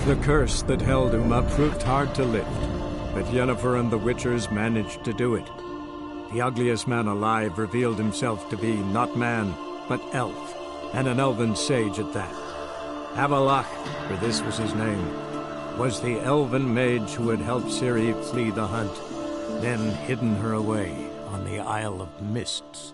The curse that held Uma proved hard to lift, but Yennefer and the Witchers managed to do it. The ugliest man alive revealed himself to be not man, but elf, and an elven sage at that. Avalach, for this was his name, was the elven mage who had helped Ciri flee the hunt, then hidden her away on the Isle of Mists.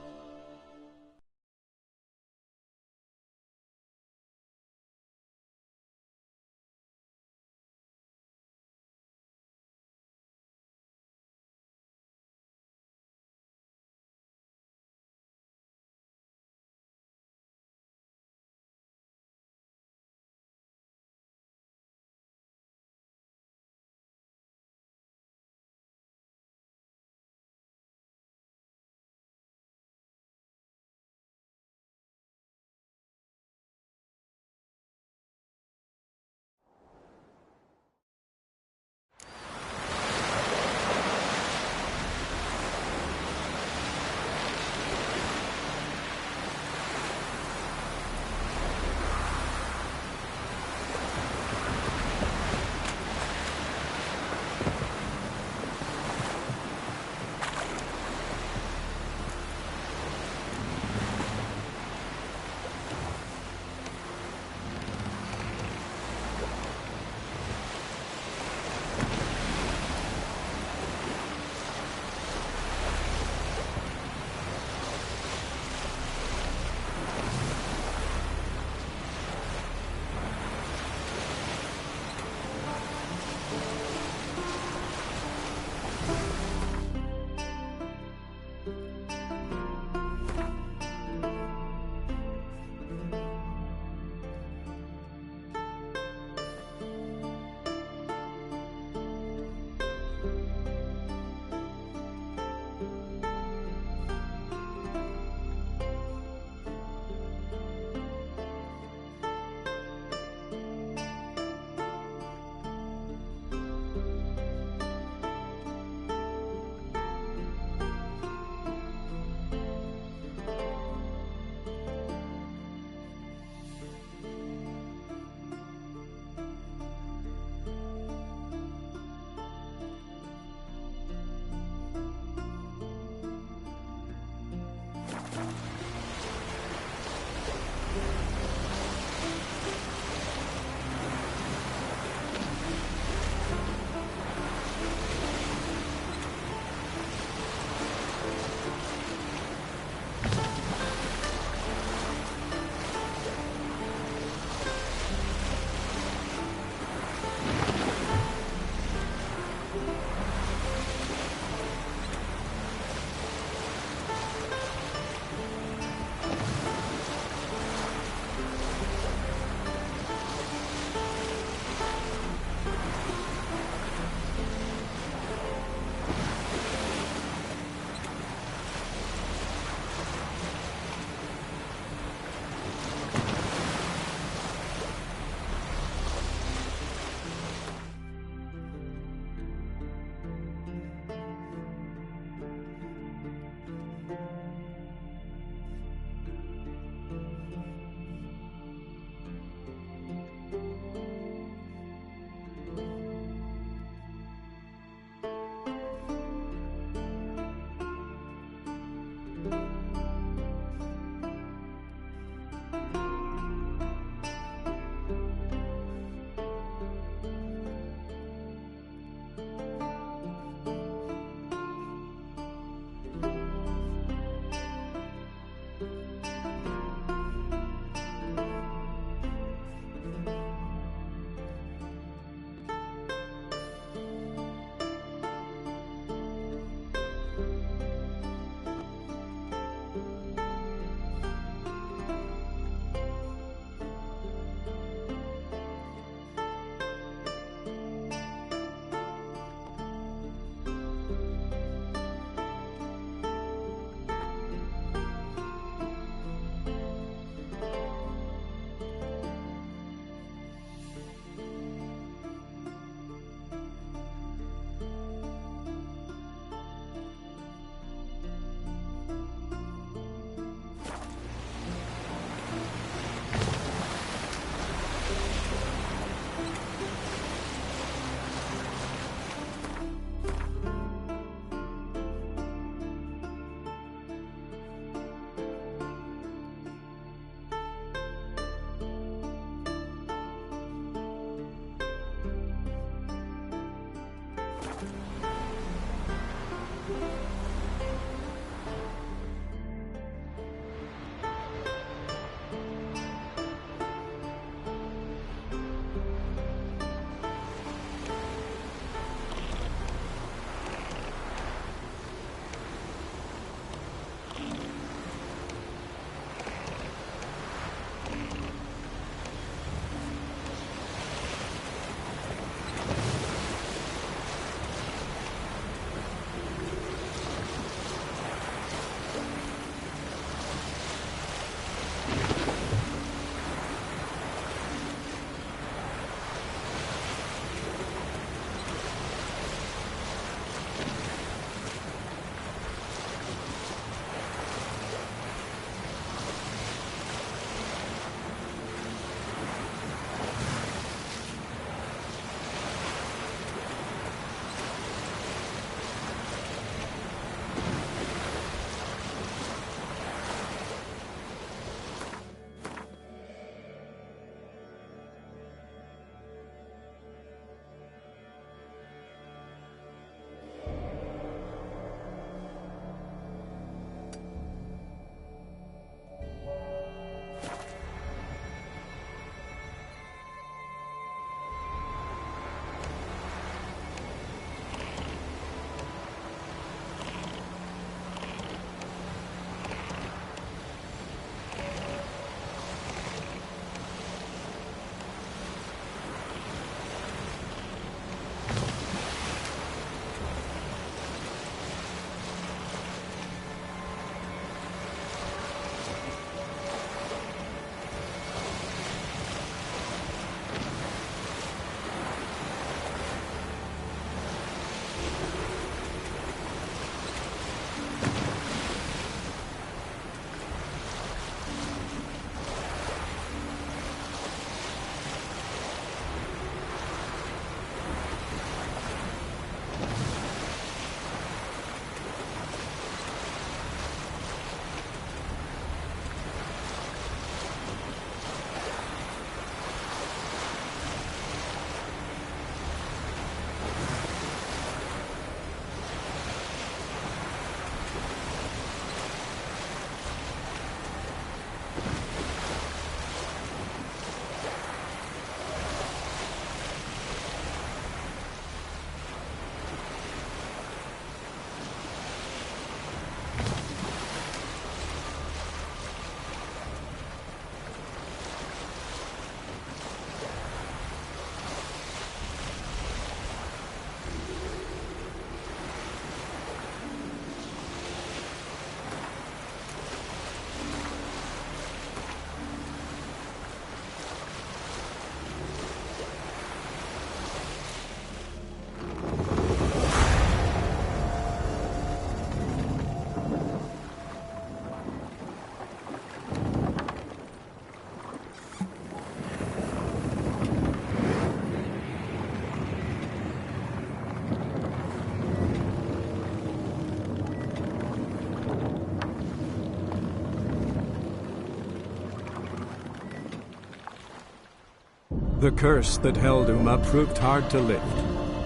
The curse that held Uma proved hard to lift,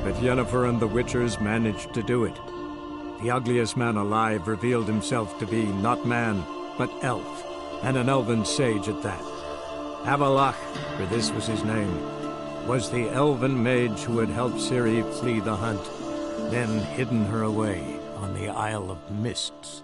but Yennefer and the Witchers managed to do it. The ugliest man alive revealed himself to be not man, but elf, and an elven sage at that. Avalach, for this was his name, was the elven mage who had helped Ciri flee the hunt, then hidden her away on the Isle of Mists.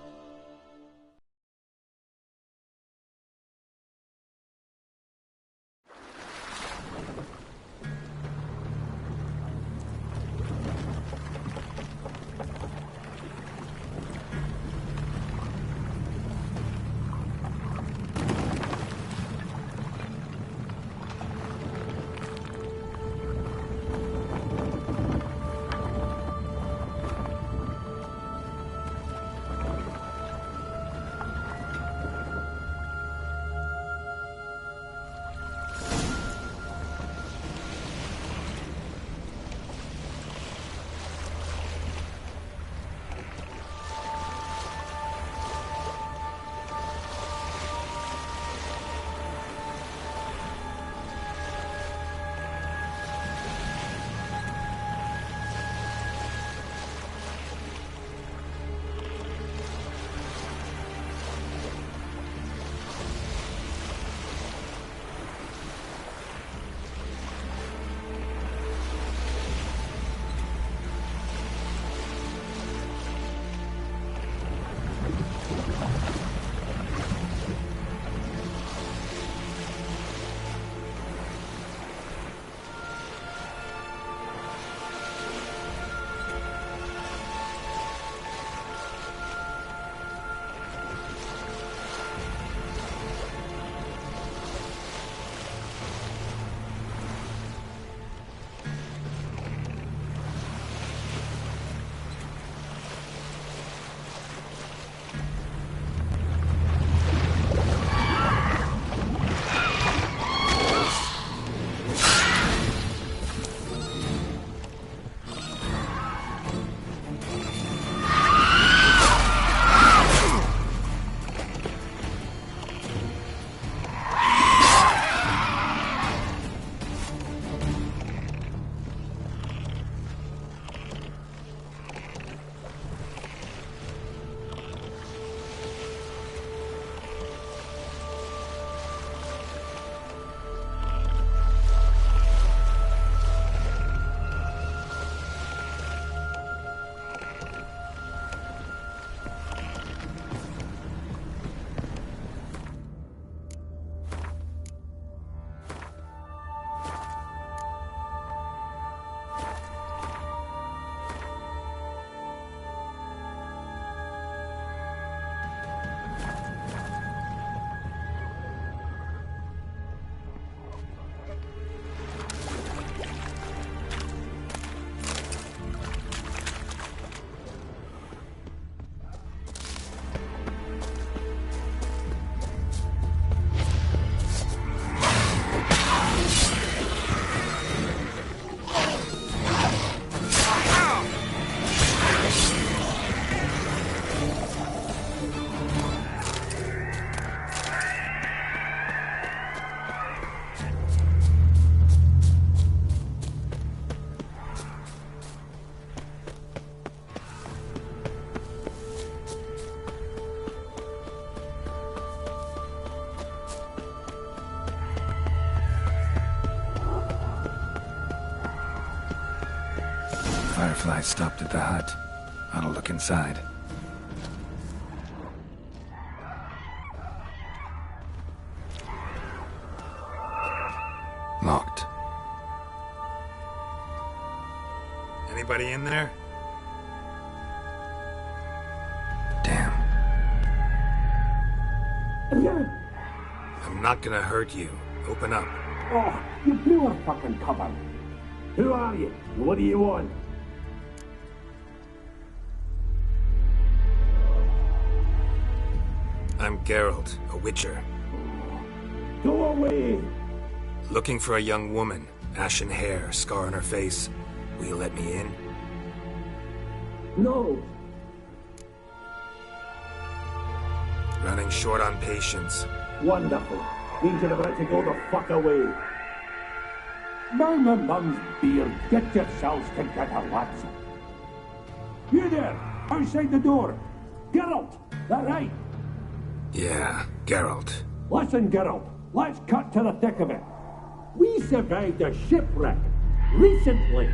Firefly stopped at the hut. I'll look inside. Locked. Anybody in there? Damn. I'm not gonna hurt you. Open up. Oh, you blew a fucking cover. Who are you? What do you want? I'm Geralt, a witcher. Go away! Looking for a young woman. Ashen hair, scar on her face. Will you let me in? No! Running short on patience. Wonderful. Means you're about to go the fuck away. Mama mum's beard, get yourselves together, lads. You there, outside the door. Geralt, that right? Yeah, Geralt. Listen, Geralt, let's cut to the thick of it. We survived a shipwreck recently.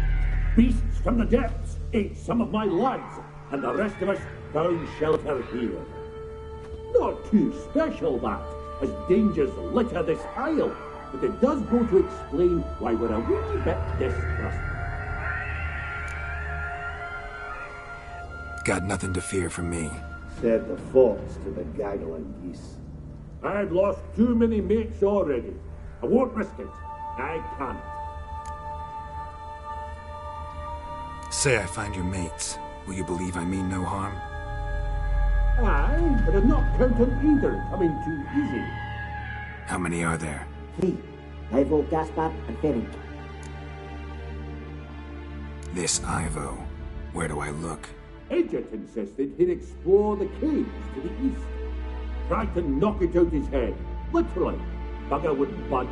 Beasts from the depths ate some of my lads, and the rest of us found shelter here. Not too special, that, as dangers litter this isle, but it does go to explain why we're a wee bit distrustful. Got nothing to fear from me. Said the fox to the gaggling geese. I've lost too many mates already. I won't risk it. I can't. Say I find your mates. Will you believe I mean no harm? Aye, but I'm not counting either coming too easy. How many are there? 3. Ivo, Gaspar, and Ferenc. This Ivo. Where do I look? Edget insisted he'd explore the caves to the east. Tried to knock it out his head. Literally. Bugger wouldn't budge.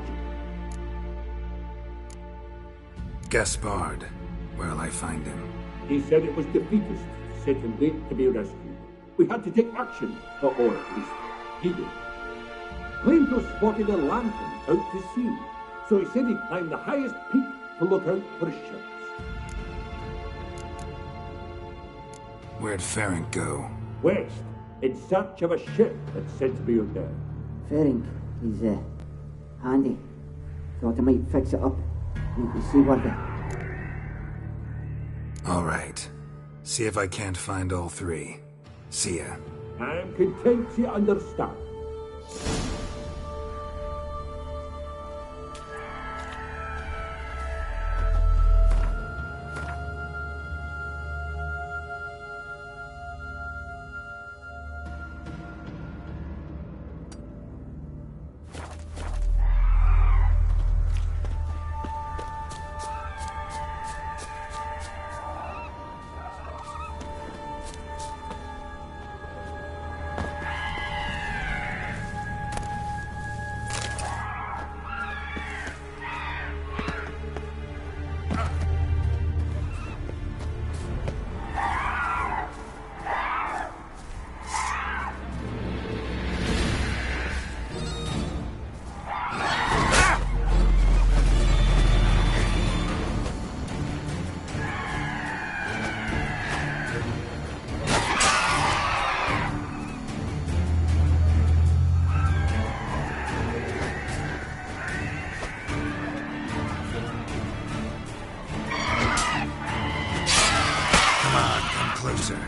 Gaspard. Where'll I find him? He said it was defeatist, set and wait to be rescued. We had to take action, or at least he did. Claimed to have spotted a lantern out to sea, so he said he'd climb the highest peak to look out for ships. Where'd Ferenc go? West, in search of a ship that's said to be out there. Ferenc, he's handy. Thought I might fix it up. You can see what All right. See if I can't find all 3. See ya. I'm content you understand. Closer.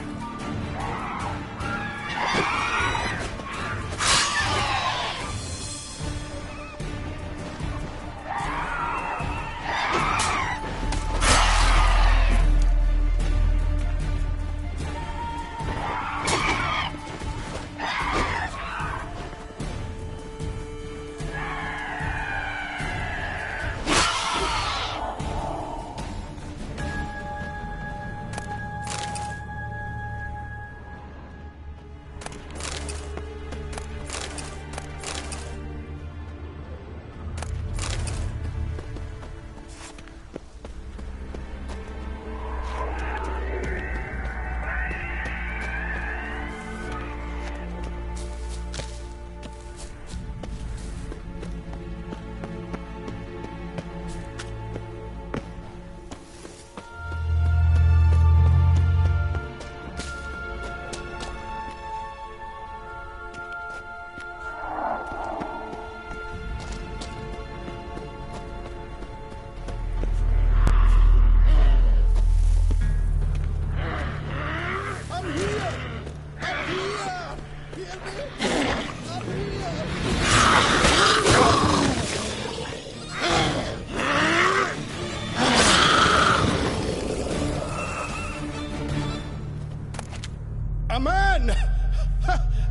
A man!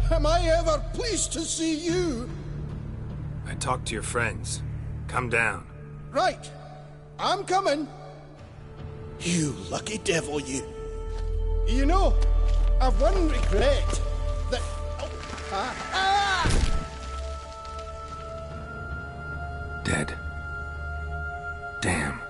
Am I ever pleased to see you? I talked to your friends. Come down. Right. I'm coming. You lucky devil, you. You know, I've one regret. That... Dead. Damn.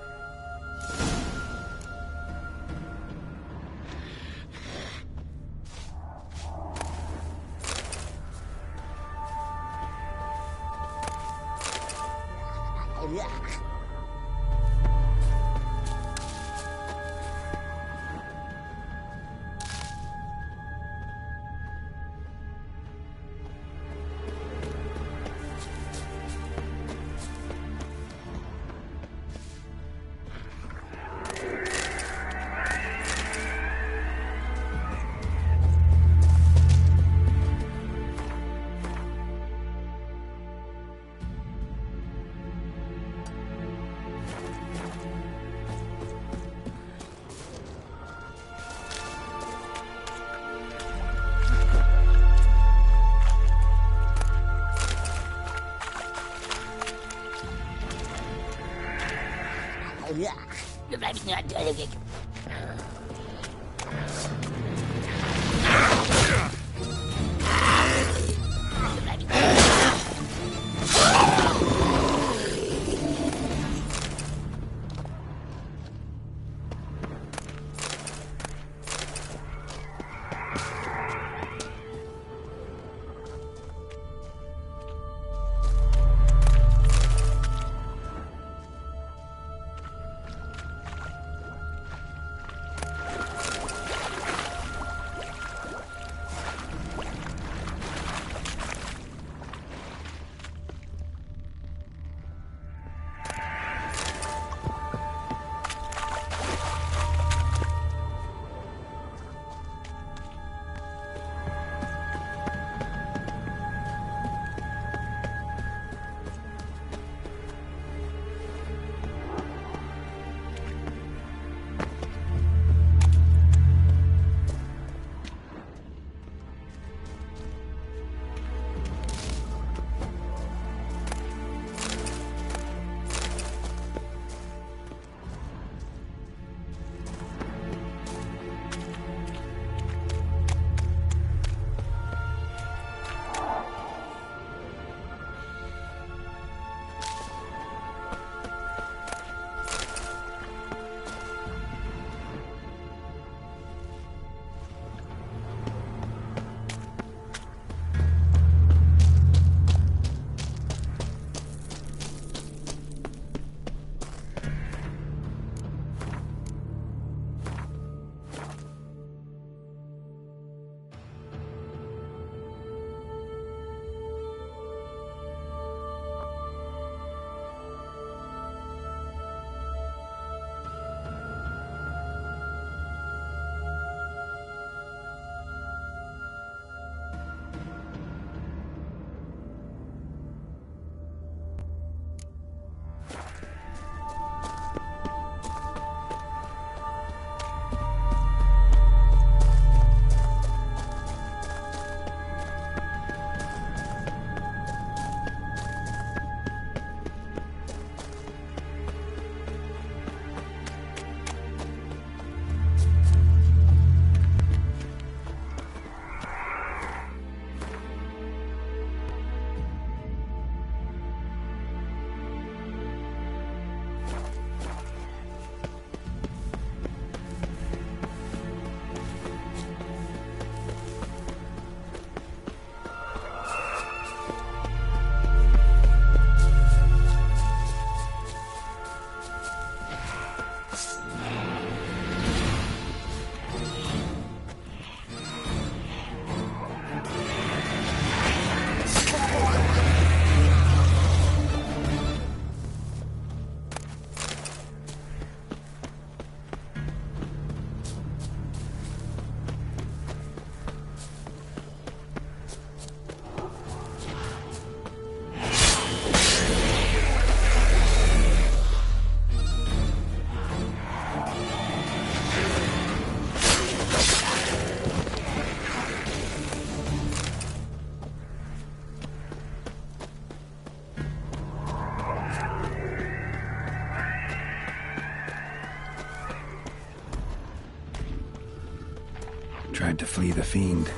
Tried to flee the fiend.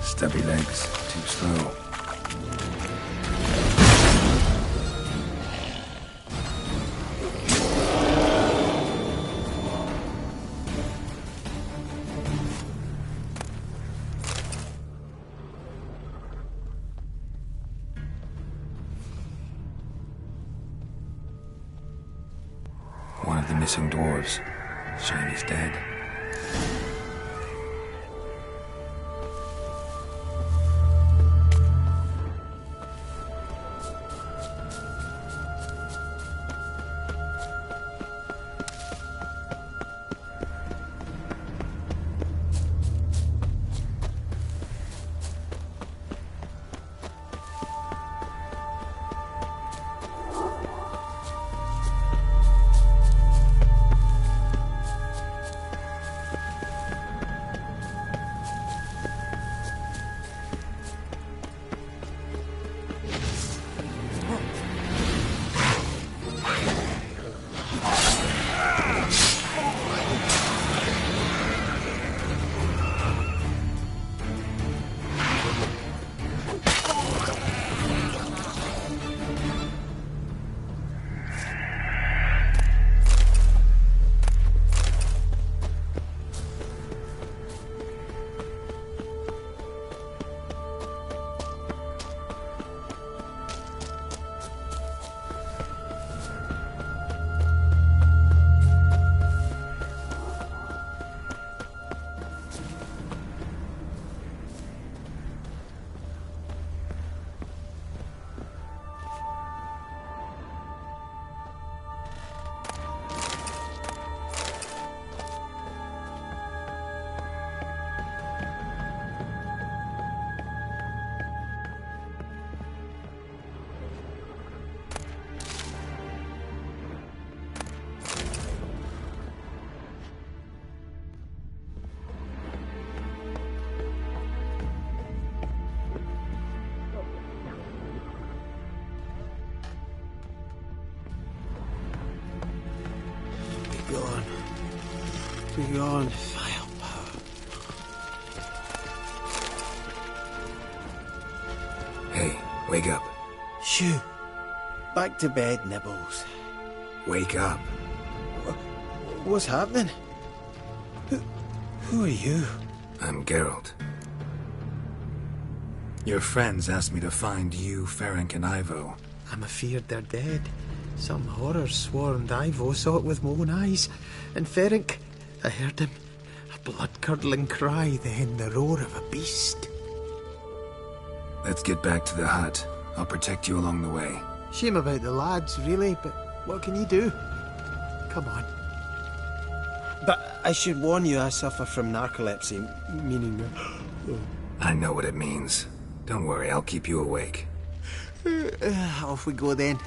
Stubby legs, too slow. One of the missing dwarves. Shame he's dead. Beyond firepower. Hey, wake up. Shoo. Back to bed, Nibbles. Wake up. What's happening? Who are you? I'm Geralt. Your friends asked me to find you, Ferenc, and Ivo. I'm afeard they're dead. Some horror swarmed Ivo, saw it with my own eyes. And Ferenc, I heard him. A blood-curdling cry, then the roar of a beast. Let's get back to the hut. I'll protect you along the way. Shame about the lads, really, but what can you do? Come on. But I should warn you, I suffer from narcolepsy, meaning... I know what it means. Don't worry, I'll keep you awake. Off we go then.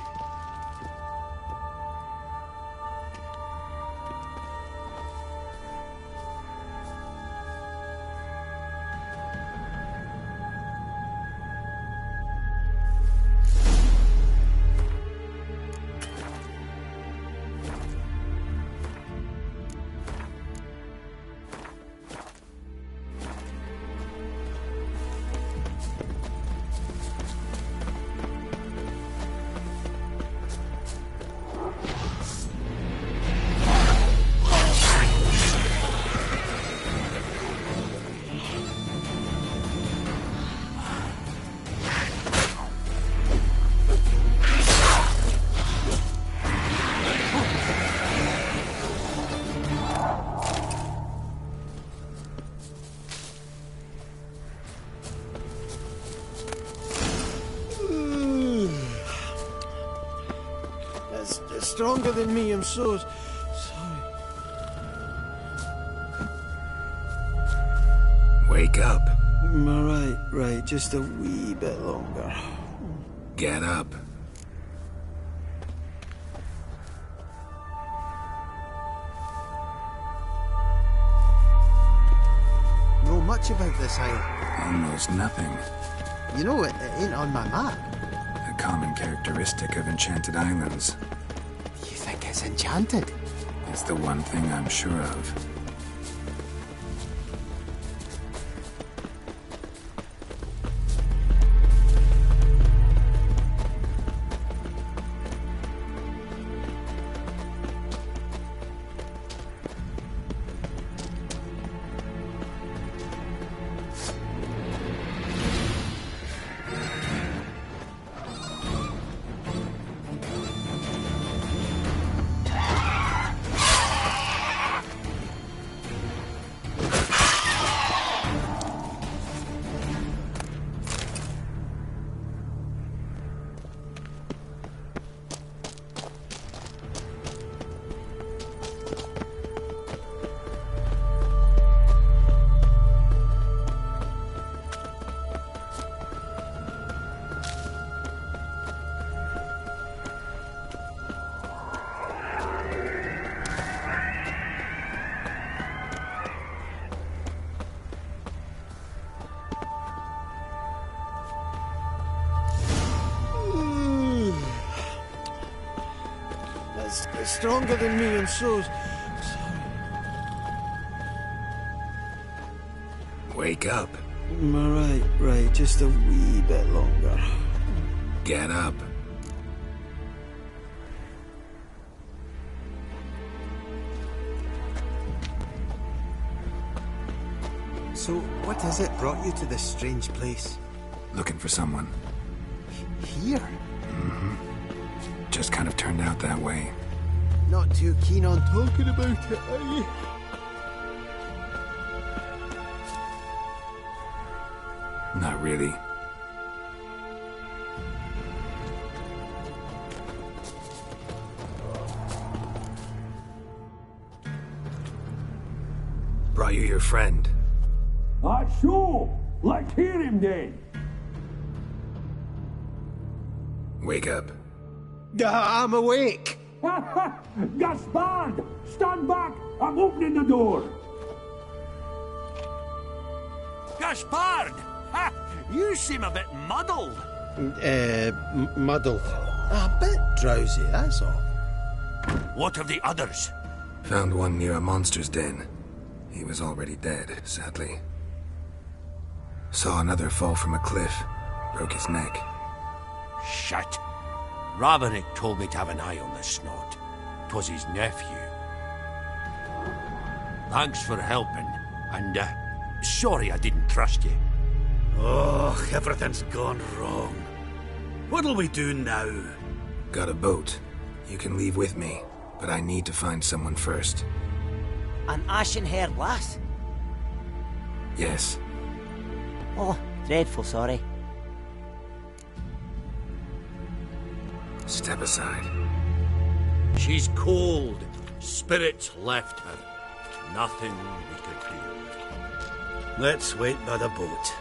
Stronger than me, I'm so sorry. Wake up. Right, just a wee bit longer. Get up. Know much about this isle? Almost nothing. You know, it ain't on my map. A common characteristic of enchanted islands. You think it's enchanted? It's the one thing I'm sure of. It's stronger than me, and so... Wake up. Right, just a wee bit longer. Get up. So, what is it brought you to this strange place? Looking for someone. Here? Just kind of turned out that way. Not too keen on talking about it, are you? Not really. Brought you your friend. Sure. Let's hear him then. Wake up. I'm awake. Gaspard! Stand back! I'm opening the door! Gaspard! Ha! You seem a bit muddled. Muddled. A bit drowsy, that's all. What of the others? Found one near a monster's den. He was already dead, sadly. Saw another fall from a cliff. Broke his neck. Shit. Ravenick told me to have an eye on the snot. 'Twas his nephew. Thanks for helping, and sorry I didn't trust you. Oh, everything's gone wrong. What'll we do now? Got a boat. You can leave with me, but I need to find someone first. An ashen-haired lass? Yes. Oh, dreadful sorry. Step aside. She's cold. Spirits left her. Nothing we could do. Let's wait by the boat.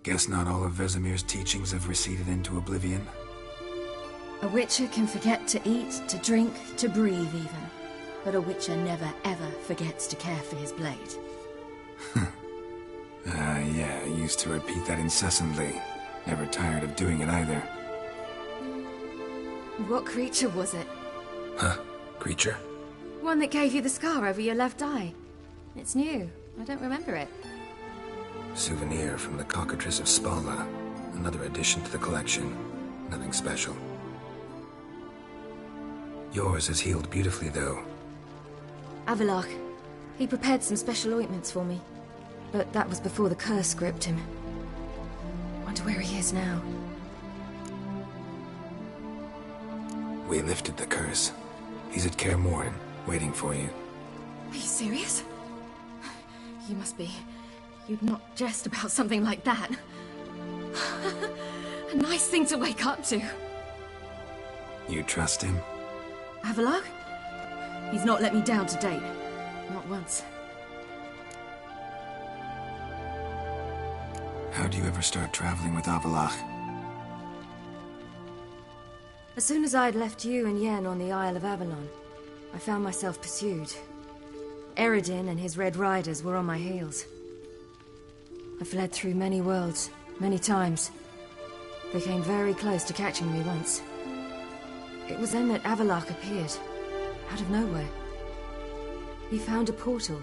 Guess not all of Vesemir's teachings have receded into oblivion. A witcher can forget to eat, to drink, to breathe even. But a witcher never ever forgets to care for his blade. Yeah, I used to repeat that incessantly. Never tired of doing it either. What creature was it? Huh? Creature? One that gave you the scar over your left eye. It's new. I don't remember it. Souvenir from the cockatrice of Spala. Another addition to the collection. Nothing special. Yours has healed beautifully, though. Avalach. He prepared some special ointments for me. But that was before the curse gripped him. Wonder where he is now. We lifted the curse. He's at Kaer Morhen, waiting for you. Are you serious? You must be. You'd not jest about something like that. A nice thing to wake up to. You trust him? Avalach? He's not let me down to date. Not once. How'd you ever start traveling with Avalach? As soon as I'd left you and Yen on the Isle of Avalon, I found myself pursued. Eredin and his Red Riders were on my heels. I fled through many worlds, many times. They came very close to catching me once. It was then that Avalach appeared, out of nowhere. He found a portal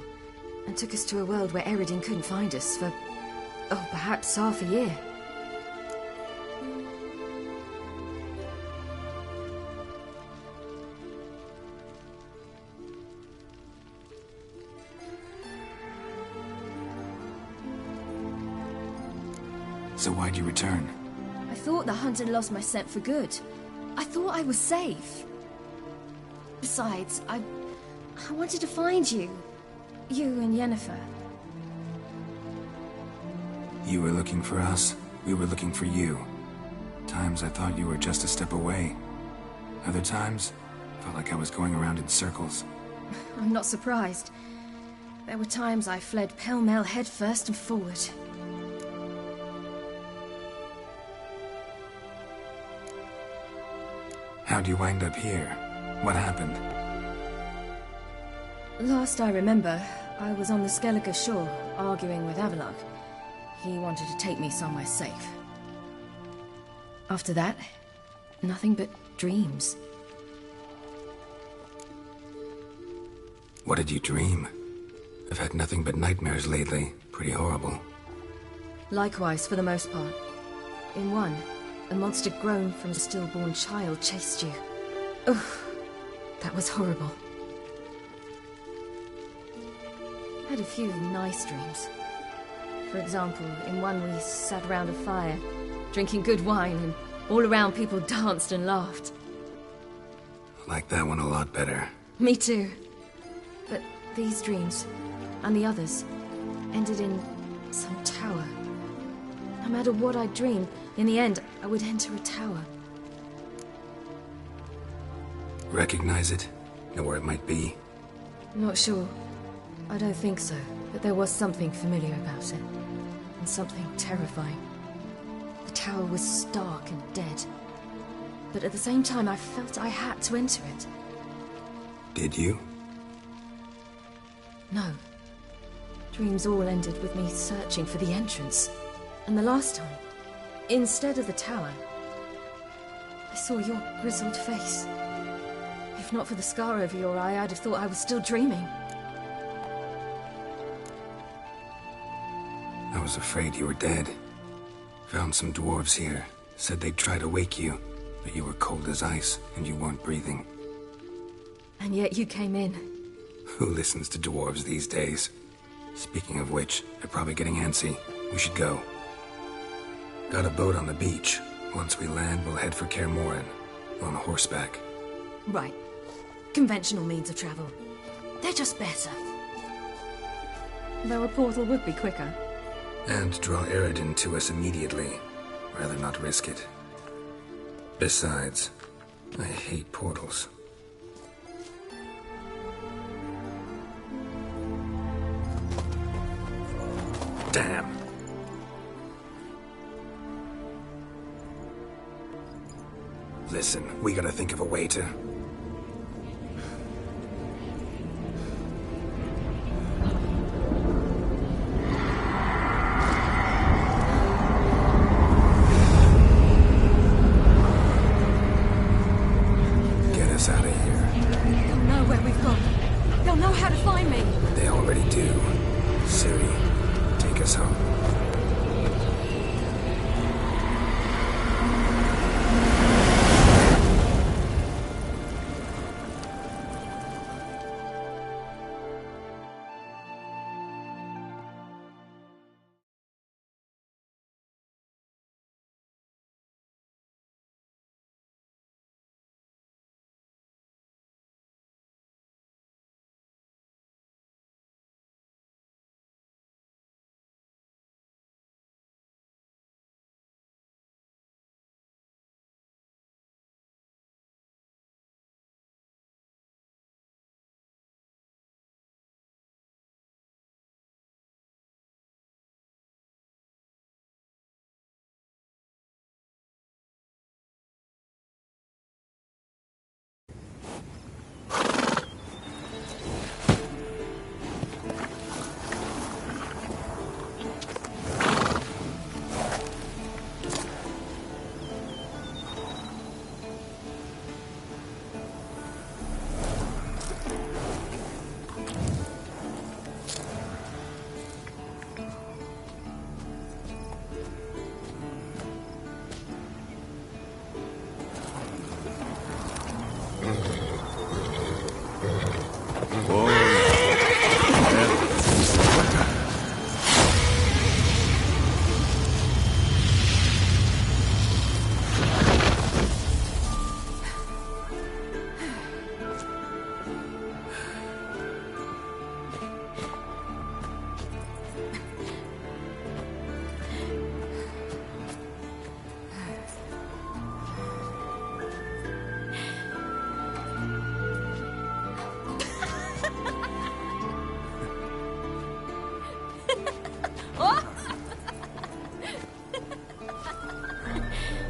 and took us to a world where Eredin couldn't find us for, perhaps half a year. So why'd you return? I thought the hunt had lost my scent for good. I thought I was safe. Besides, I wanted to find you. You and Yennefer. You were looking for us. We were looking for you. Times I thought you were just a step away. Other times, felt like I was going around in circles. I'm not surprised. There were times I fled pell-mell headfirst and forward. How'd you wind up here? What happened? Last I remember, I was on the Skellige shore, arguing with Avalach. He wanted to take me somewhere safe. After that, nothing but dreams. What did you dream? I've had nothing but nightmares lately. Pretty horrible. Likewise, for the most part. In one, a monster grown from a stillborn child chased you. Ugh, that was horrible. I had a few nice dreams. For example, in one we sat around a fire, drinking good wine, and all around people danced and laughed. I like that one a lot better. Me too. But these dreams, and the others, ended in some tower. No matter what I dreamed, in the end, I would enter a tower. Recognize it? Know where it might be? Not sure. I don't think so, but there was something familiar about it. And something terrifying. The tower was stark and dead. But at the same time, I felt I had to enter it. Did you? No. Dreams all ended with me searching for the entrance. And the last time, instead of the tower, I saw your grizzled face. If not for the scar over your eye, I'd have thought I was still dreaming. I was afraid you were dead. Found some dwarves here. Said they'd try to wake you, but you were cold as ice and you weren't breathing. And yet you came in. Who listens to dwarves these days? Speaking of which, they're probably getting antsy. We should go. Got a boat on the beach. Once we land, we'll head for Kaer Morhen. On horseback. Right. Conventional means of travel. They're just better. Though a portal would be quicker. And draw Eredin to us immediately. Rather not risk it. Besides, I hate portals. Damn. Listen, we gotta think of a way to... Get us out of here. They'll know where we've gone. They'll know how to find me. They already do. Siri, take us home.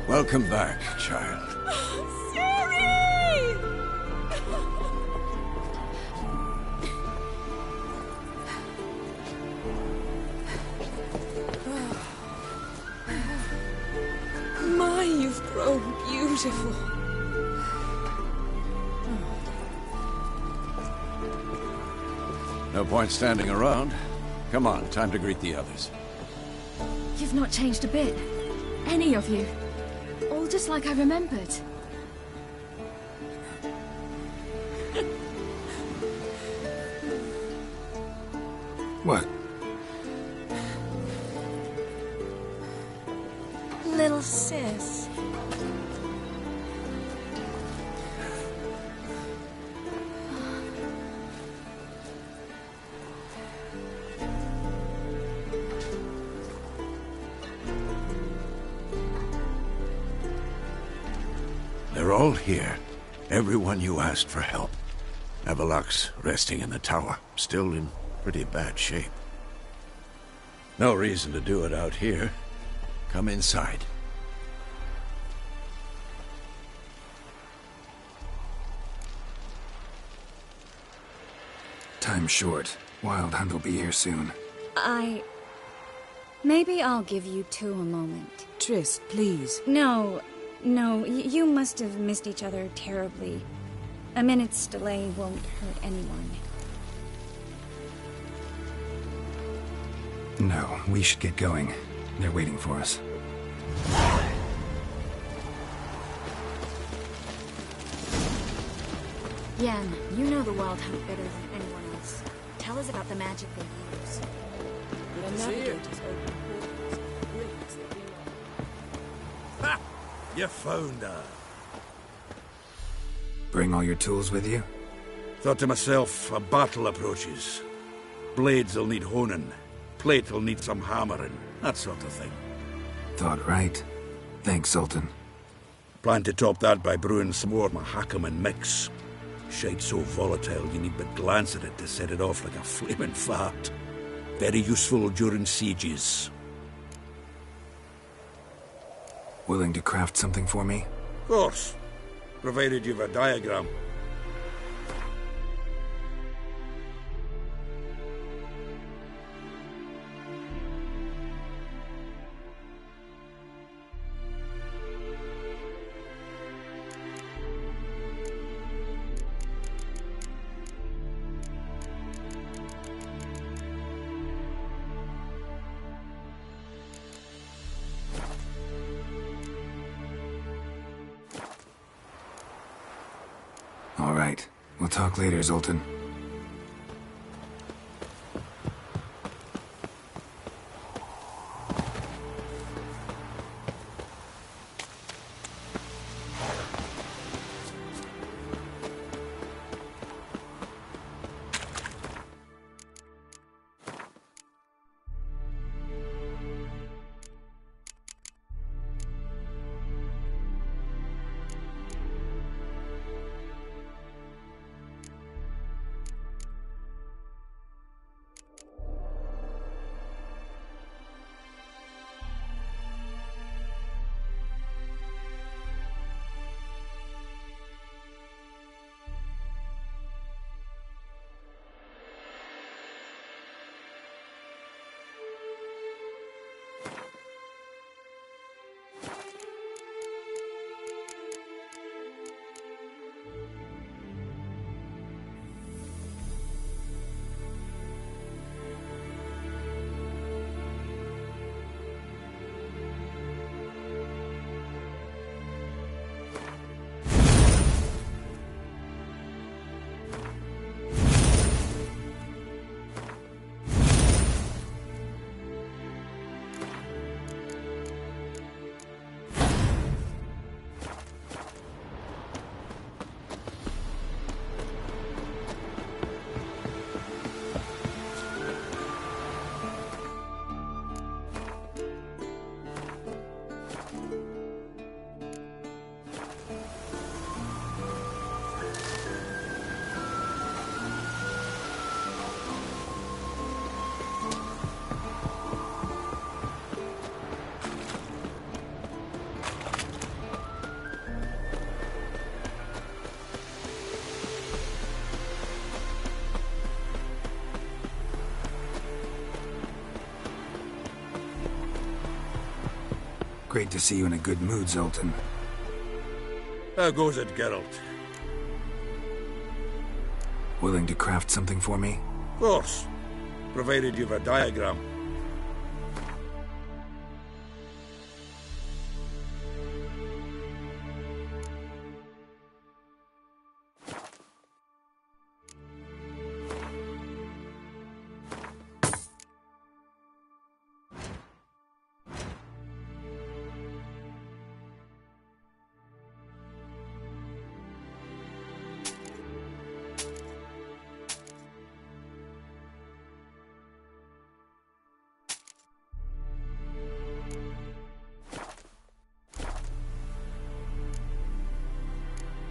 Welcome back, child. Siri! My, you've grown beautiful. No point standing around. Come on, time to greet the others. You've not changed a bit. Any of you. All just like I remembered. What? Little sis. They're all here. Everyone you asked for help. Avalok's resting in the tower, still in pretty bad shape. No reason to do it out here. Come inside. Time's short. Wild Hunt will be here soon. Maybe I'll give you two a moment. Triss, please. No, you must have missed each other terribly. A minute's delay won't hurt anyone. No, we should get going. They're waiting for us. Yan, you know the Wild Hunt better than anyone else. Tell us about the magic they use. The navigators open portals, brings that we know. Ha! You found her. Bring all your tools with you? Thought to myself, a battle approaches. Blades will need honing. Plate will need some hammering. That sort of thing. Thought right. Thanks, Sultan. Plan to top that by brewing some more Mahakam and mix. Shite so volatile you need but glance at it to set it off like a flaming fart. Very useful during sieges. Willing to craft something for me? Of course. provided you've a diagram. All right. We'll talk later, Zoltan. Great to see you in a good mood, Zoltan. How goes it, Geralt? Willing to craft something for me? Of course, provided you've a diagram.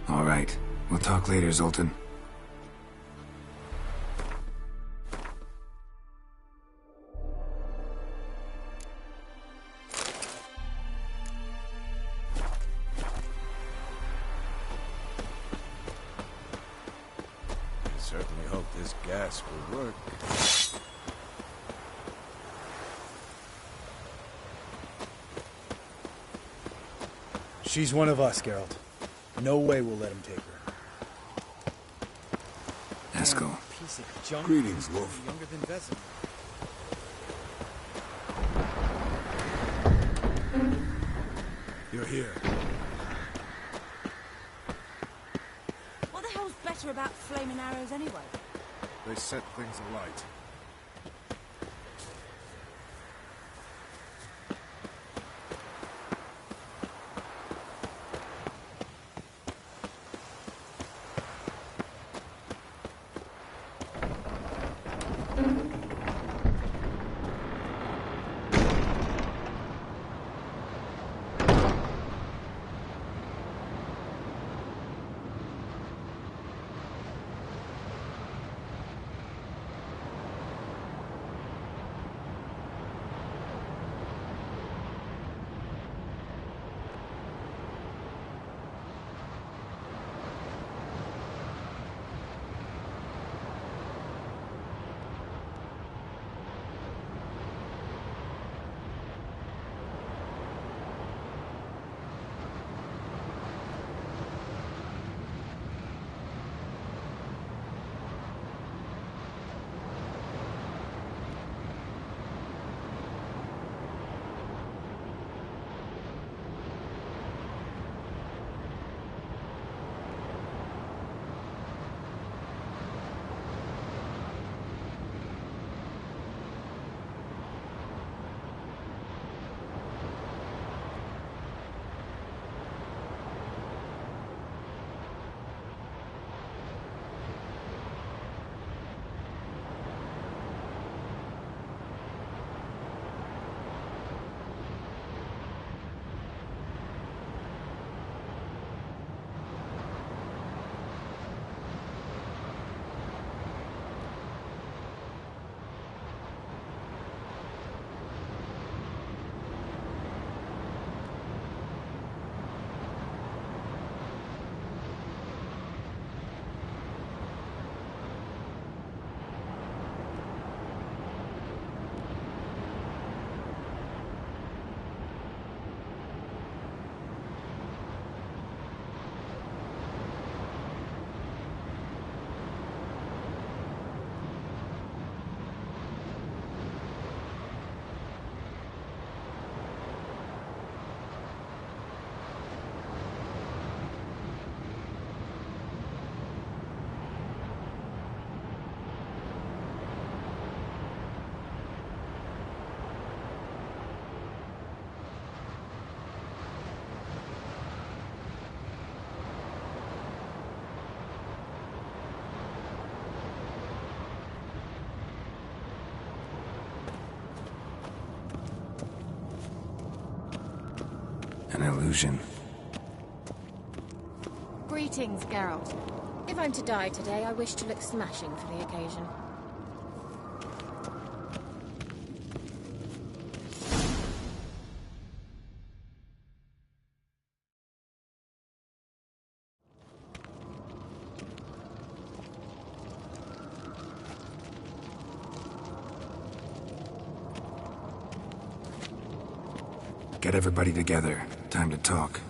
All right. We'll talk later, Zoltan. I certainly hope this gas will work. She's one of us, Geralt. No way we'll let him take her. Eskel. Piece of junk. Greetings, Wolf. Younger than Vesemir. You're here. What the hell's better about flaming arrows anyway? They set things alight. illusion. Greetings, Geralt. If I'm to die today, I wish to look smashing for the occasion. Get everybody together. Time to talk.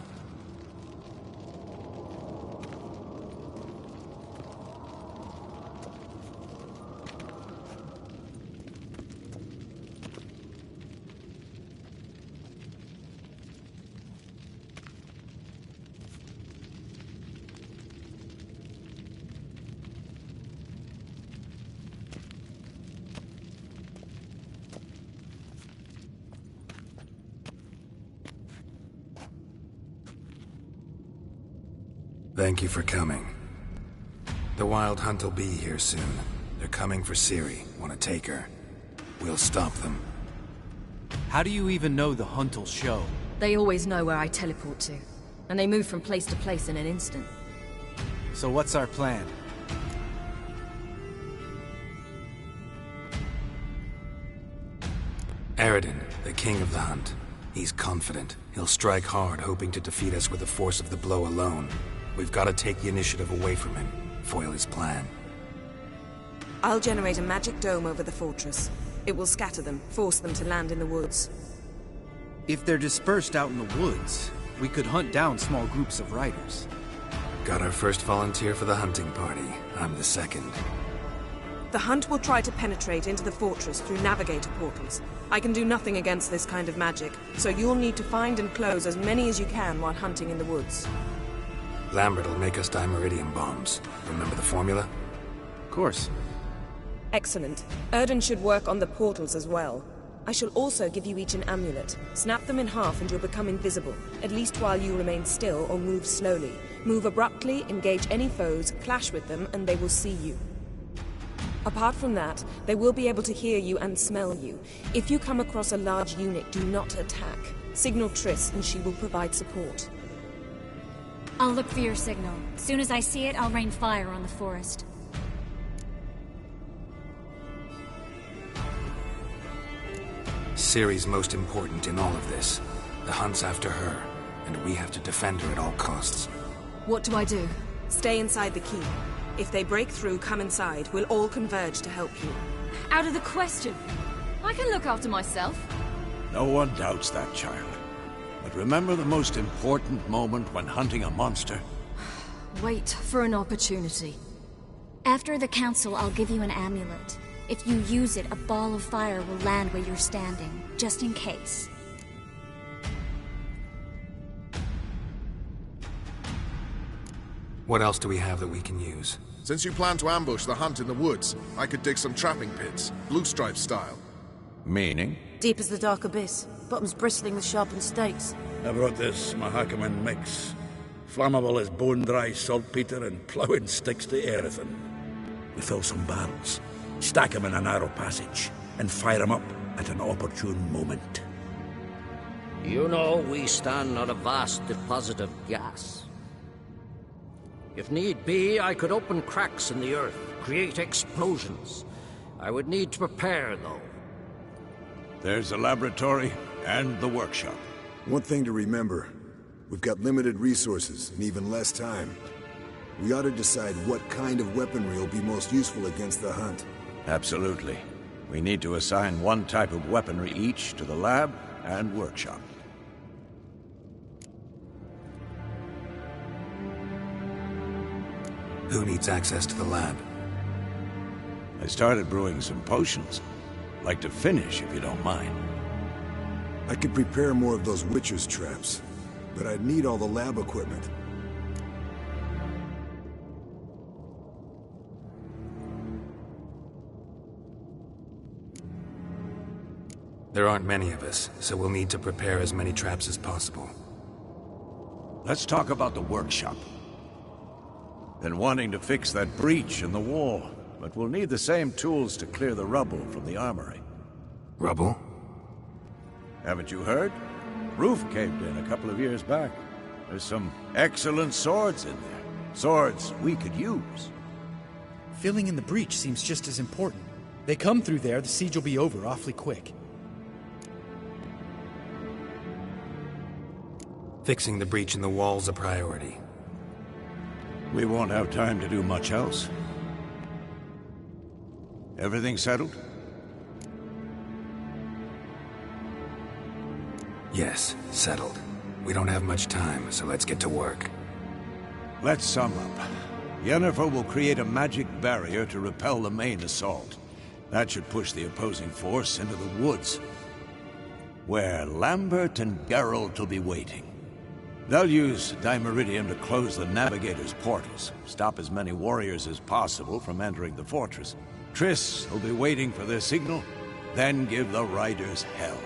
Thank you for coming. The Wild Hunt will be here soon. They're coming for Ciri. Want to take her. We'll stop them. How do you even know the Hunt will show? They always know where I teleport to. And they move from place to place in an instant. So what's our plan? Eredin, the king of the Hunt. He's confident. He'll strike hard, hoping to defeat us with the force of the blow alone. We've got to take the initiative away from him, foil his plan. I'll generate a magic dome over the fortress. It will scatter them, force them to land in the woods. If they're dispersed out in the woods, we could hunt down small groups of riders. Got our first volunteer for the hunting party. I'm the second. The Hunt will try to penetrate into the fortress through navigator portals. I can do nothing against this kind of magic, so you'll need to find and close as many as you can while hunting in the woods. Lambert will make us dimeridium bombs. Remember the formula? Of course. Excellent. Erden should work on the portals as well. I shall also give you each an amulet. Snap them in half and you'll become invisible, at least while you remain still or move slowly. Move abruptly, engage any foes, clash with them, and they will see you. Apart from that, they will be able to hear you and smell you. If you come across a large unit, do not attack. Signal Triss and she will provide support. I'll look for your signal. Soon as I see it, I'll rain fire on the forest. Ciri's most important in all of this. The Hunt's after her, and we have to defend her at all costs. What do I do? Stay inside the keep. If they break through, come inside. We'll all converge to help you. Out of the question. I can look after myself. No one doubts that, child. But remember the most important moment when hunting a monster? Wait for an opportunity. After the council, I'll give you an amulet. If you use it, a ball of fire will land where you're standing, just in case. What else do we have that we can use? Since you plan to ambush the Hunt in the woods, I could dig some trapping pits, blue stripe style. Meaning? Deep as the dark abyss, bottoms bristling with sharpened stakes. I brought this Mahakaman mix. Flammable as bone-dry saltpeter and ploughing sticks to everything. We fill some barrels, stack them in a narrow passage, and fire them up at an opportune moment. You know, we stand on a vast deposit of gas. If need be, I could open cracks in the earth, create explosions. I would need to prepare, though. There's the laboratory and the workshop. One thing to remember, we've got limited resources and even less time. We ought to decide what kind of weaponry will be most useful against the Hunt. Absolutely. We need to assign one type of weaponry each to the lab and workshop. Who needs access to the lab? I started brewing some potions. Like to finish, if you don't mind. I could prepare more of those Witcher's traps, but I'd need all the lab equipment. There aren't many of us, so we'll need to prepare as many traps as possible. Let's talk about the workshop. Been wanting to fix that breach in the wall, but we'll need the same tools to clear the rubble from the armory. Rubble? Haven't you heard? Roof caved in a couple of years back. There's some excellent swords in there. Swords we could use. Filling in the breach seems just as important. They come through there, the siege will be over awfully quick. Fixing the breach in the wall's a priority. We won't have time to do much else. Everything settled? Yes, settled. We don't have much time, so let's get to work. Let's sum up. Yennefer will create a magic barrier to repel the main assault. That should push the opposing force into the woods, where Lambert and Geralt will be waiting. They'll use Dimeridium to close the Navigator's portals, stop as many warriors as possible from entering the fortress. Triss will be waiting for their signal, then give the riders hell.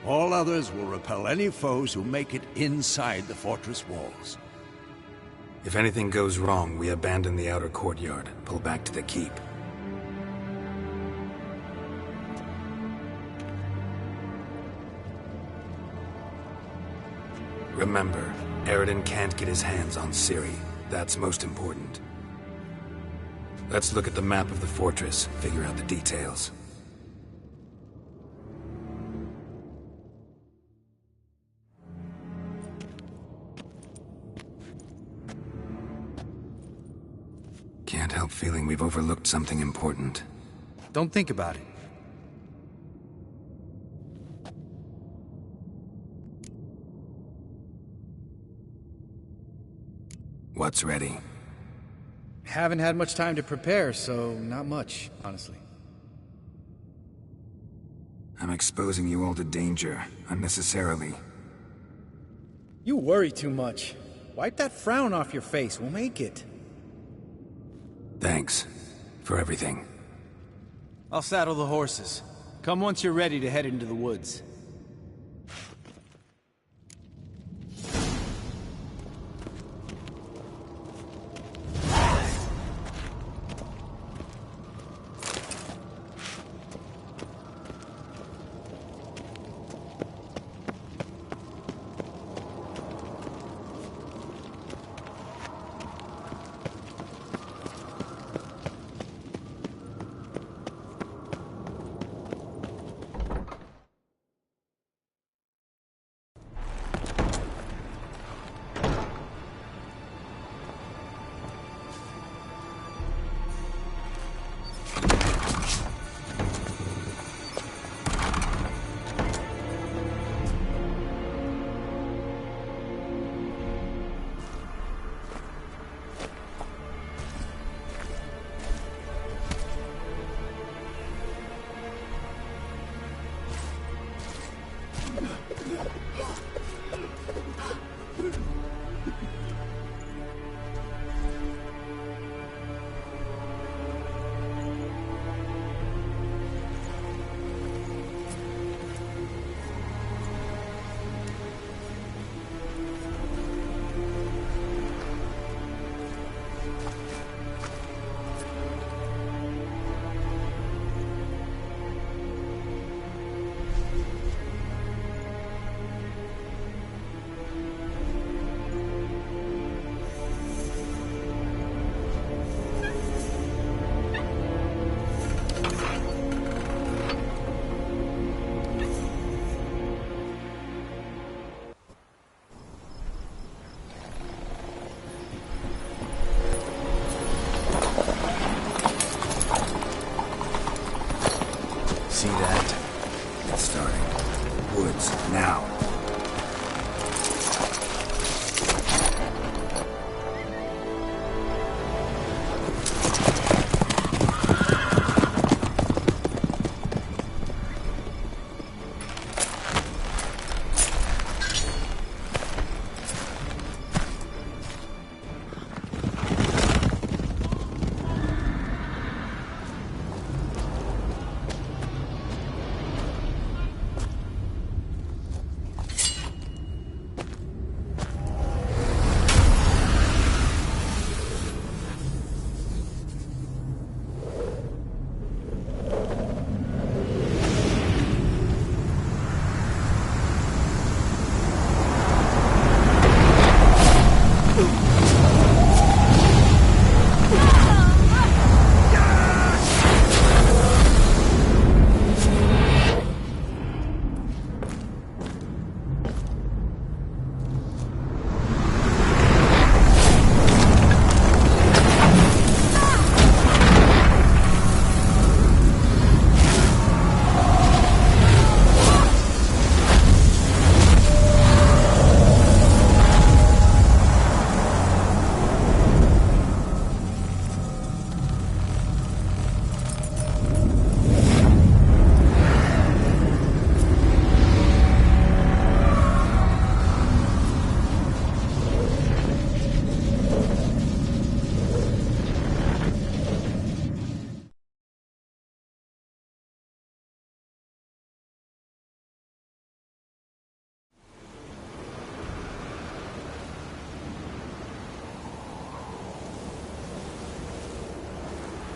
All others will repel any foes who make it inside the fortress walls. If anything goes wrong, we abandon the outer courtyard, pull back to the keep. Remember, Eridan can't get his hands on Ciri. That's most important. Let's look at the map of the fortress, figure out the details. Can't help feeling we've overlooked something important. Don't think about it. What's ready? Haven't had much time to prepare, so not much, honestly. I'm exposing you all to danger, unnecessarily. You worry too much. Wipe that frown off your face, we'll make it. Thanks for everything. I'll saddle the horses. Come once you're ready to head into the woods.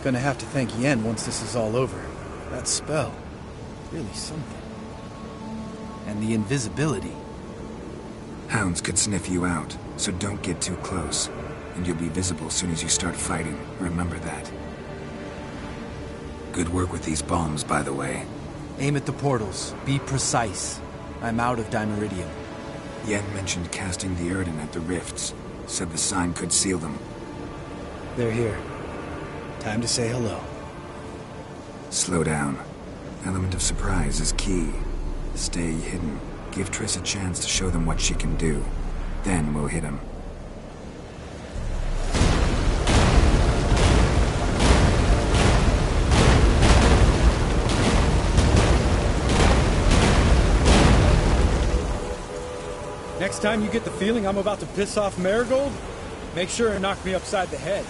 Gonna have to thank Yen once this is all over. That spell, really something. And the invisibility. Hounds could sniff you out, so don't get too close. And you'll be visible as soon as you start fighting. Remember that. Good work with these bombs, by the way. Aim at the portals. Be precise. I'm out of Dimeridium. Yen mentioned casting the Erden at the rifts. Said the sign could seal them. They're here. Time to say hello. Slow down. Element of surprise is key. Stay hidden. Give Triss a chance to show them what she can do. Then we'll hit him. Next time you get the feeling I'm about to piss off Marigold, make sure and knock me upside the head.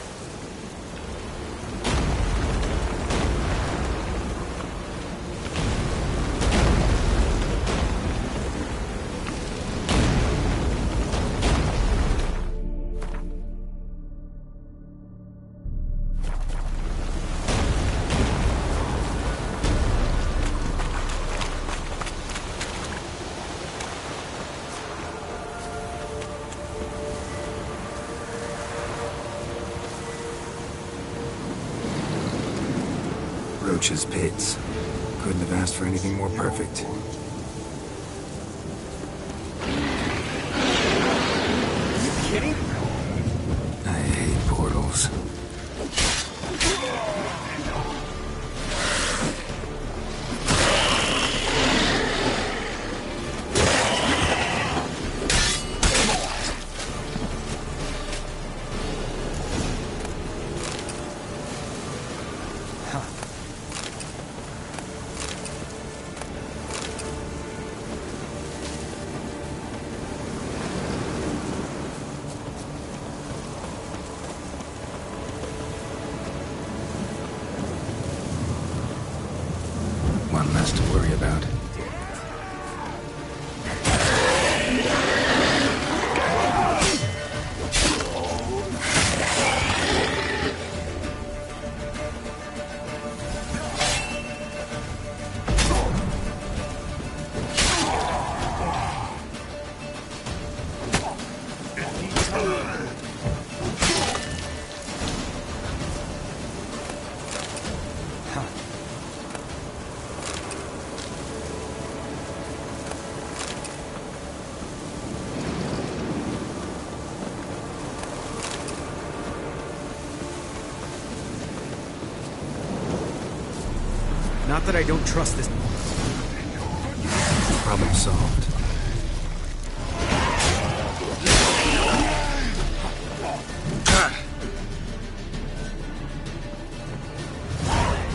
Roach's pits. Couldn't have asked for anything more perfect. Are you kidding? I hate portals. One less to worry about. Not that I don't trust this. Problem solved.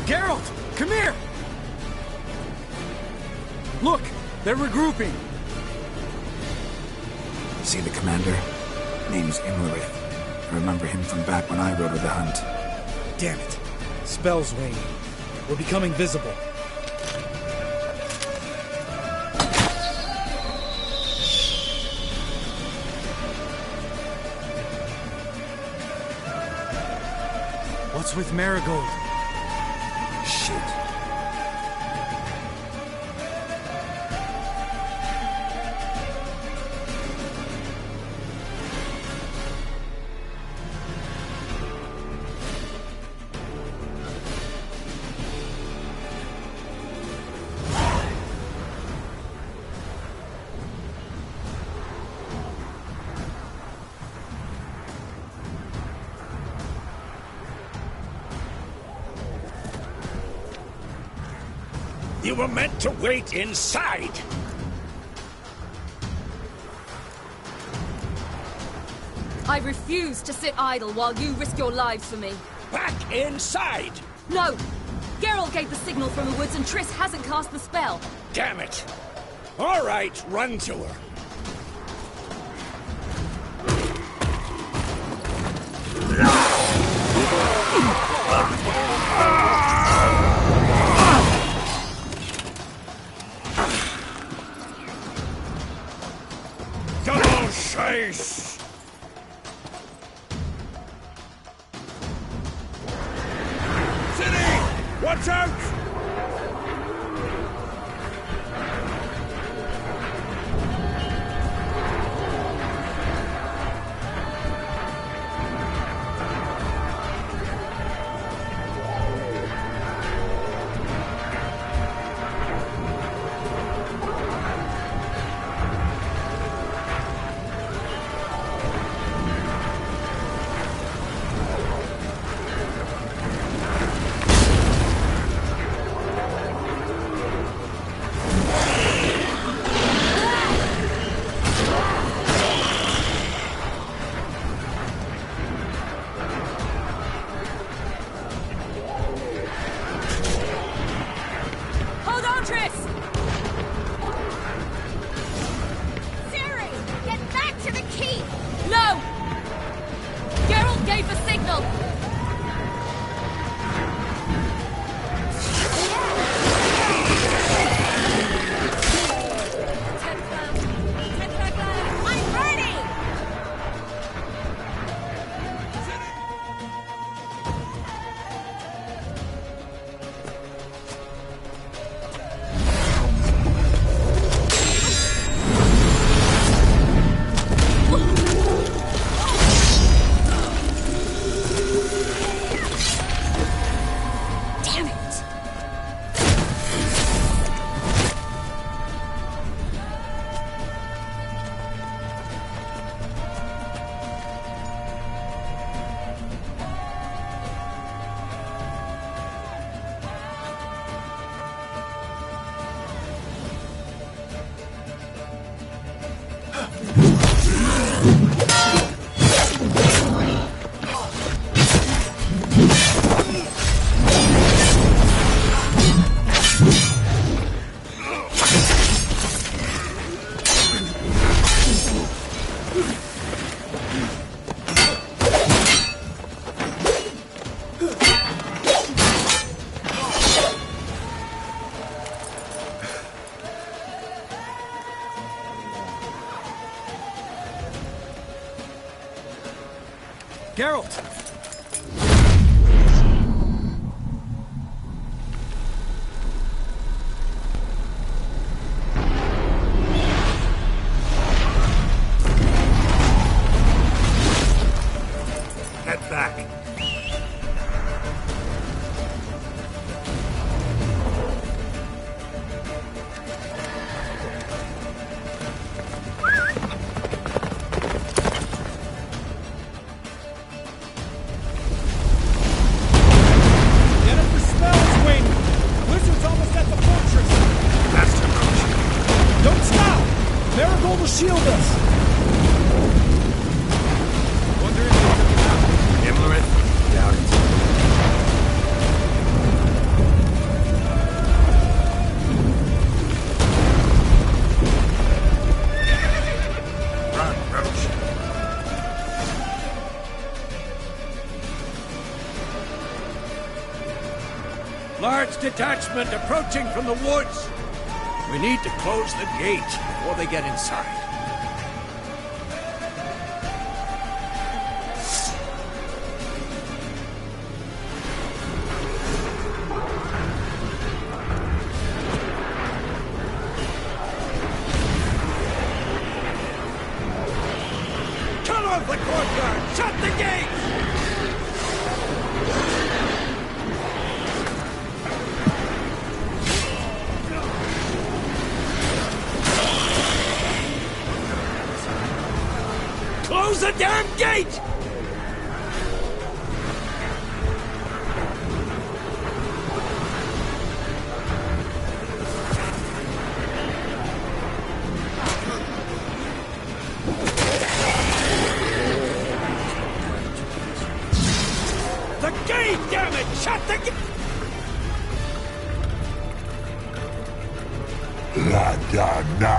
Geralt! Come here! Look! They're regrouping! See the commander? Name's Imlerith. I remember him from back when I rode with the hunt. Damn it. Spell's waning. We're becoming visible. What's with Marigold? Shit. You were meant to wait inside! I refuse to sit idle while you risk your lives for me. Back inside! No! Geralt gave the signal from the woods and Triss hasn't cast the spell. Damn it! All right, run to her. Double chase! Watch out! Geralt! Get back! Shield us! Wonder if they took him out. Imlerith? Doubt it. Run, Roach. Large detachment approaching from the woods. We need to close the gate before they get inside. Cut off the courtyard! Shut the gate! Close the damn gate! The gate, damn it! Shut the gate! La da da!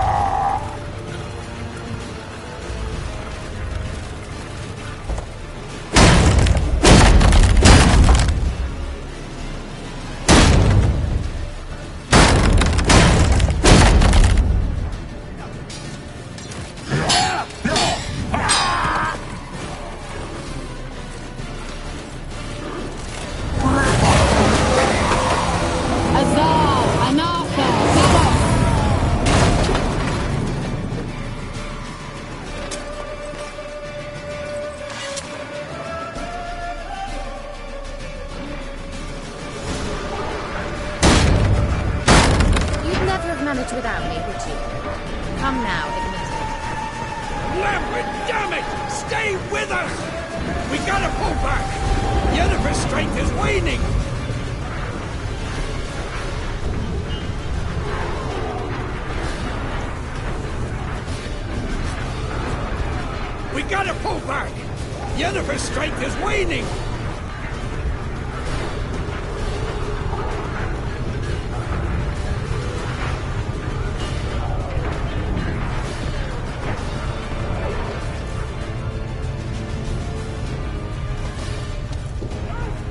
left without me, would you? Come now, admit it. Lambert, damn it! Stay with us! We gotta pull back! Yennefer's strength is waning! We gotta pull back! Yennefer's strength is waning!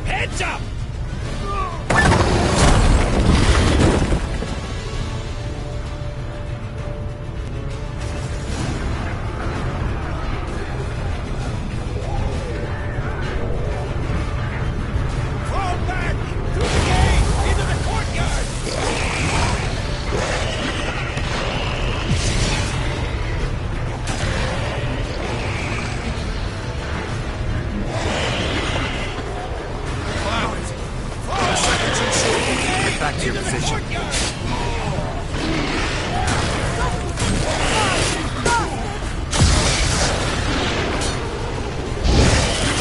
Heads up! Fall back! Through the gate! Into the courtyard! Plow it! Fall seconds and shoot! Get back to your position.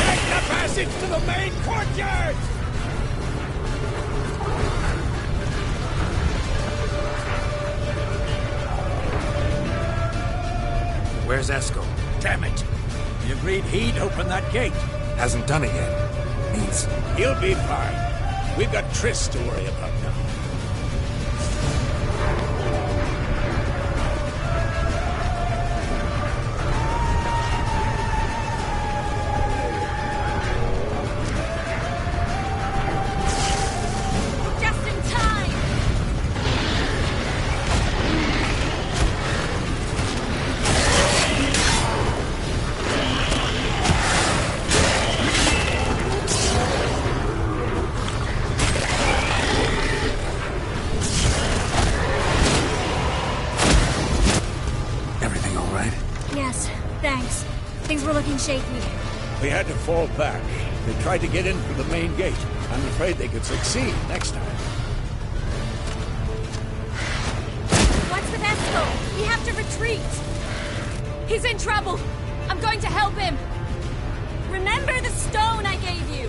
Take the passage to the main courtyard! Where's Esco? Damn it! He agreed he'd open that gate. Hasn't done it yet. Means He'll be fine. We've got Triss to worry about now. Just in time! everything all right? Yes, thanks. Things were looking shaky. We had to fall back. They tried to get in through the main gate. I'm afraid they could succeed next time. What's with Esco? We have to retreat. He's in trouble. I'm going to help him. Remember the stone I gave you.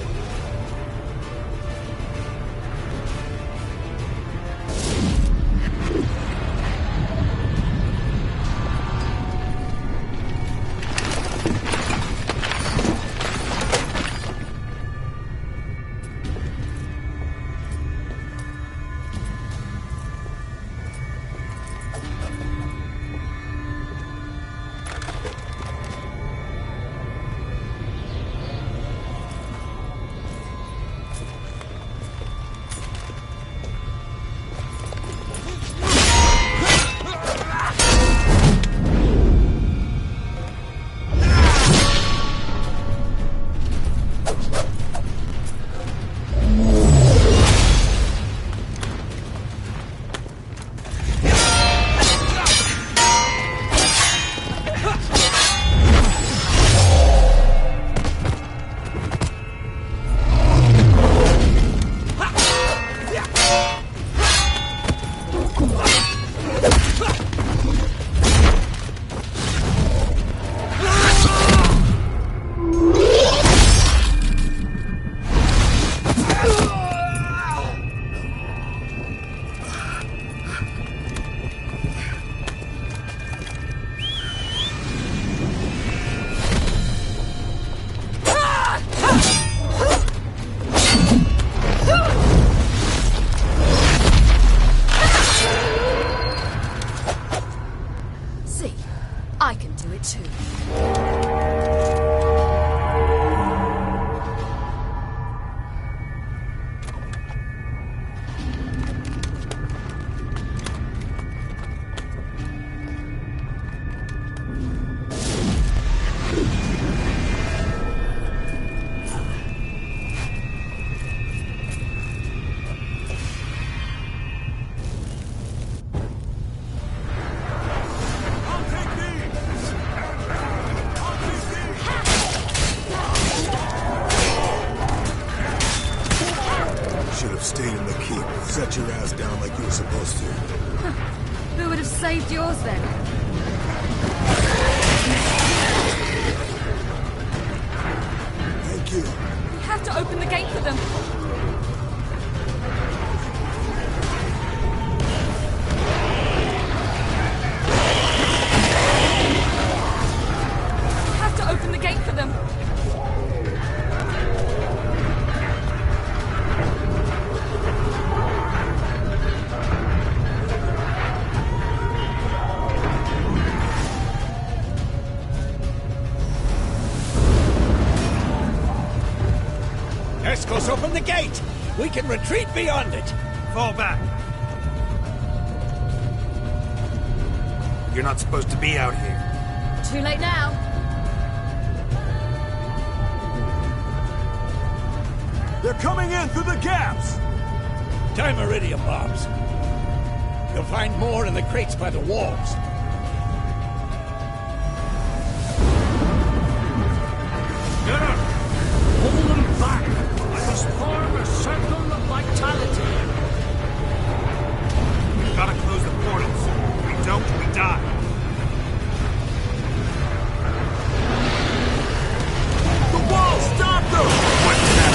Who would have saved yours then? Thank you. We have to open the gate for them. We have to open the gate for them. Escos, open the gate! We can retreat beyond it! Fall back. You're not supposed to be out here. Too late now. They're coming in through the gaps! Time iridium bombs. You'll find more in the crates by the walls. Get up! Hold them back! I must form a circle of vitality. We've got to close the portals. If we don't, we die. The wall! Stop them! What's that?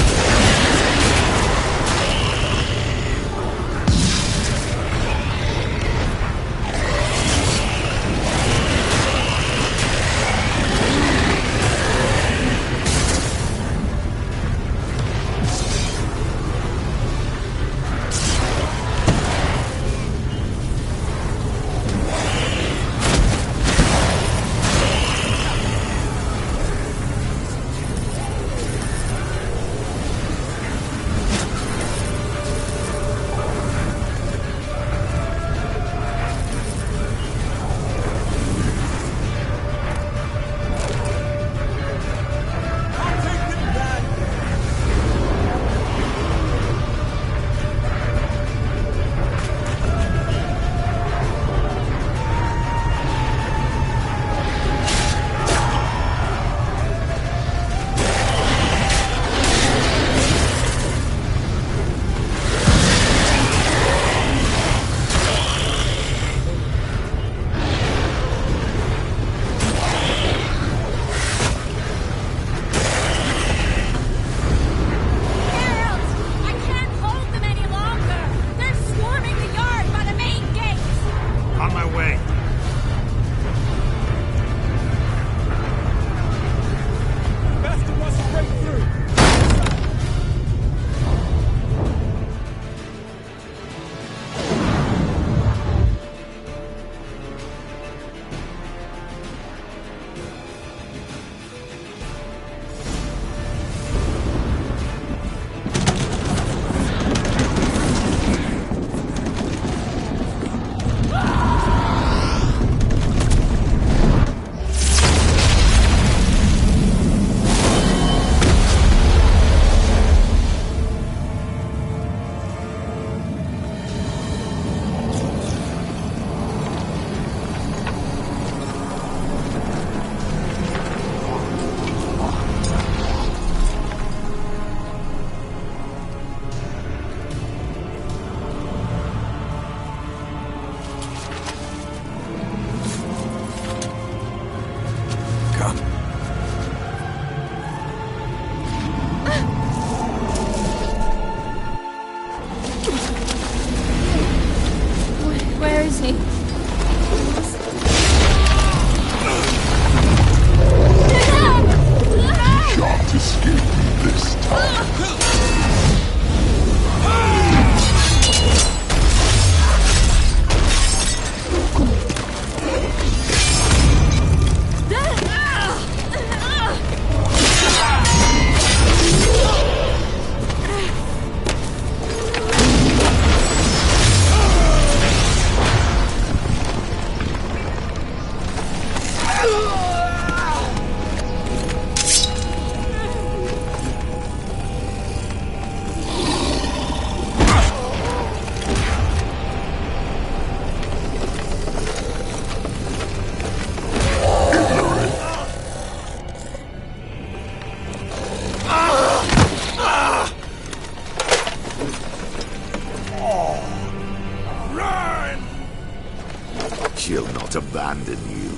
abandon you.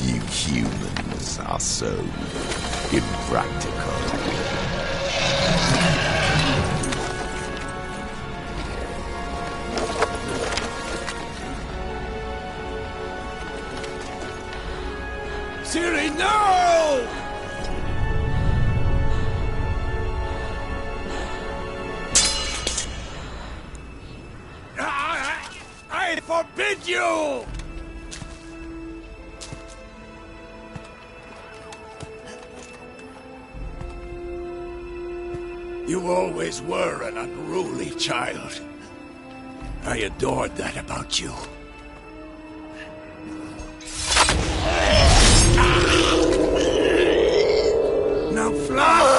You humans are so impractical. Siri, no! I forbid you! You always were an unruly child. I adored that about you. Now fly!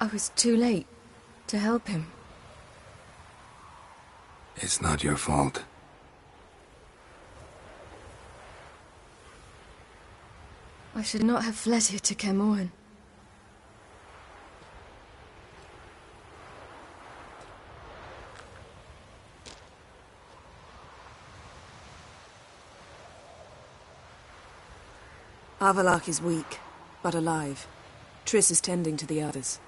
I was too late to help him. It's not your fault. I should not have fled here to Caermorhen. Avallac'h is weak, but alive. Triss is tending to the others.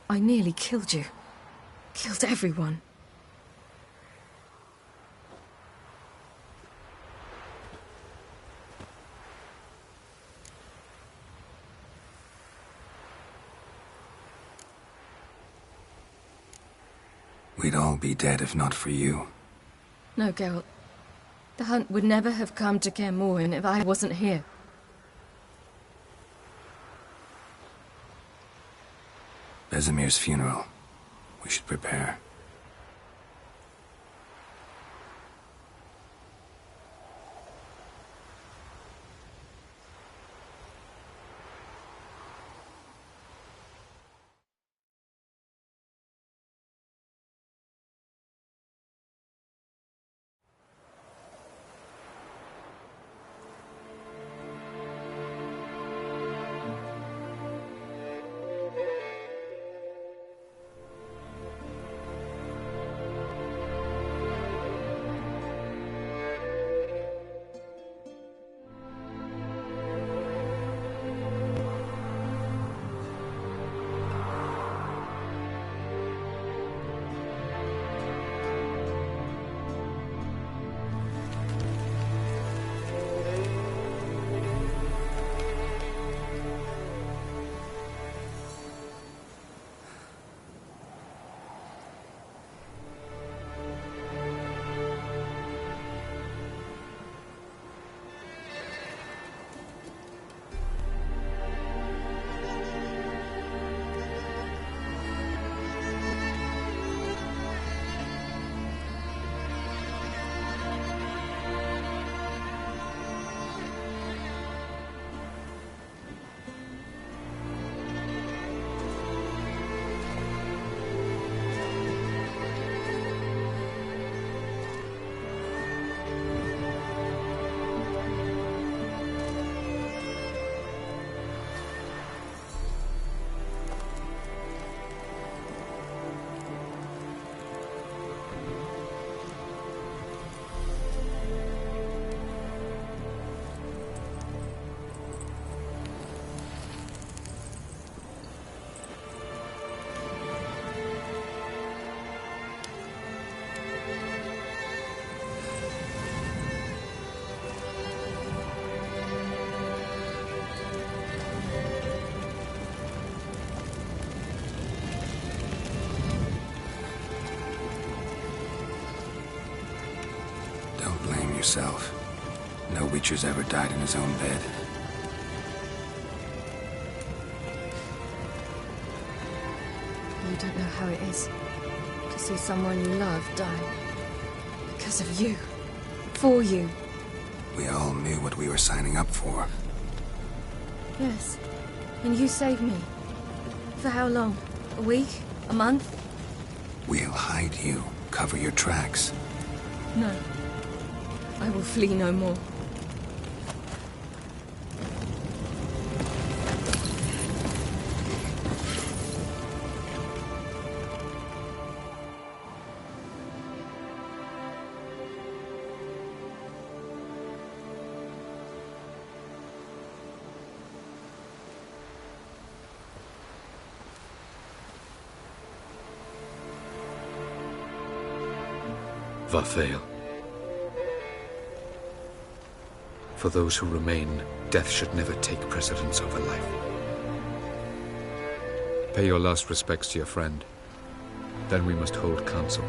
I nearly killed you. Killed everyone. We'd all be dead if not for you. No, Geralt. The hunt would never have come to Caermorhen if I wasn't here. Vesemir's funeral. We should prepare. Yourself. No Witcher's ever died in his own bed. You don't know how it is to see someone you love die. Because of you. For you. We all knew what we were signing up for. Yes. And you saved me. For how long? A week? A month? We'll hide you. Cover your tracks. No. I will flee no more. Varthael. For those who remain, death should never take precedence over life. Pay your last respects to your friend. Then we must hold council.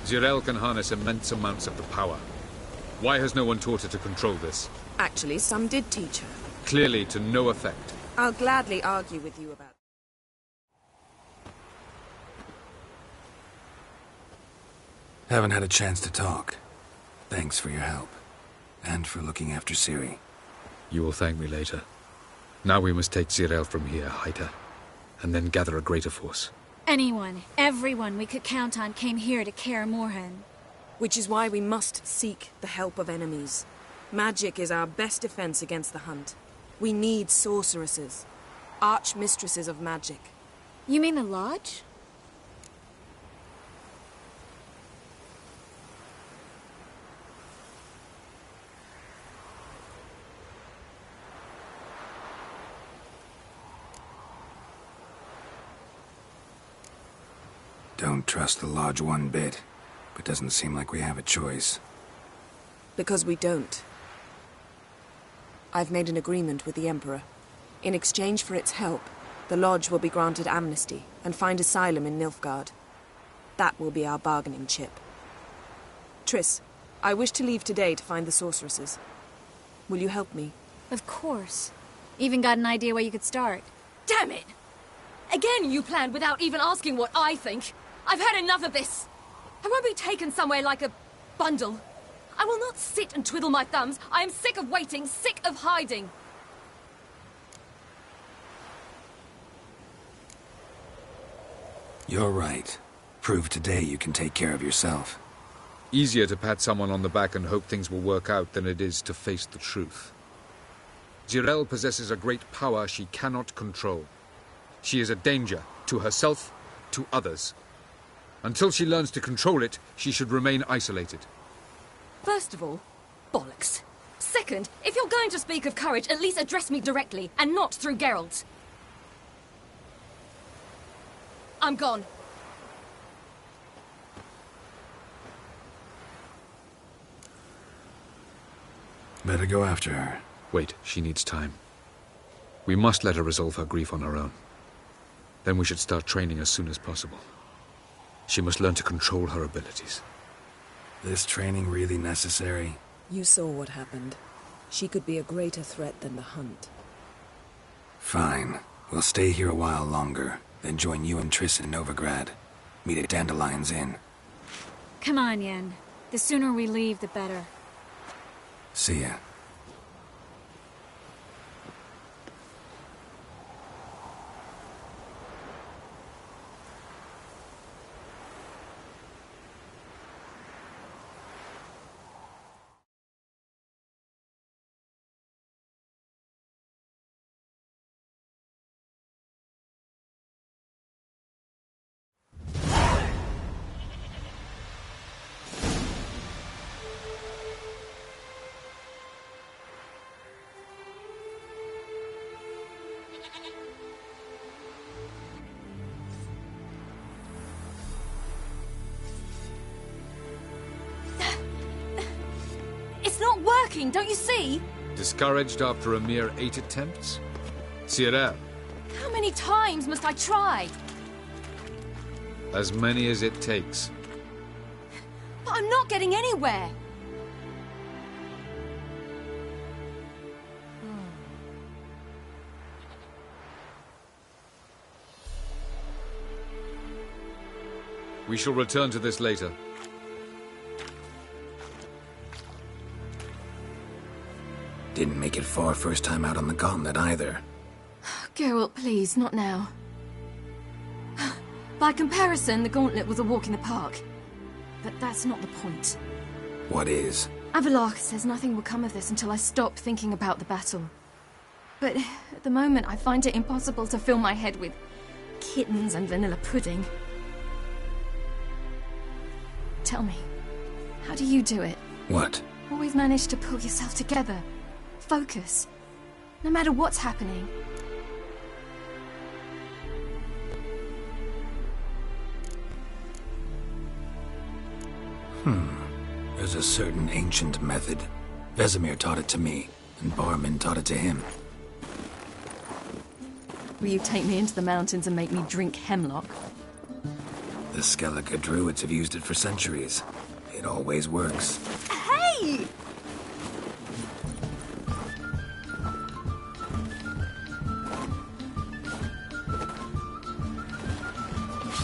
Zirel can harness immense amounts of the power. Why has no one taught her to control this? Actually, some did teach her. Clearly to no effect. I'll gladly argue with you about it. Haven't had a chance to talk. Thanks for your help. And for looking after Ciri. You will thank me later. Now we must take Zirel from here, hide her, and then gather a greater force. Anyone, everyone we could count on came here to Kaer Morhen. Which is why we must seek the help of enemies. Magic is our best defense against the Hunt. We need sorceresses. Archmistresses of magic. You mean the Lodge? Don't trust the Lodge one bit, but doesn't seem like we have a choice. Because we don't. I've made an agreement with the Emperor. In exchange for its help, the Lodge will be granted amnesty and find asylum in Nilfgaard. That will be our bargaining chip. Triss, I wish to leave today to find the sorceresses. Will you help me? Of course. Even got an idea where you could start. Damn it! Again you planned without even asking what I think. I've had enough of this. I won't be taken somewhere like a bundle. I will not sit and twiddle my thumbs. I am sick of waiting, sick of hiding. You're right. Prove today you can take care of yourself. Easier to pat someone on the back and hope things will work out than it is to face the truth. Zirel possesses a great power she cannot control. She is a danger to herself, to others. Until she learns to control it, she should remain isolated. First of all, bollocks. Second, if you're going to speak of courage, at least address me directly, and not through Geralt. I'm gone. Better go after her. Wait, she needs time. We must let her resolve her grief on her own. Then we should start training as soon as possible. She must learn to control her abilities. This training really necessary? You saw what happened. She could be a greater threat than the Hunt. Fine. We'll stay here a while longer, then join you and Triss in Novigrad. Meet at Dandelion's Inn. Come on, Yen. The sooner we leave, the better. See ya. It's not working, don't you see? Discouraged after a mere 8 attempts? Zirel. How many times must I try? As many as it takes. But I'm not getting anywhere. We shall return to this later. Didn't make it far first time out on the gauntlet either. Geralt, please, not now. By comparison, the gauntlet was a walk in the park. But that's not the point. What is? Avallac'h says nothing will come of this until I stop thinking about the battle. But at the moment, I find it impossible to fill my head with kittens and vanilla pudding. Tell me, how do you do it? What? Always manage to pull yourself together. Focus. No matter what's happening. There's a certain ancient method. Vesemir taught it to me, and Barman taught it to him. Will you take me into the mountains and make me drink hemlock? The The Skellige druids have used it for centuries. It always works. Hey!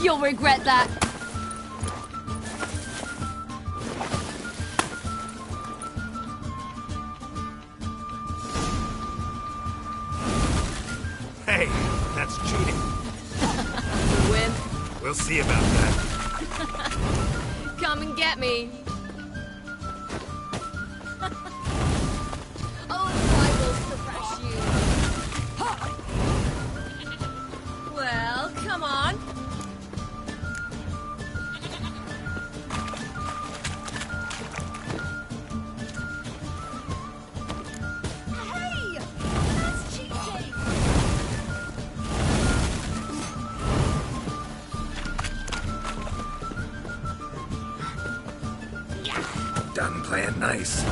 You'll regret that. Hey, that's cheating. Win. We'll see about that. Come and get me. Oh, I will thrash you. Well, come on. Hey! That's cheating! Done playing nice.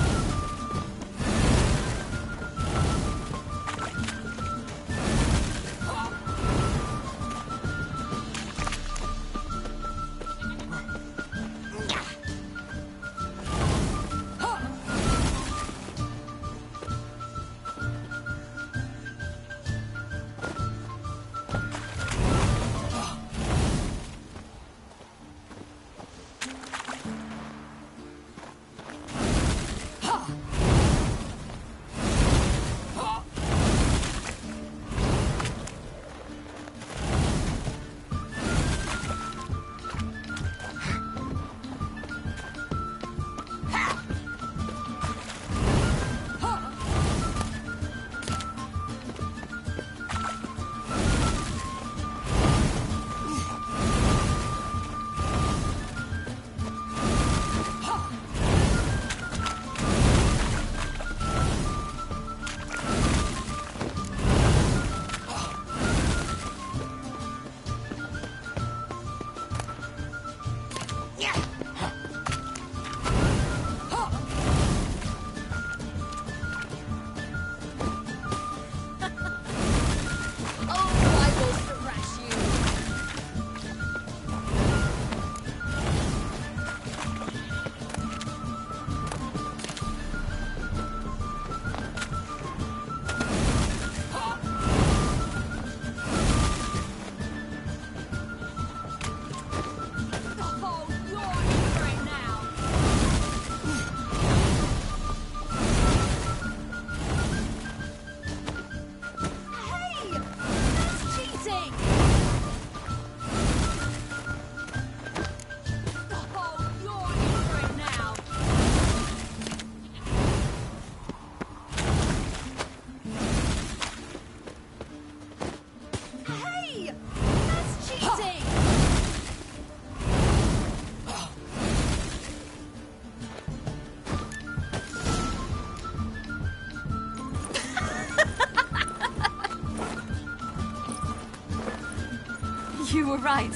You were right.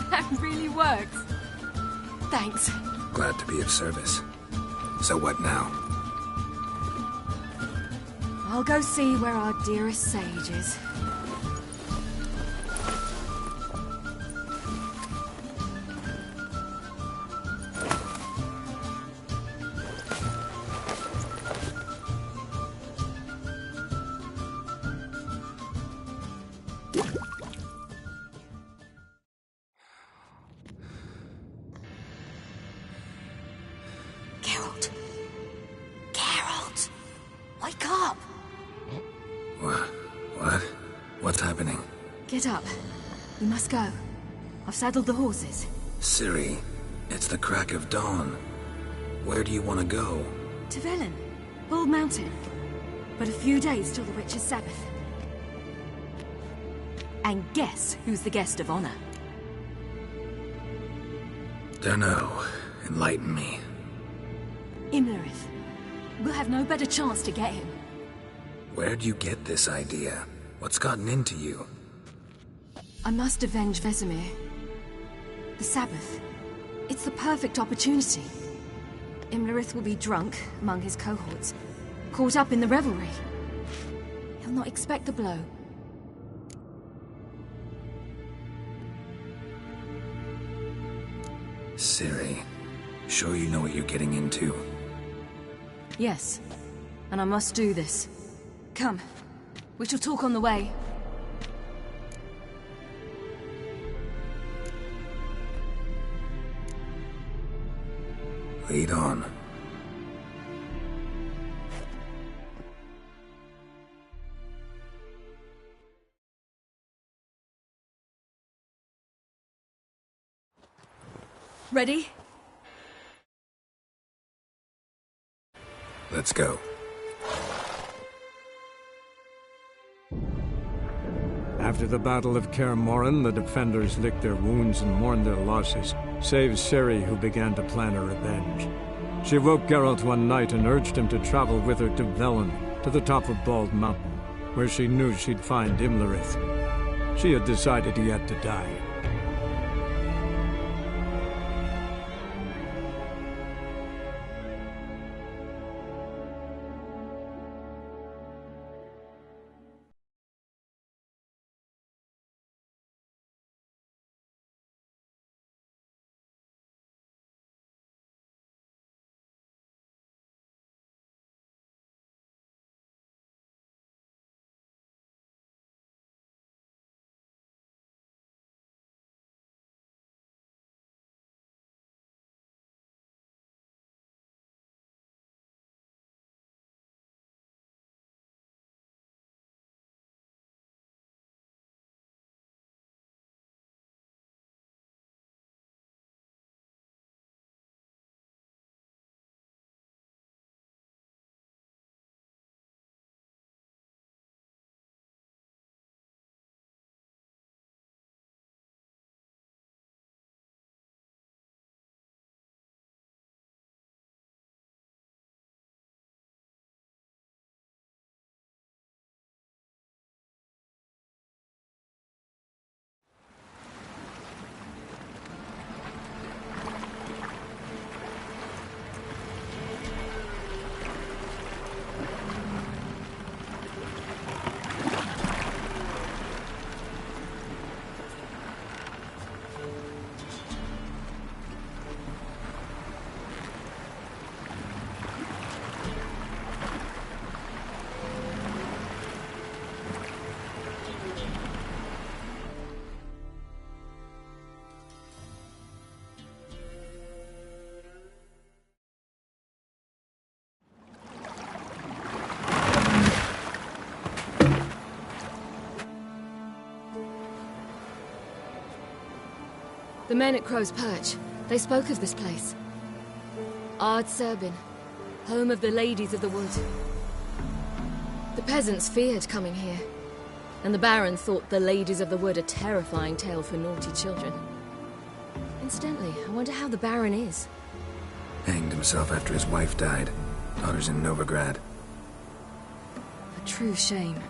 That really works. Thanks. Glad to be of service. So what now? I'll go see where our dearest sage is. What's happening? Get up. We must go. I've saddled the horses. Ciri, it's the crack of dawn. Where do you want to go? To Velen. Bald Mountain. But a few days till the Witch's Sabbath. And guess who's the guest of honor? Dunno. Enlighten me. Imlerith. We'll have no better chance to get him. Where'd you get this idea? What's gotten into you? I must avenge Vesemir. The Sabbath. It's the perfect opportunity. Imlerith will be drunk among his cohorts, caught up in the revelry. He'll not expect the blow. Sure you know what you're getting into? Yes, and I must do this. Come, we shall talk on the way. Lead on. Ready? Let's go. After the Battle of Kaer Morhen, the defenders licked their wounds and mourned their losses, save Ciri, who began to plan her revenge. She woke Geralt one night and urged him to travel with her to Velen, to the top of Bald Mountain, where she knew she'd find Imlerith. She had decided he had to die. The men at Crow's Perch, they spoke of this place. Ard Serbin, home of the Ladies of the Wood. The peasants feared coming here, and the Baron thought the Ladies of the Wood a terrifying tale for naughty children. Incidentally, I wonder how the Baron is. Hanged himself after his wife died. Daughter's in Novigrad. A true shame.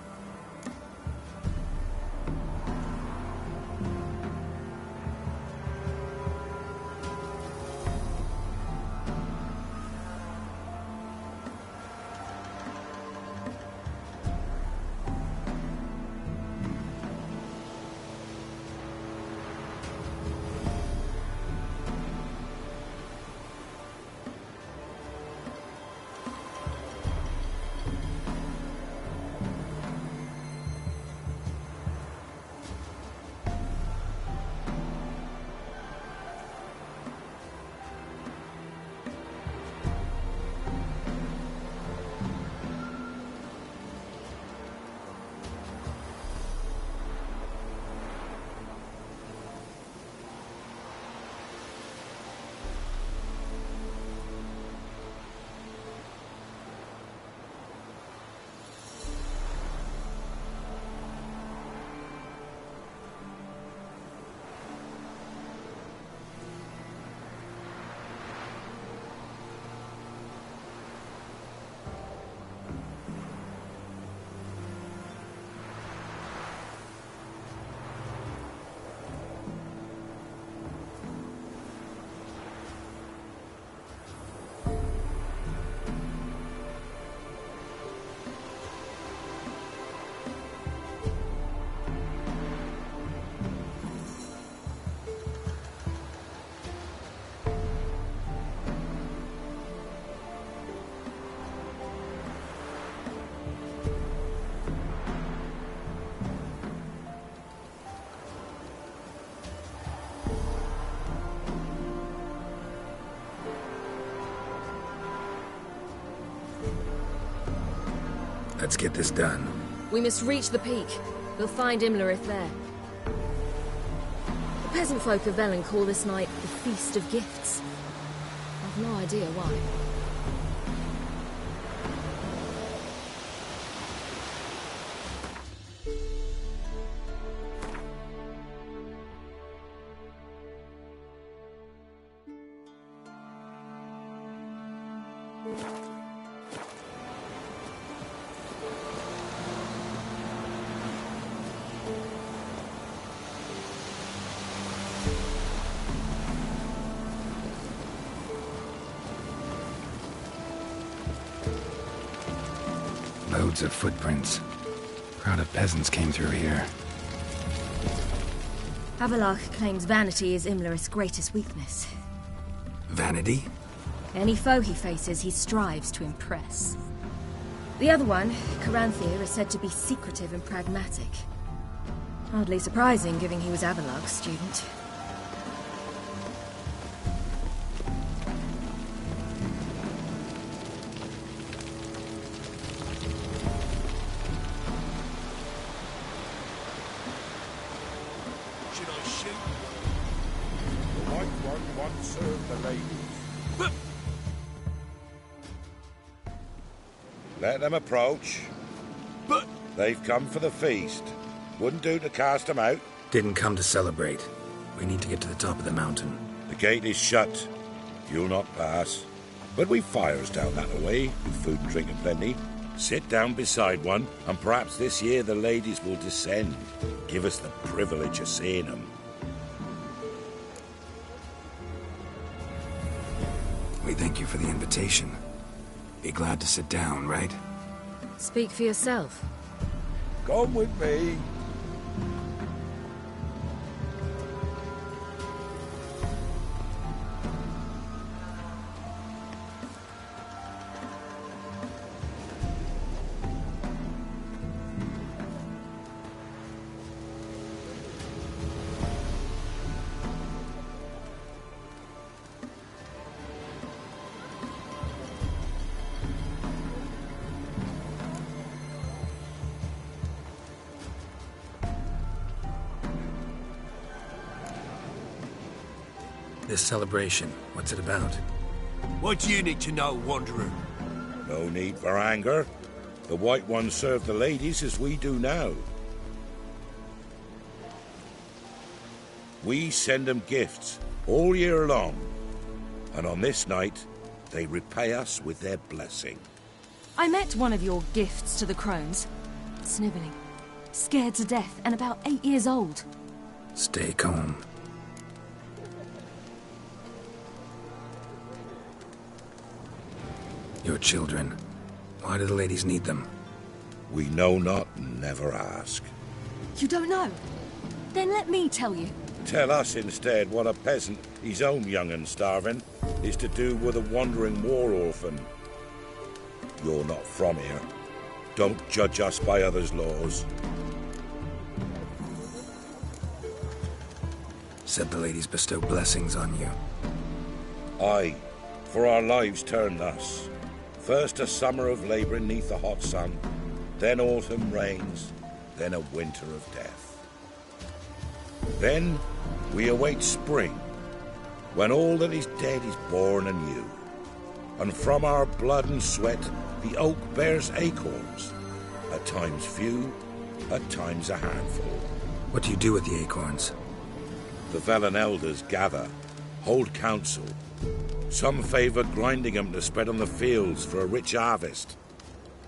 Let's get this done. We must reach the peak. We'll find Imlerith there. The peasant folk of Velen call this night the Feast of Gifts. I've no idea why. Loads of footprints. Crowd of peasants came through here. Avalach claims vanity is Imlerith's greatest weakness. Vanity? Any foe he faces, he strives to impress. The other one, Caranthir, is said to be secretive and pragmatic. Hardly surprising, given he was Avalach's student. Let them approach. But they've come for the feast. Wouldn't do to cast them out. Didn't come to celebrate. We need to get to the top of the mountain. The gate is shut. You'll not pass. But we've fires down that way, with food and drink and plenty. Sit down beside one, and perhaps this year the ladies will descend. Give us the privilege of seeing them. We thank you for the invitation. Be glad to sit down, right? Speak for yourself. Come with me. This celebration, what's it about? What do you need to know, Wanderer? No need for anger. The White Ones serve the ladies as we do now. We send them gifts all year long. And on this night, they repay us with their blessing. I met one of your gifts to the crones. Snivelling. Scared to death and about 8 years old. Stay calm. Your children. Why do the ladies need them? We know not and never ask. You don't know? Then let me tell you. Tell us instead what a peasant, his own young and starving, is to do with a wandering war orphan. You're not from here. Don't judge us by others' laws. Said the ladies bestow blessings on you. Aye, for our lives turn thus. First a summer of labouring neath the hot sun, then autumn rains, then a winter of death. Then we await spring, when all that is dead is born anew. And from our blood and sweat the oak bears acorns, at times few, at times a handful. What do you do with the acorns? The Velen elders gather, hold council. Some favour grinding them to spread on the fields for a rich harvest.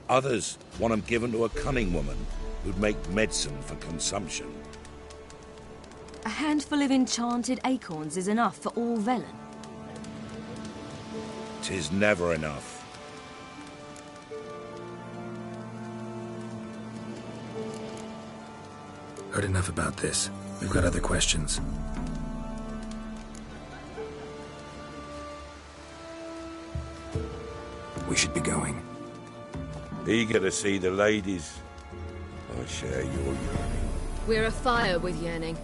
Others want them given to a cunning woman who'd make medicine for consumption. A handful of enchanted acorns is enough for all Velen. 'Tis never enough. Heard enough about this. We've got other questions. We should be going. Eager to see the ladies. I share your yearning. We're afire with yearning.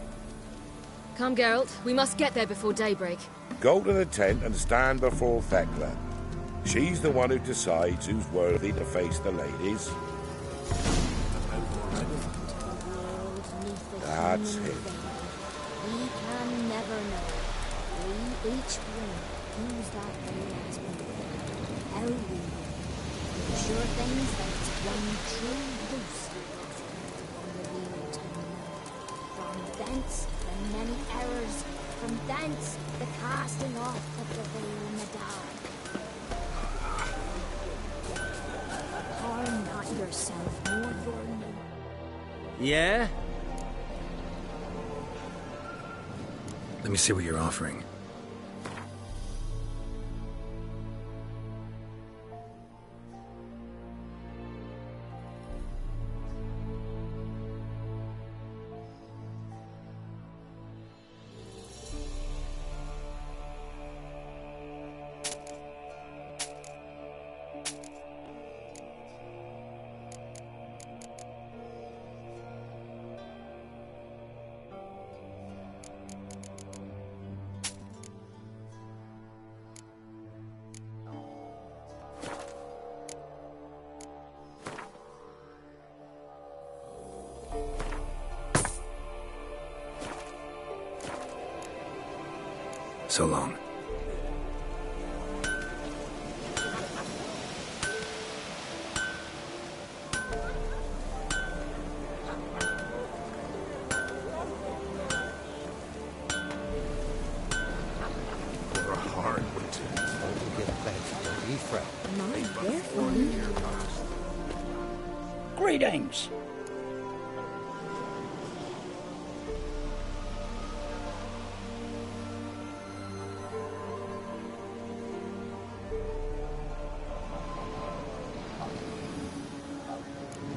Come, Geralt. We must get there before daybreak. Go to the tent and stand before Thekla. She's the one who decides who's worthy to face the ladies. That's it. We can never know. We each bring who's that way has been. How we will. Sure things that's one true boost on the wheel to know. From thence the many errors, from thence the casting off of the veil in the dark. Harm not yourself more for me. Yeah? Let me see what you're offering. So long. We're hard winter. We get plenty of Ephraim. Greetings.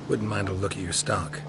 Wouldn't mind a look at your stock.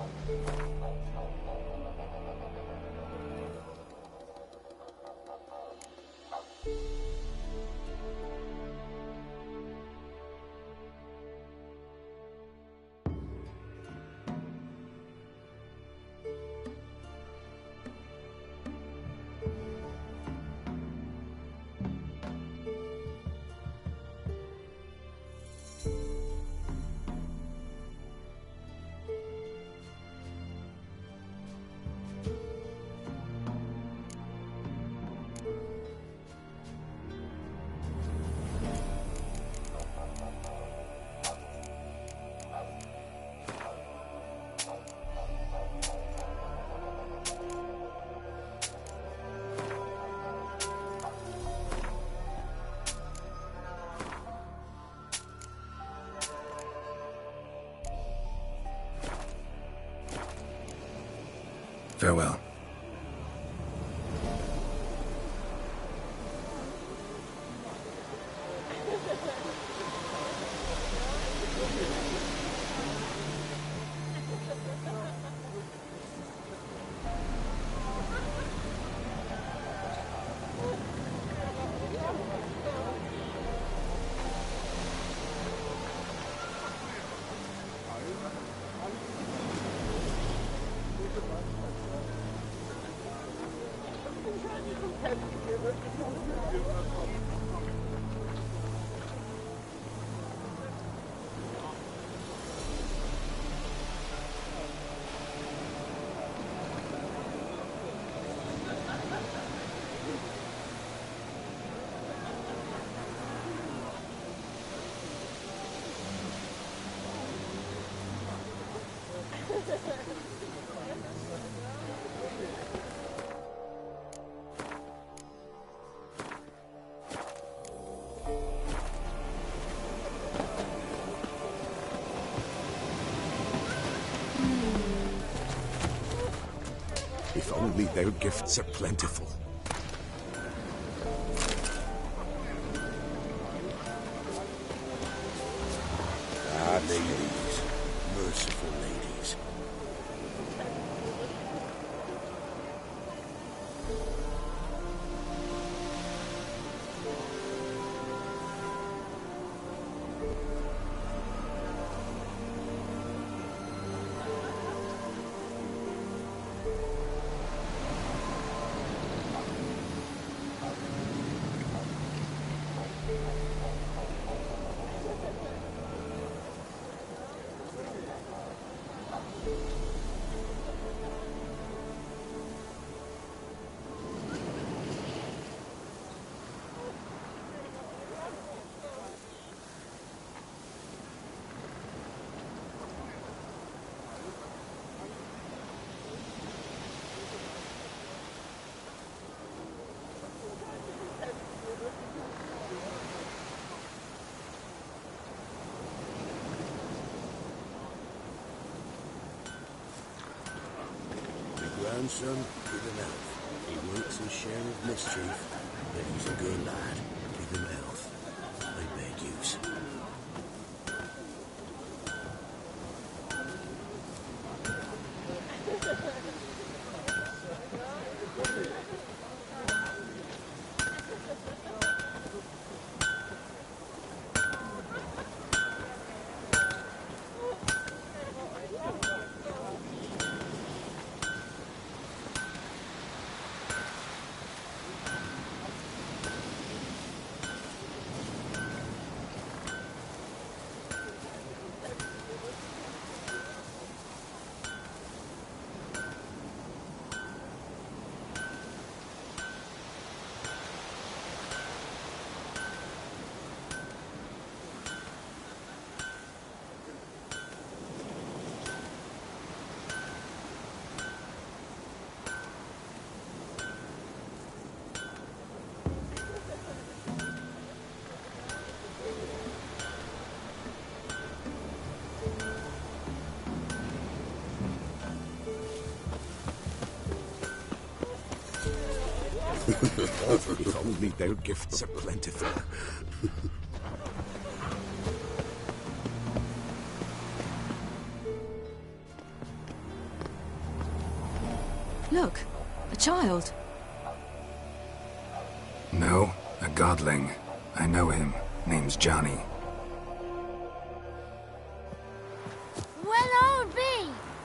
Farewell. If only their gifts are plentiful. Ladies, merciful ladies. grandson with an elf. He works his share of mischief, but he's a good lad with an elf. I beg yous. If only their gifts are plentiful. Look, a child. No, a godling. I know him. Name's Johnny. Well, old B,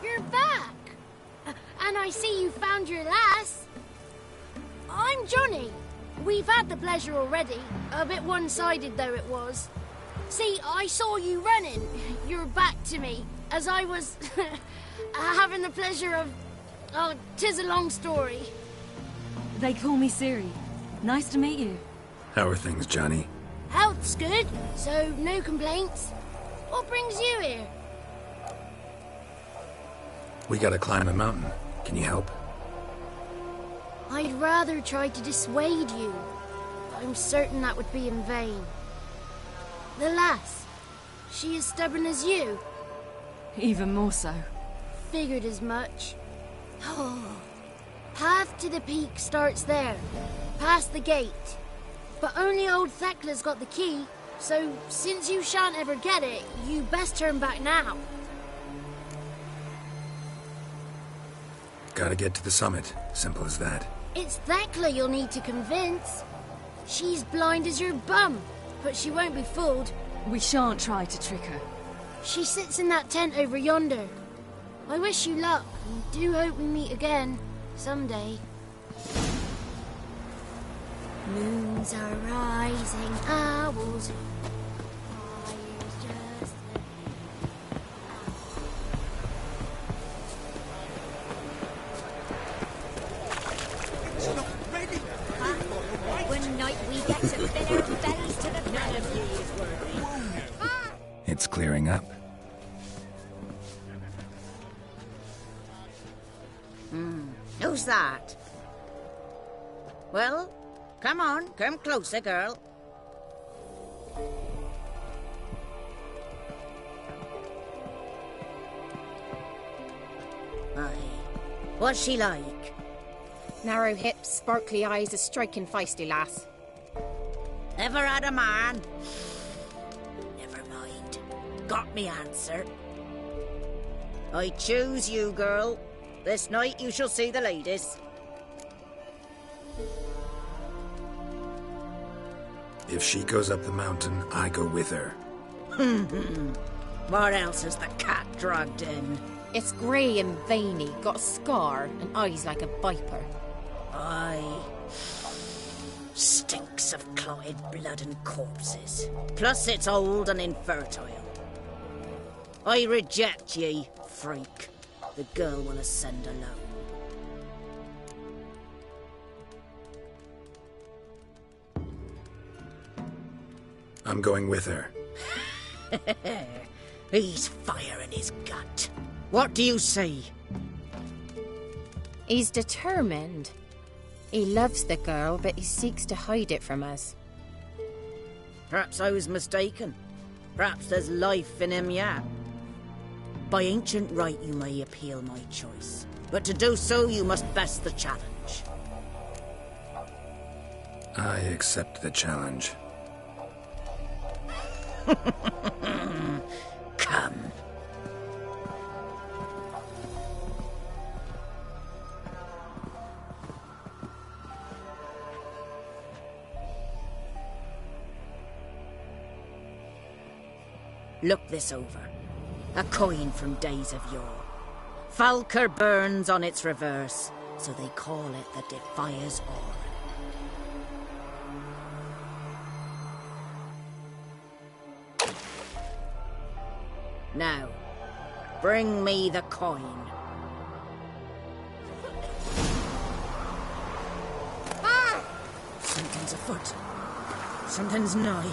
you're back. And I see you found your lass. I'm Johnny. We've had the pleasure already. A bit one-sided though it was. See, I saw you running. Your back to me. As I was having the pleasure of... Oh, 'tis a long story. They call me Siri. Nice to meet you. How are things, Johnny? Health's good, so no complaints. What brings you here? We gotta climb a mountain. Can you help? I'd rather try to dissuade you. I'm certain that would be in vain. The lass, she as stubborn as you? Even more so. Figured as much. Oh. Path to the peak starts there, past the gate. But only old Thekla's got the key, so since you shan't ever get it, you best turn back now. Gotta get to the summit. Simple as that. It's Thekla you'll need to convince. She's blind as your bum, but she won't be fooled. We shan't try to trick her. She sits in that tent over yonder. I wish you luck, and do hope we meet again, someday. Moons are rising, owls. Fire's just... One night we get to fill our bellies to the none of you is worthy. It's clearing up. Who's that? Well, come on, come closer, girl. Aye. What's she like? Narrow hips, sparkly eyes, a striking feisty lass. Ever had a man? Never mind. Got me answer. I choose you, girl. This night you shall see the ladies. If she goes up the mountain, I go with her. What else is the cat dragged in? It's grey and veiny, got a scar, and eyes like a viper. Aye. Stinks of clotted blood and corpses. Plus it's old and infertile. I reject ye, freak. The girl will ascend alone. I'm going with her. He's fire in his gut. What do you say? He's determined. He loves the girl, but he seeks to hide it from us. Perhaps I was mistaken. Perhaps there's life in him yet. By ancient right you may appeal my choice, but to do so you must best the challenge. I accept the challenge. Come. Look this over. A coin from days of yore. Falker burns on its reverse, so they call it the Defier's Aura. Now, bring me the coin. Something's afoot. Something's nigh.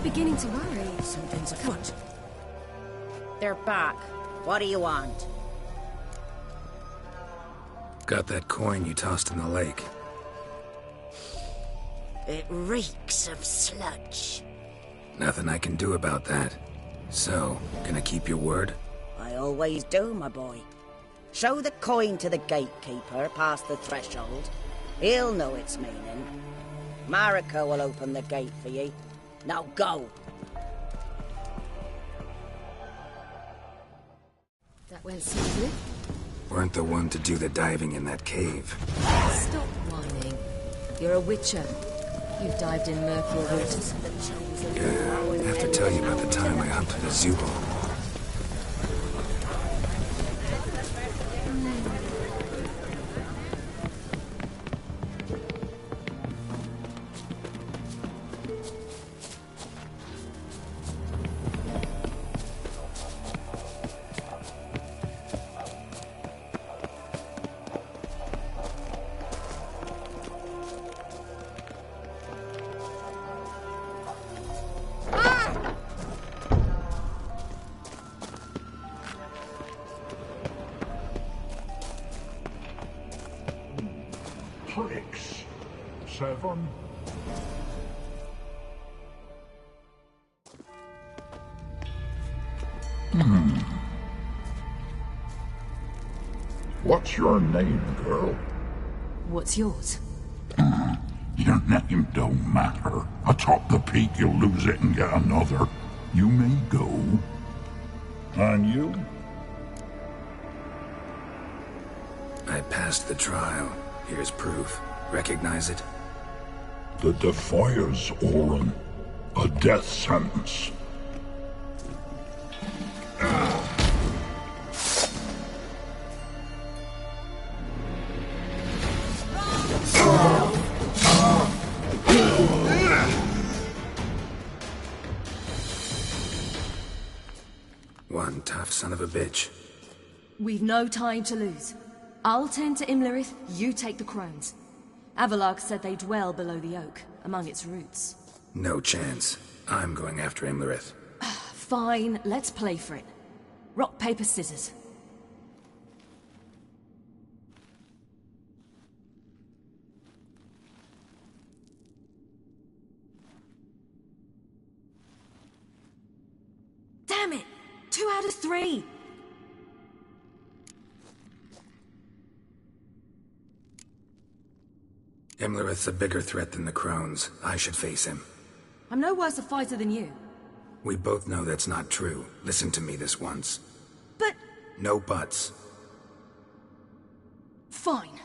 Beginning to worry. Something's afoot. They're back. What do you want? Got that coin you tossed in the lake. It reeks of sludge. Nothing I can do about that. So, gonna keep your word? I always do, my boy. Show the coin to the gatekeeper past the threshold. He'll know its meaning. Mariko will open the gate for ye. Now go! That went smoothly. Weren't the one to do the diving in that cave. Stop whining. You're a witcher. You've dived in murkier waters. Yeah, I have to tell you about the time I hunted a Zubo. What's your name, girl? What's yours? Your name don't matter. Atop the peak, you'll lose it and get another. You may go. And you? I passed the trial. Here's proof. Recognize it? The Defier's Aura. A death sentence. tough son of a bitch. We've no time to lose. I'll tend to Imlerith, you take the crones. Avalark said they dwell below the oak, among its roots. No chance. I'm going after Imlerith. Fine, let's play for it. Rock, paper, scissors. Damn it! 2 out of 3! Imlerith's a bigger threat than the crones. I should face him. I'm no worse a fighter than you. We both know that's not true. Listen to me this once. But... No buts. Fine.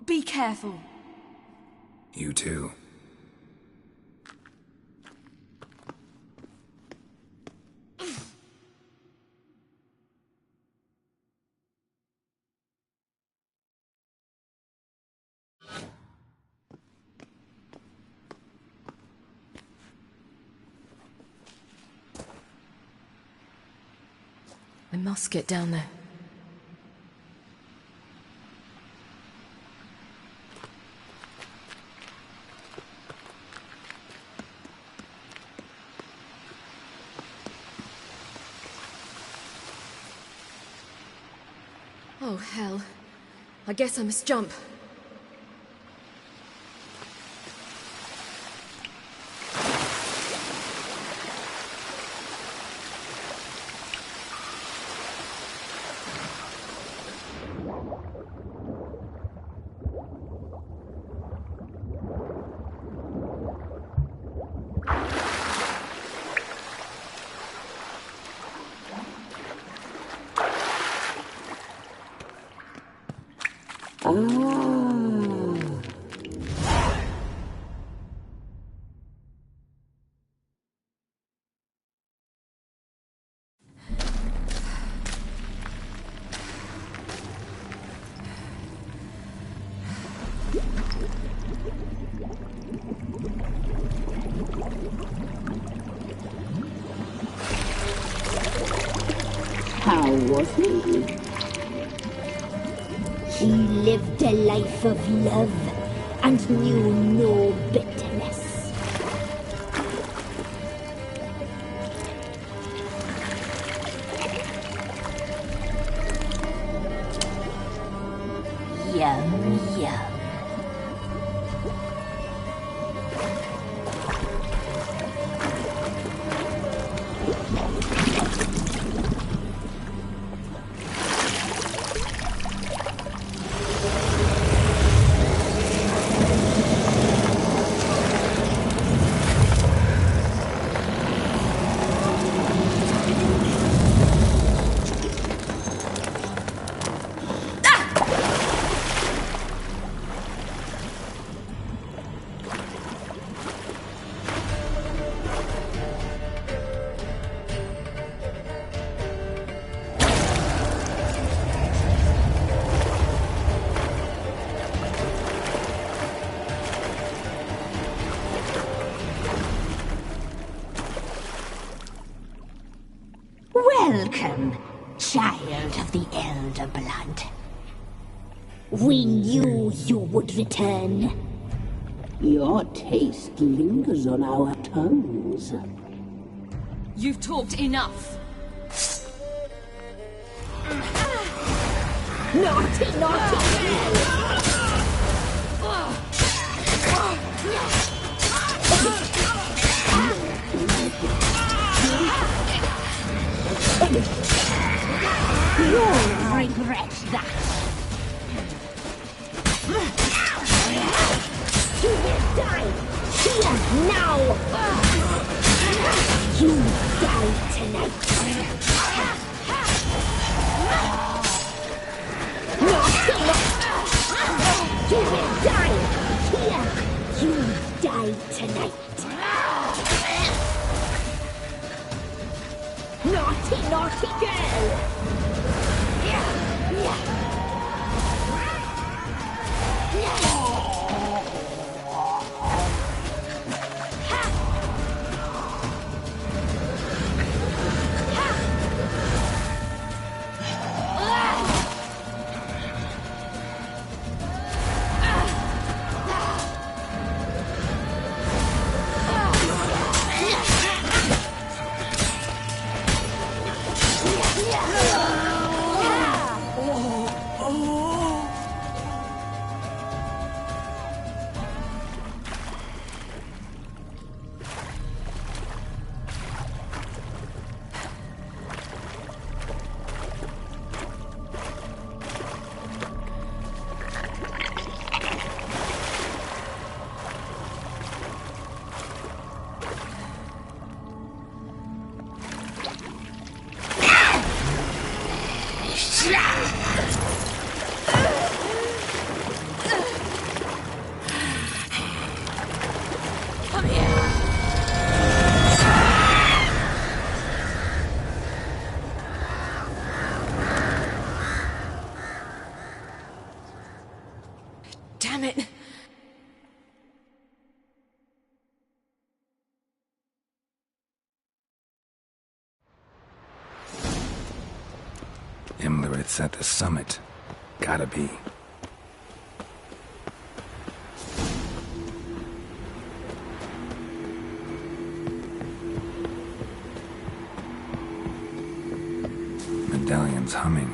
Be careful. You too. I must get down there. Oh, hell. I guess I must jump. How was he? He lived a life of love and knew no bitterness. Yum, yum. Welcome, child of the Elder Blood. We knew you would return. Your taste lingers on our tongues. You've talked enough. Naughty, naughty! You'll regret that. You will die here now. You die tonight. You will die here. You die tonight. Naughty, naughty girl! it's at the summit. Gotta be. Medallion's humming.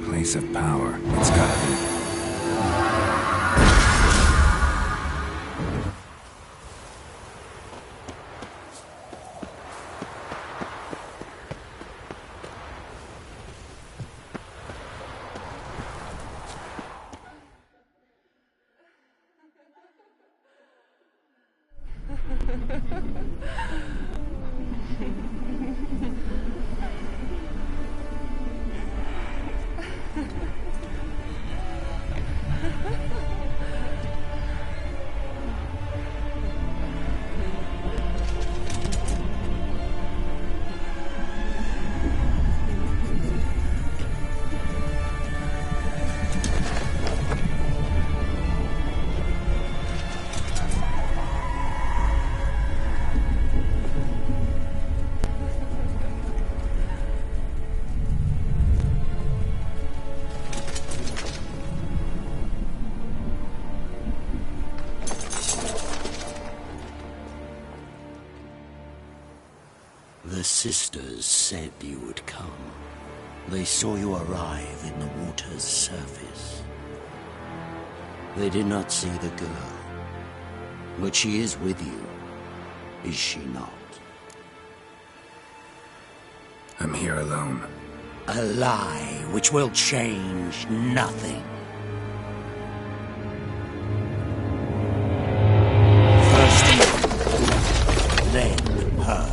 Place of power. It's gotta be. The sisters said you would come. They saw you arrive in the water's surface. They did not see the girl. But she is with you, is she not? I'm here alone. A lie which will change nothing. First you, then her.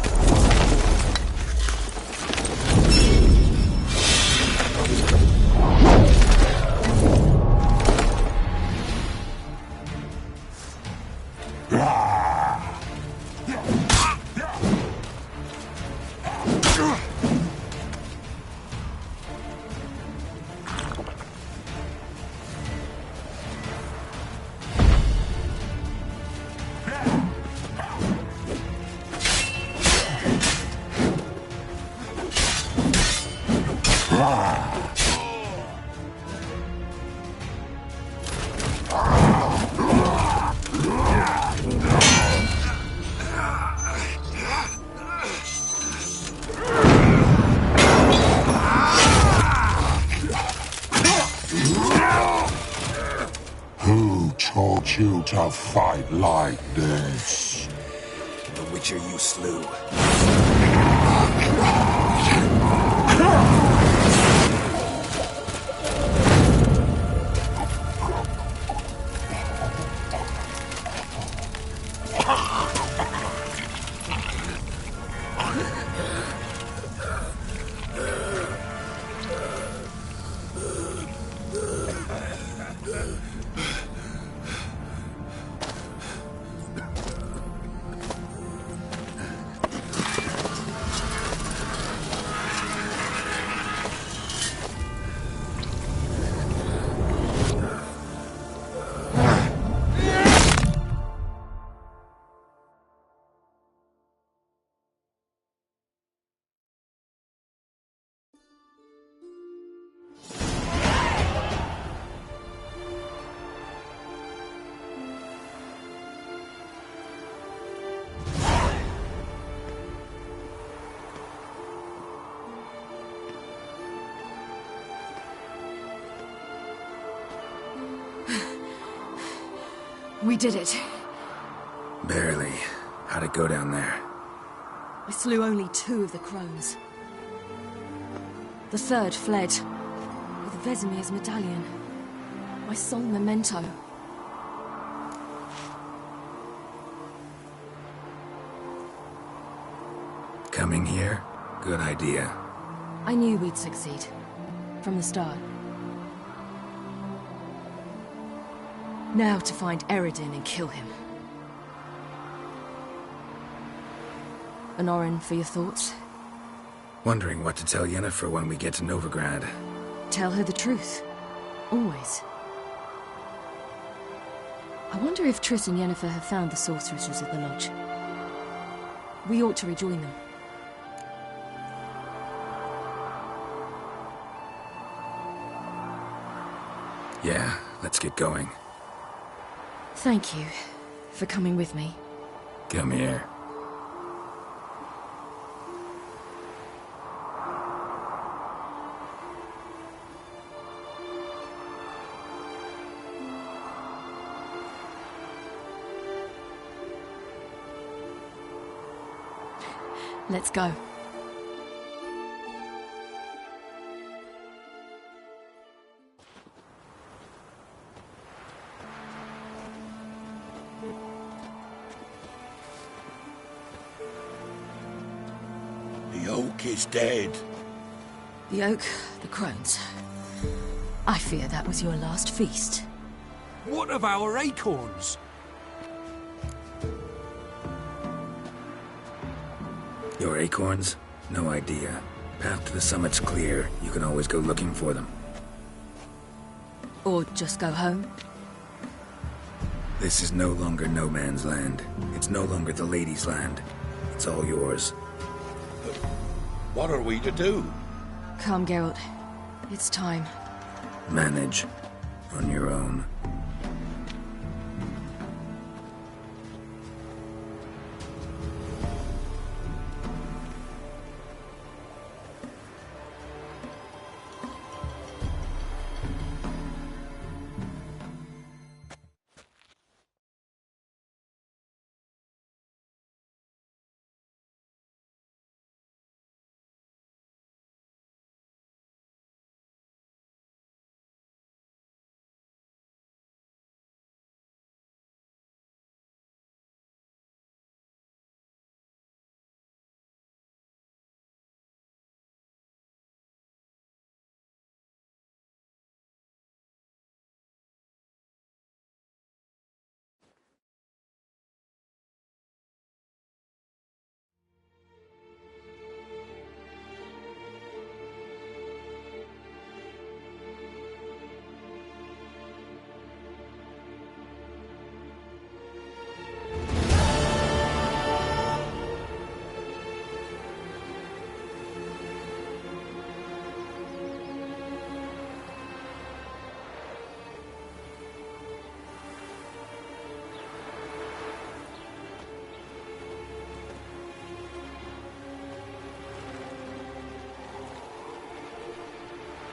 You to fight like this? The Witcher you slew. We did it. Barely. How'd it go down there? I slew only 2 of the crones. The third fled with Vesemir's medallion. My sole memento. Coming here? Good idea. I knew we'd succeed. From the start. Now to find Eredin and kill him. Honorin, for your thoughts? Wondering what to tell Yennefer when we get to Novigrad. Tell her the truth. Always. I wonder if Triss and Yennefer have found the sorceresses at the lodge. We ought to rejoin them. Yeah, let's get going. Thank you for coming with me. Come here. Let's go. The oak is dead. The oak, the crones. I fear that was your last feast. What of our acorns? Your acorns? No idea. Path to the summit's clear. You can always go looking for them. Or just go home? This is no longer no man's land. It's no longer the lady's land. It's all yours. What are we to do? Come, Geralt. It's time. Manage. On your own.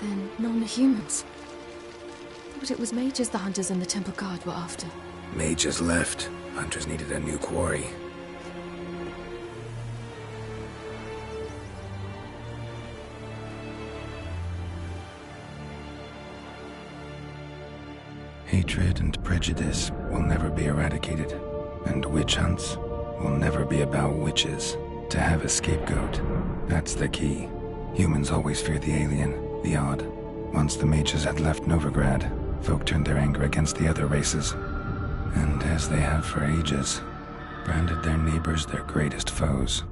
Then non-humans. But it was mages the hunters and the temple guard were after. Mages left. Hunters needed a new quarry. Hatred and prejudice will never be eradicated, and witch hunts will never be about witches. To have a scapegoat, that's the key. Humans always fear the alien, the odd. Once the mages had left Novigrad, folk turned their anger against the other races, and as they have for ages, branded their neighbors their greatest foes.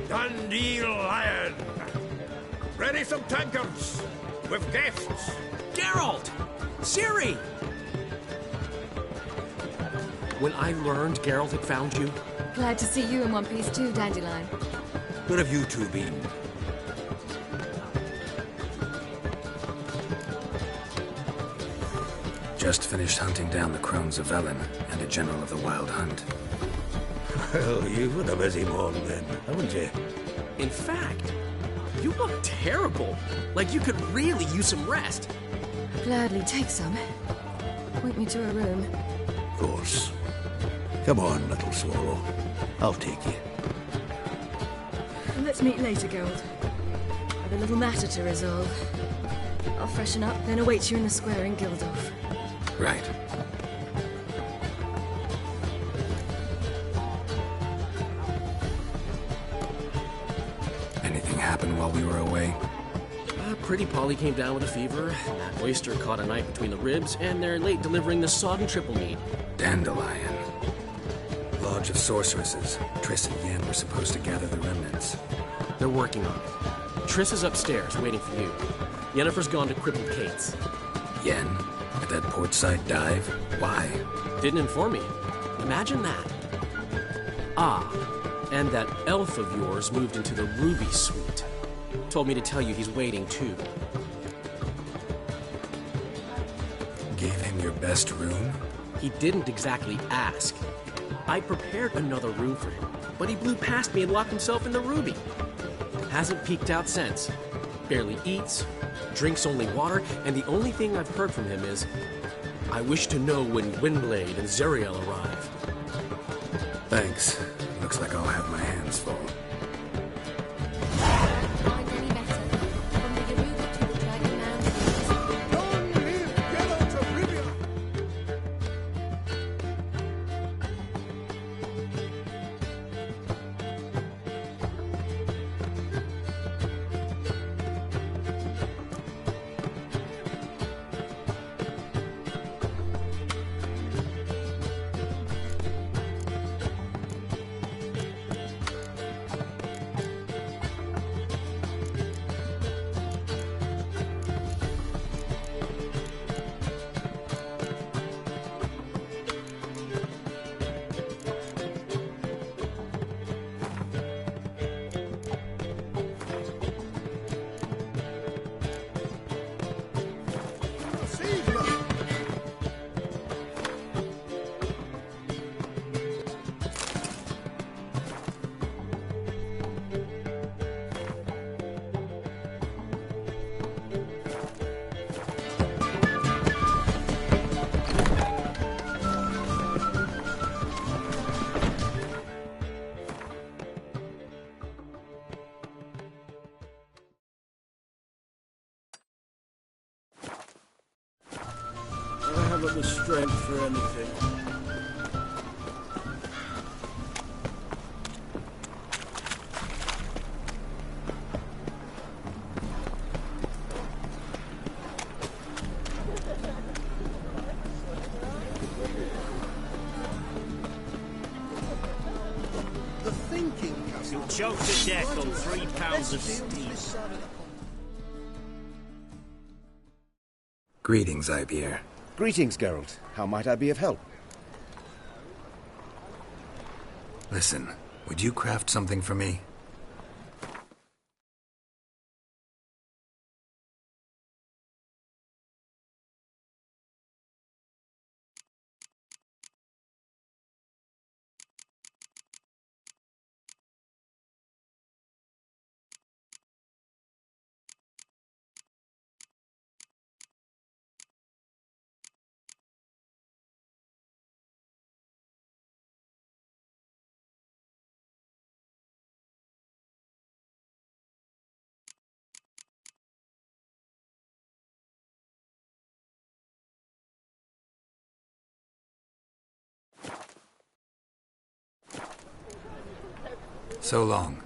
Dandelion! Ready some tankards with guests. Geralt! Ciri! When I learned Geralt had found you... Glad to see you in one piece too, Dandelion. Where have you two been? Just finished hunting down the crones of Velen and a general of the Wild Hunt. Well, you've had a busy morning then, haven't you? In fact, you look terrible. Like you could really use some rest. Gladly take some. Point me to a room. Of course. Come on, little swallow. I'll take you. Let's meet later, Geralt. I've a little matter to resolve. I'll freshen up, then await you in the square in Gildorf. Right. Anything happened while we were away? Pretty Polly came down with a fever, that oyster caught a knife between the ribs, and they're late delivering the soggy triple meat. Dandelion. Lodge of Sorceresses. Triss and Yen were supposed to gather the remnants. They're working on it. Triss is upstairs, waiting for you. Yennefer's gone to Crippled Kate's. Yen? At that portside dive? Why? Didn't inform me. Imagine that. Ah, and that elf of yours moved into the Ruby Suite. Told me to tell you he's waiting, too. Gave him your best room? He didn't exactly ask. I prepared another room for him, but he blew past me and locked himself in the Ruby. Hasn't peeked out since. Barely eats, drinks only water, and the only thing I've heard from him is, I wish to know when Windblade and Zeriel arrive. Thanks. Looks like I'll have my hands full. I haven't the strength for anything. The thinking you'll choke to death on 3 pounds of steel. Greetings, Ibeer. Greetings, Geralt. How might I be of help? Listen, would you craft something for me? So long.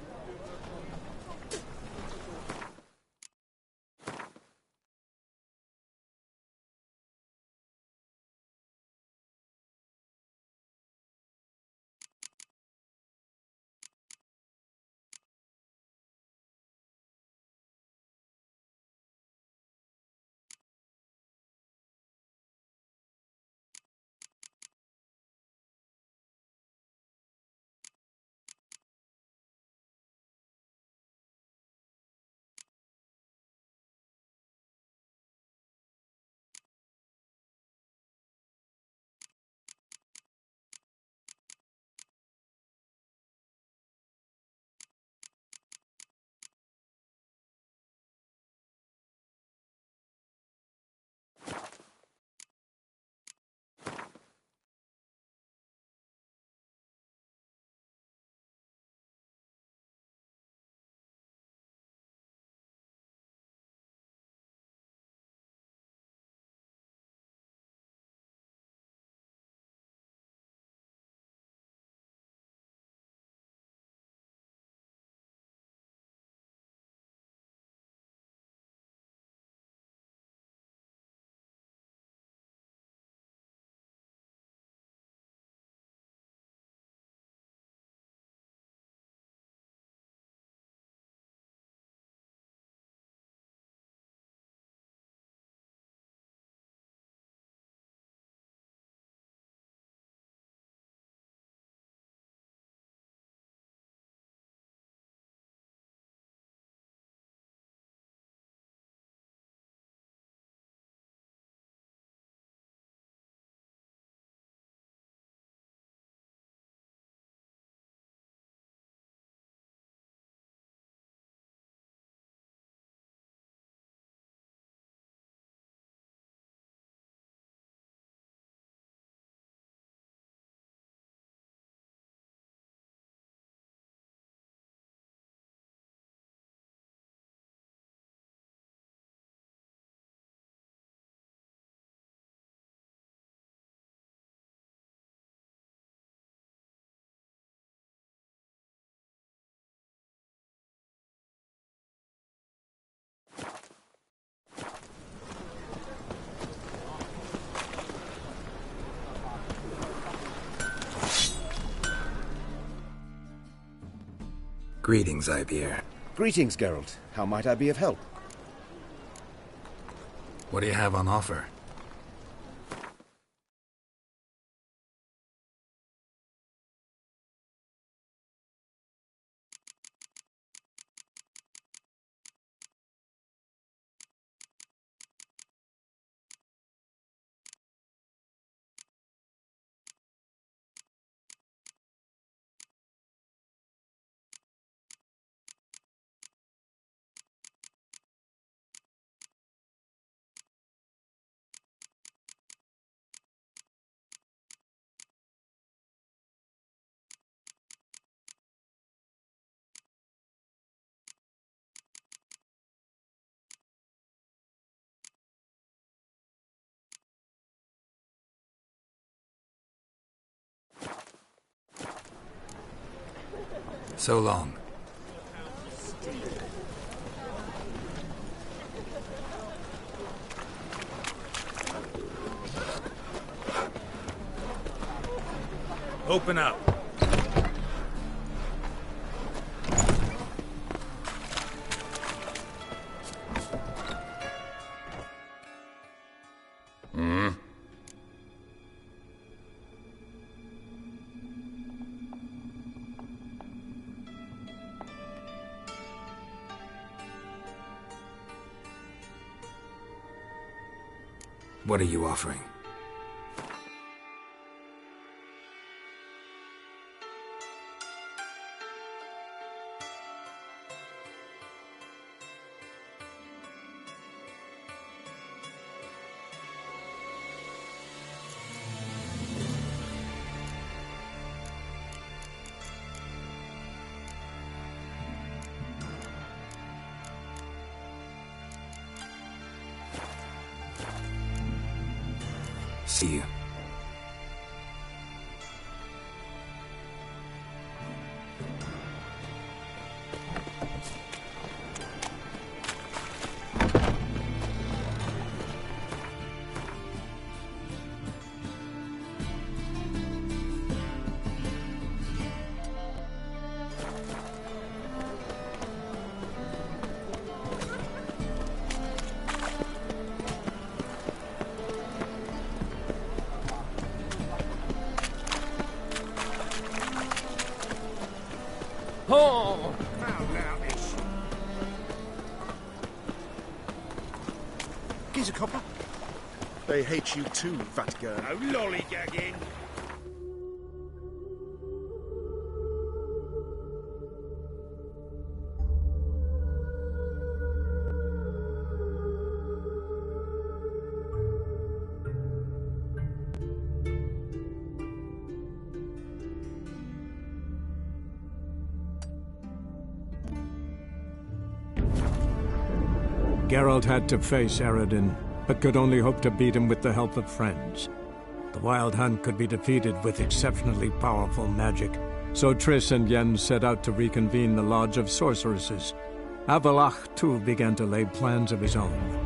Greetings, Ivier. Greetings, Geralt. How might I be of help? What do you have on offer? So long. Open up. What are you offering? See you. Oh! Here's a copper. They hate you too, fat girl. No lollygagging. Geralt had to face Eredin, but could only hope to beat him with the help of friends. The Wild Hunt could be defeated with exceptionally powerful magic, so Triss and Yen set out to reconvene the Lodge of Sorceresses. Avalach, too, began to lay plans of his own.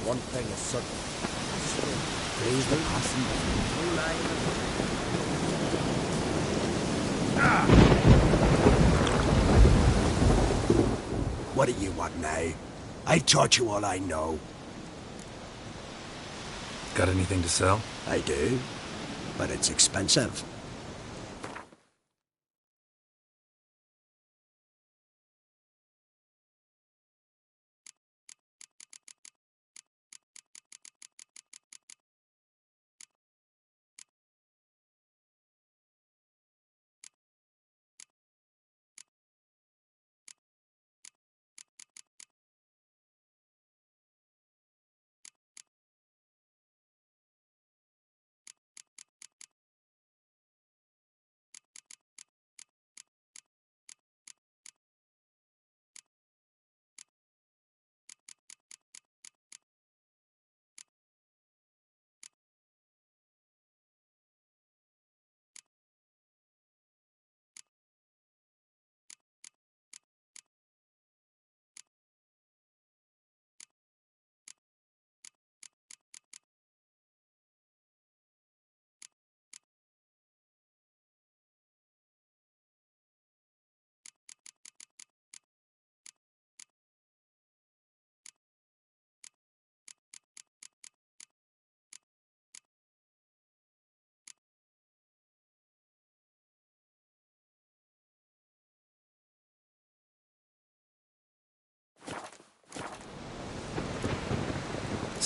One thing is certain. Raise the passing. What do you want now? I've taught you all I know. Got anything to sell? I do, but it's expensive.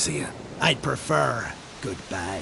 See ya. I'd prefer goodbye.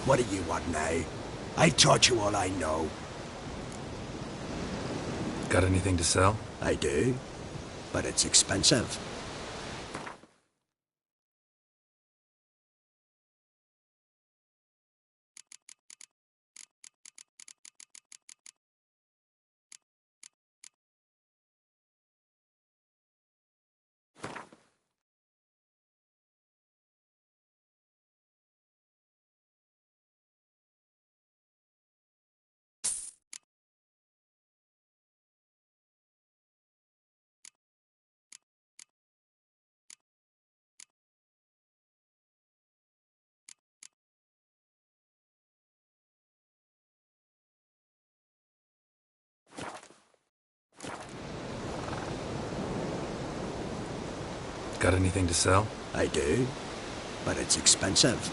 What do you want now? I've taught you all I know. Got anything to sell? I do, but it's expensive. Got anything to sell? I do, but it's expensive.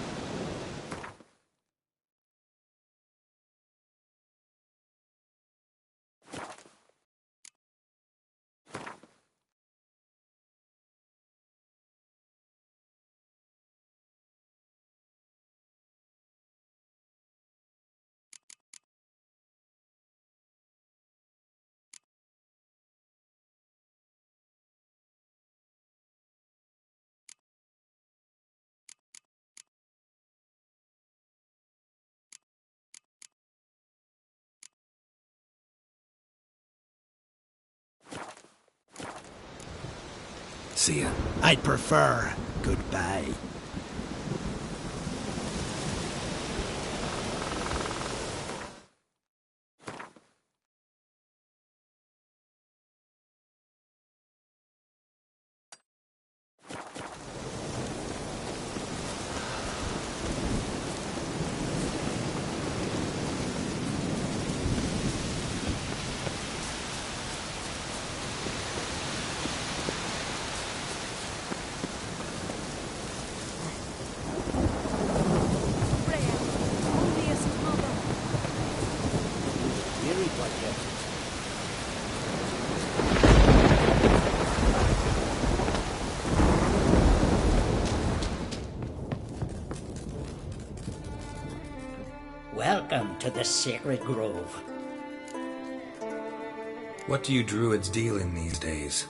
See ya. I'd prefer goodbye. Welcome to the Sacred Grove. What do you druids deal in these days?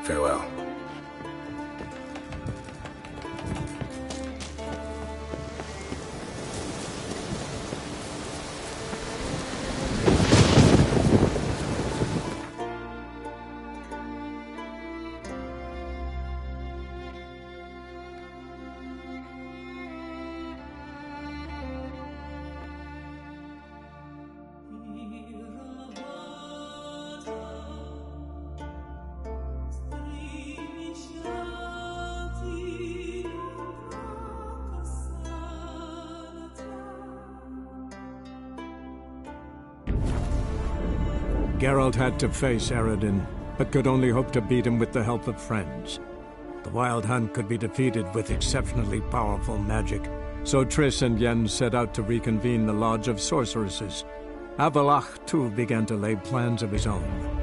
Farewell. Geralt had to face Eredin, but could only hope to beat him with the help of friends. The Wild Hunt could be defeated with exceptionally powerful magic, so Triss and Yen set out to reconvene the Lodge of Sorceresses. Avallac'h, too, began to lay plans of his own.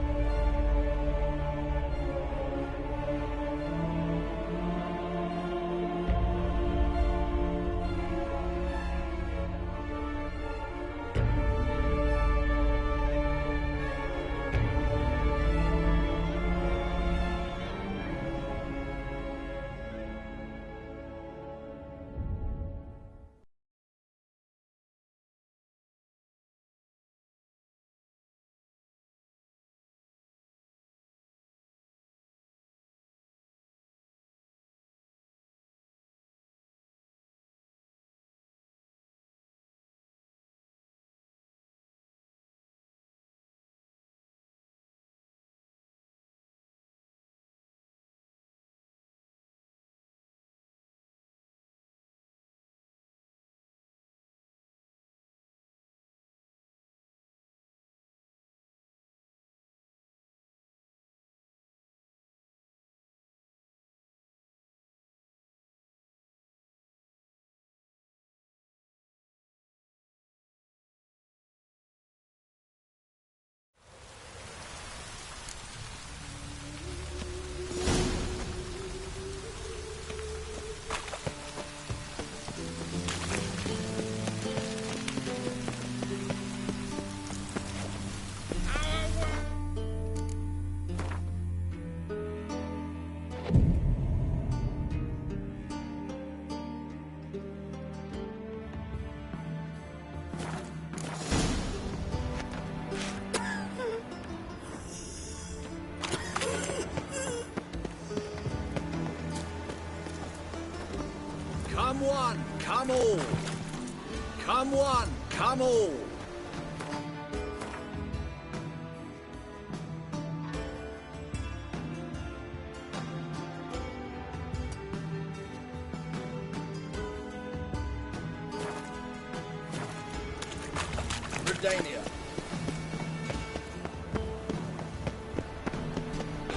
Come one, come all. Come one, come all. Redania.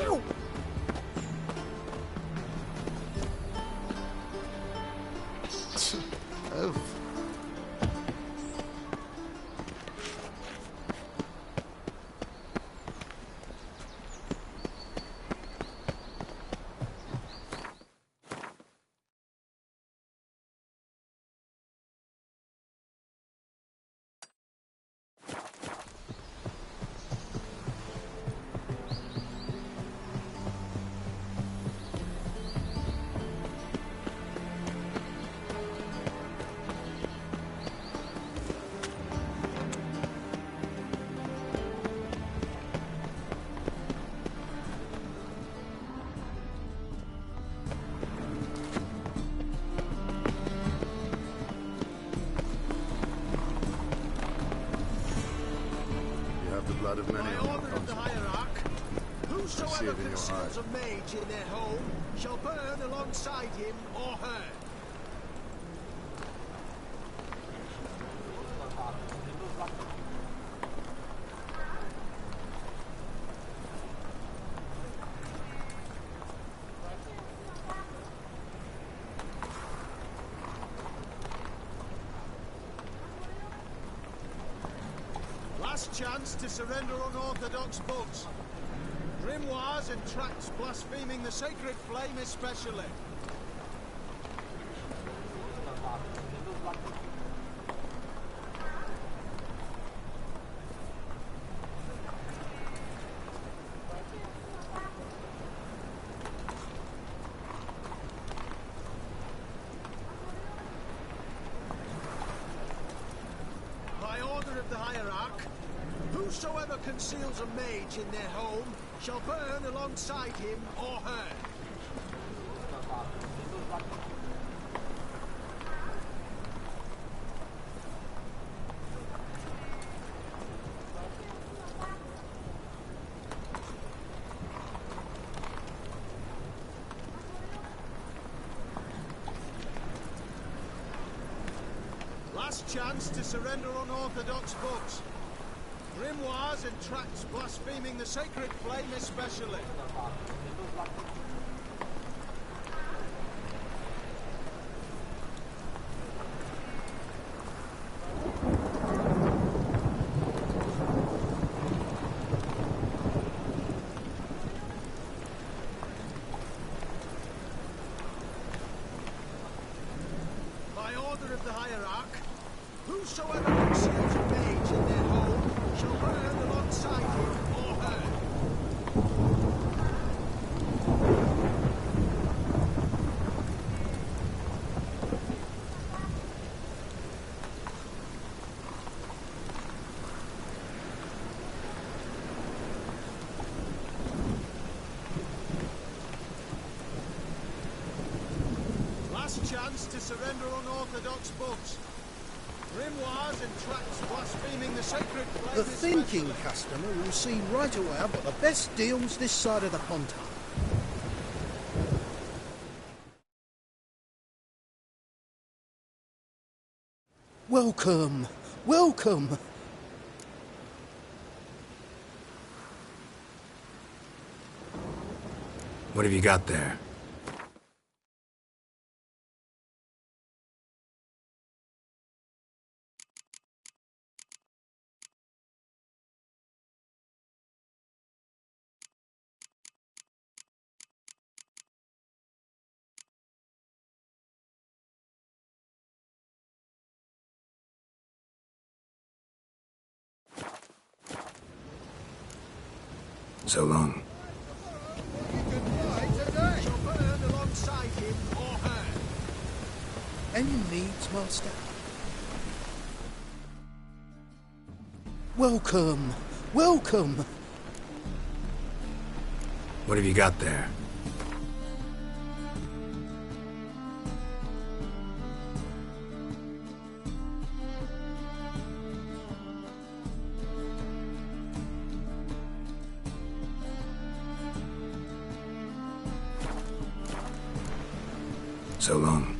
Oh. Blood of many By order of the hierarch, whosoever in your conceals a mage in their home shall burn alongside him or her. Last chance to surrender unorthodox books. Grimoires and tracts blaspheming the sacred flame especially. By order of the hierarch, whosoever conceals a mage in their home shall burn alongside him or her. Last chance to surrender unorthodox books. Grimoires and tracts blaspheming the sacred flame especially. By order of the hierarch, whosoever conceals a mage in their home shall burn alongside him or her. Last chance to surrender unorthodox books. Grimoires and tracts blaspheming the sacred flame. The thinking customer will see right away I've got the best deals this side of the pond. Welcome, welcome. What have you got there? So long. Shall burn alongside him or her. Any needs, master? Welcome, welcome. What have you got there? So long.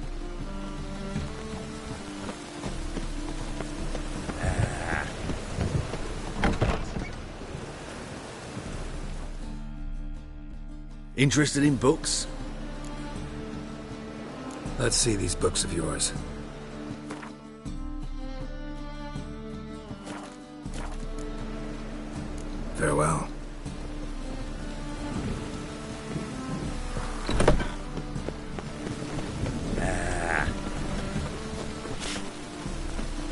Interested in books? Let's see these books of yours. Farewell.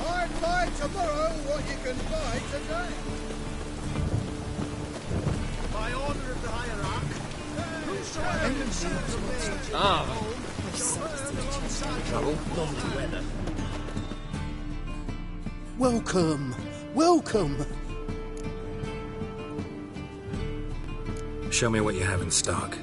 I'd buy tomorrow what you can buy today. By order of the hierarch, whosoever serves a mage Trouble? Not weather. Welcome, welcome. Show me what you have in stock.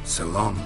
So long.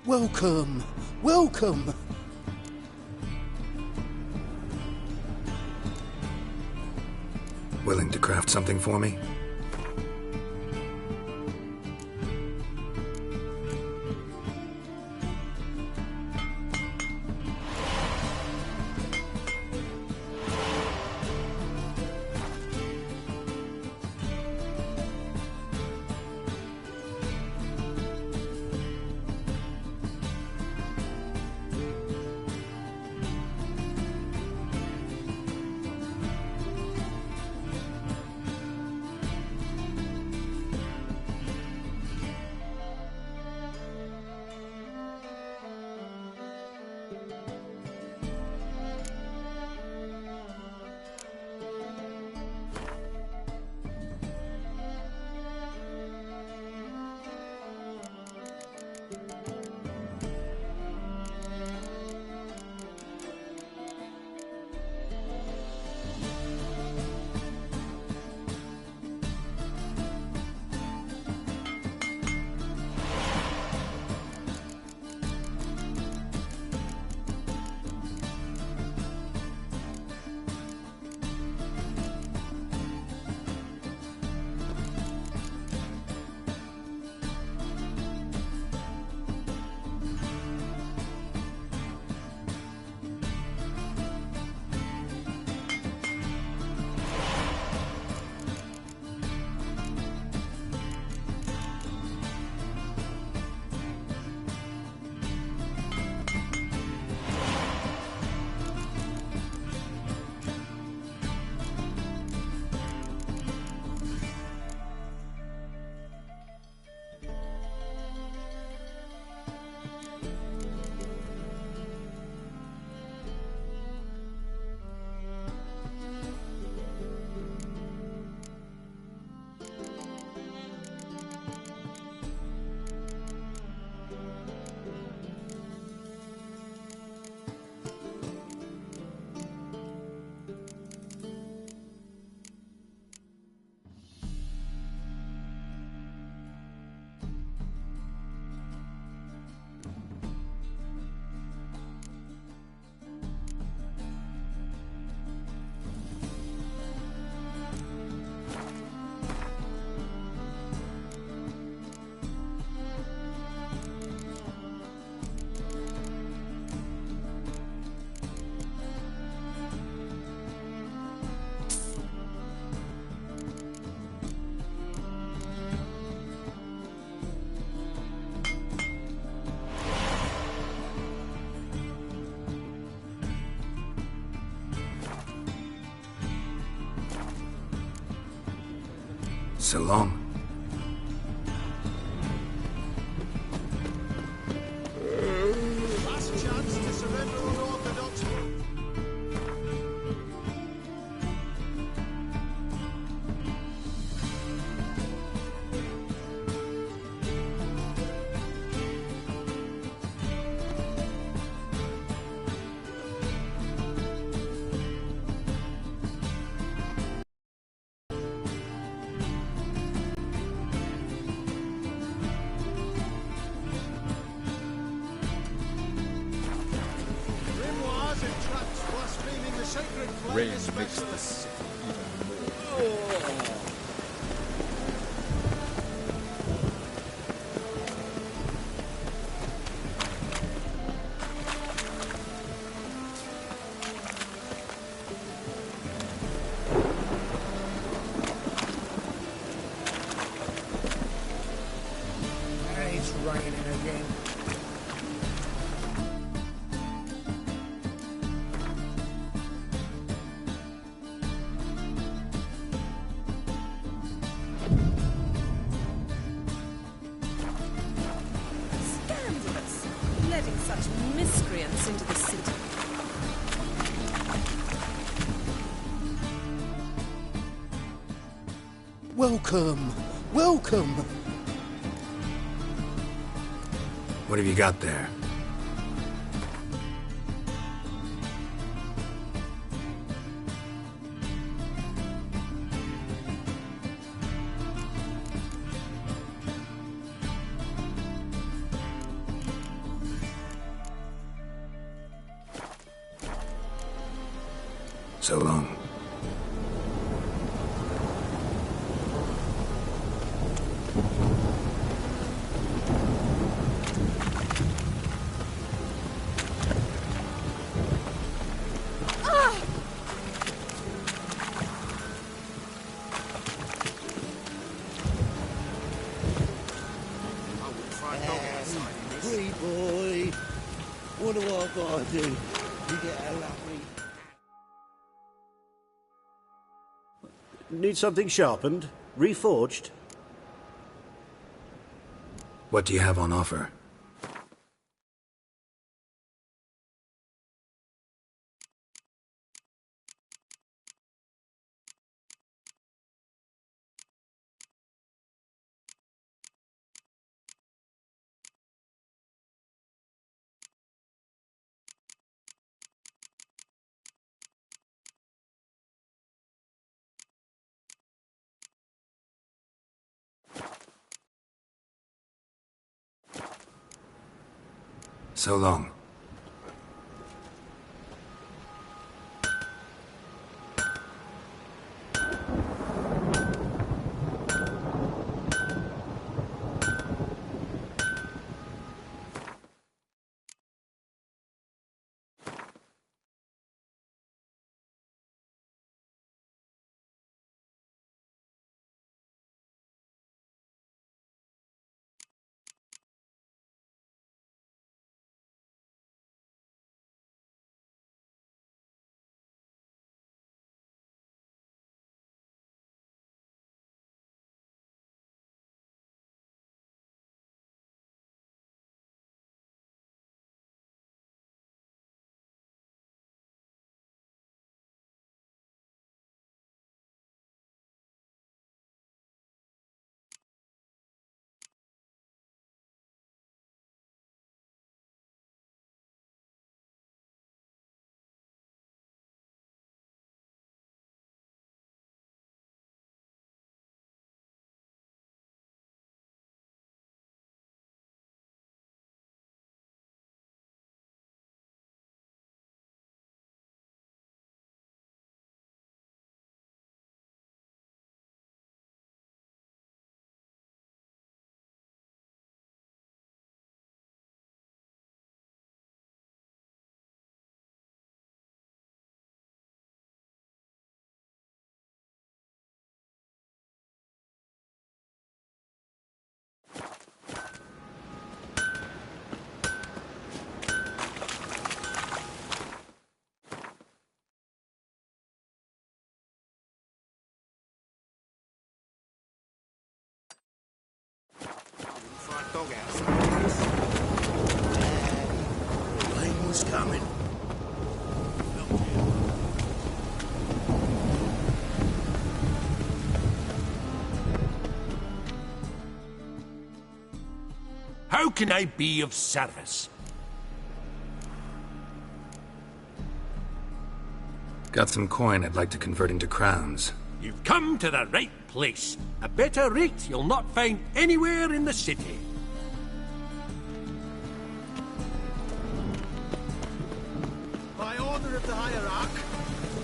Welcome, welcome. Willing to craft something for me? So long. Last chance to surrender unorthodox. Grimoires and traps blaspheming the sacred flame Rain is makes the special. city even more. It's raining again. Scandalous! Letting such miscreants into the city. Welcome! Welcome! What have you got there? So long. Free boy. What do I gotta do to get a lovely... Need something sharpened? Reforged? What do you have on offer? So long. Rain's coming. How can I be of service? Got some coin I'd like to convert into crowns. You've come to the right place. A better rate you'll not find anywhere in the city. By order of the hierarch,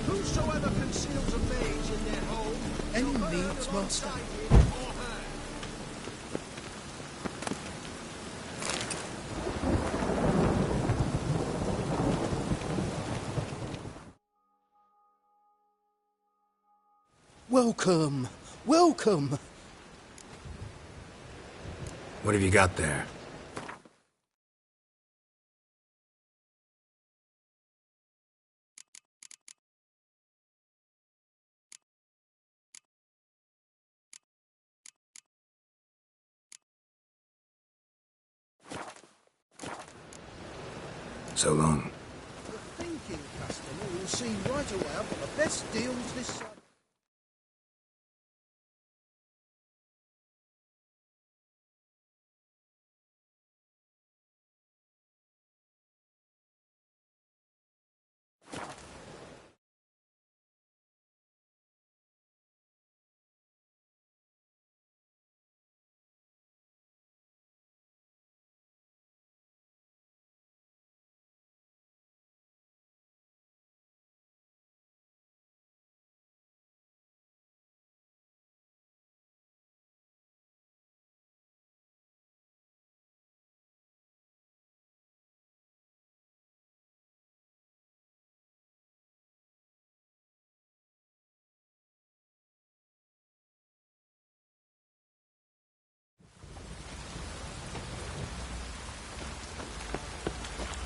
whosoever conceals a mage in their home, any needs master. Welcome, welcome. What have you got there? So long. The thinking customer will see right away I've got the best deals this side.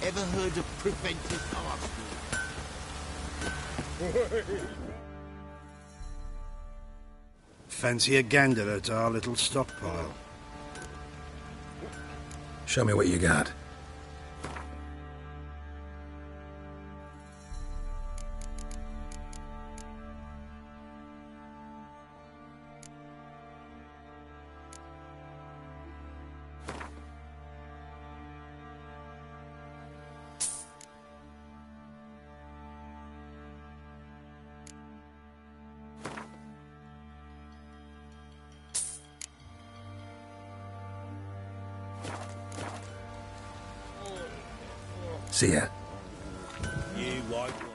Ever heard of preventive arson? Fancy a gander at our little stockpile. Show me what you got. See ya. You like one?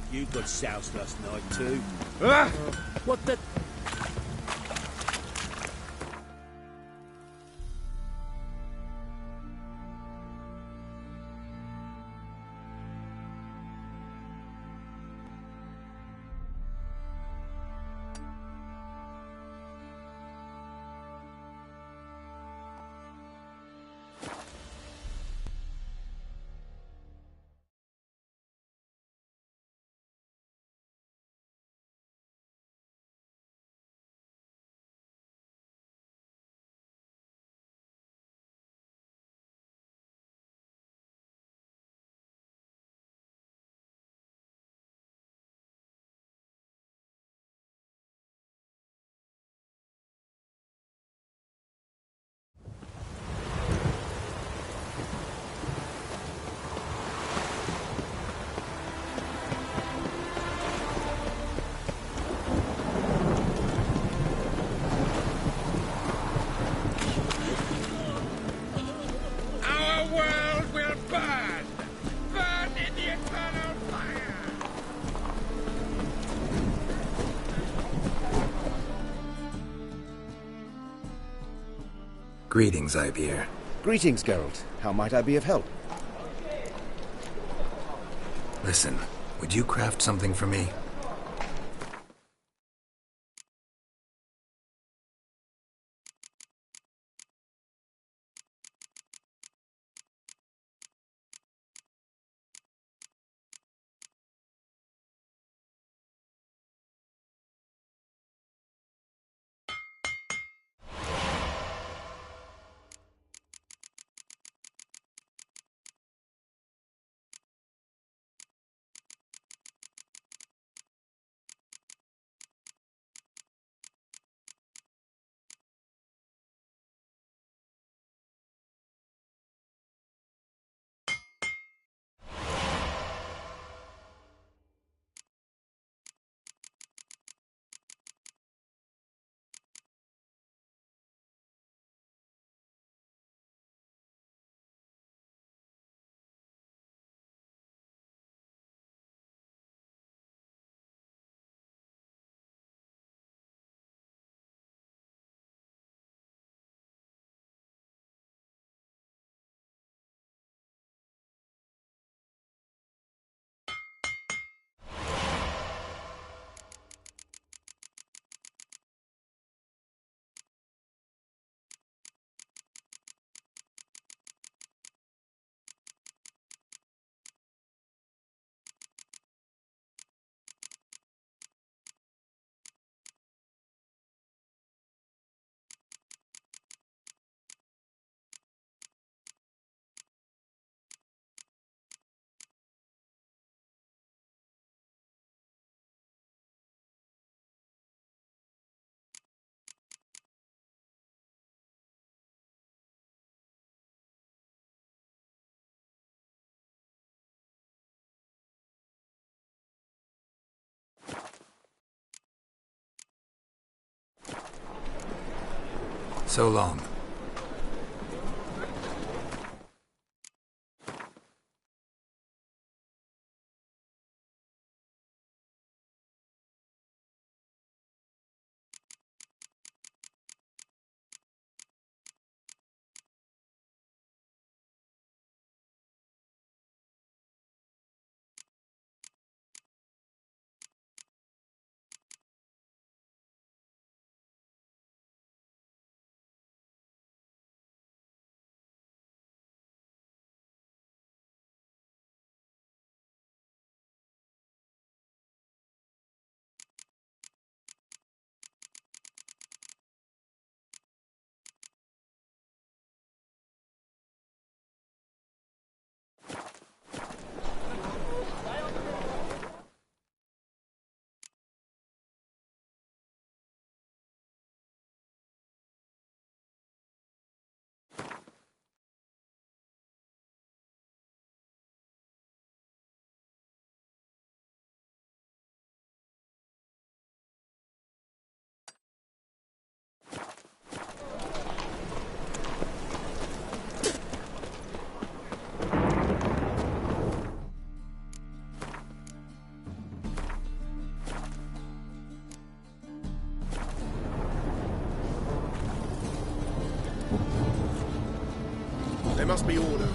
You got soused last night too. Ah! What the? Greetings, Ibeer. Greetings, Geralt. How might I be of help? Listen, would you craft something for me? So long. There must be order.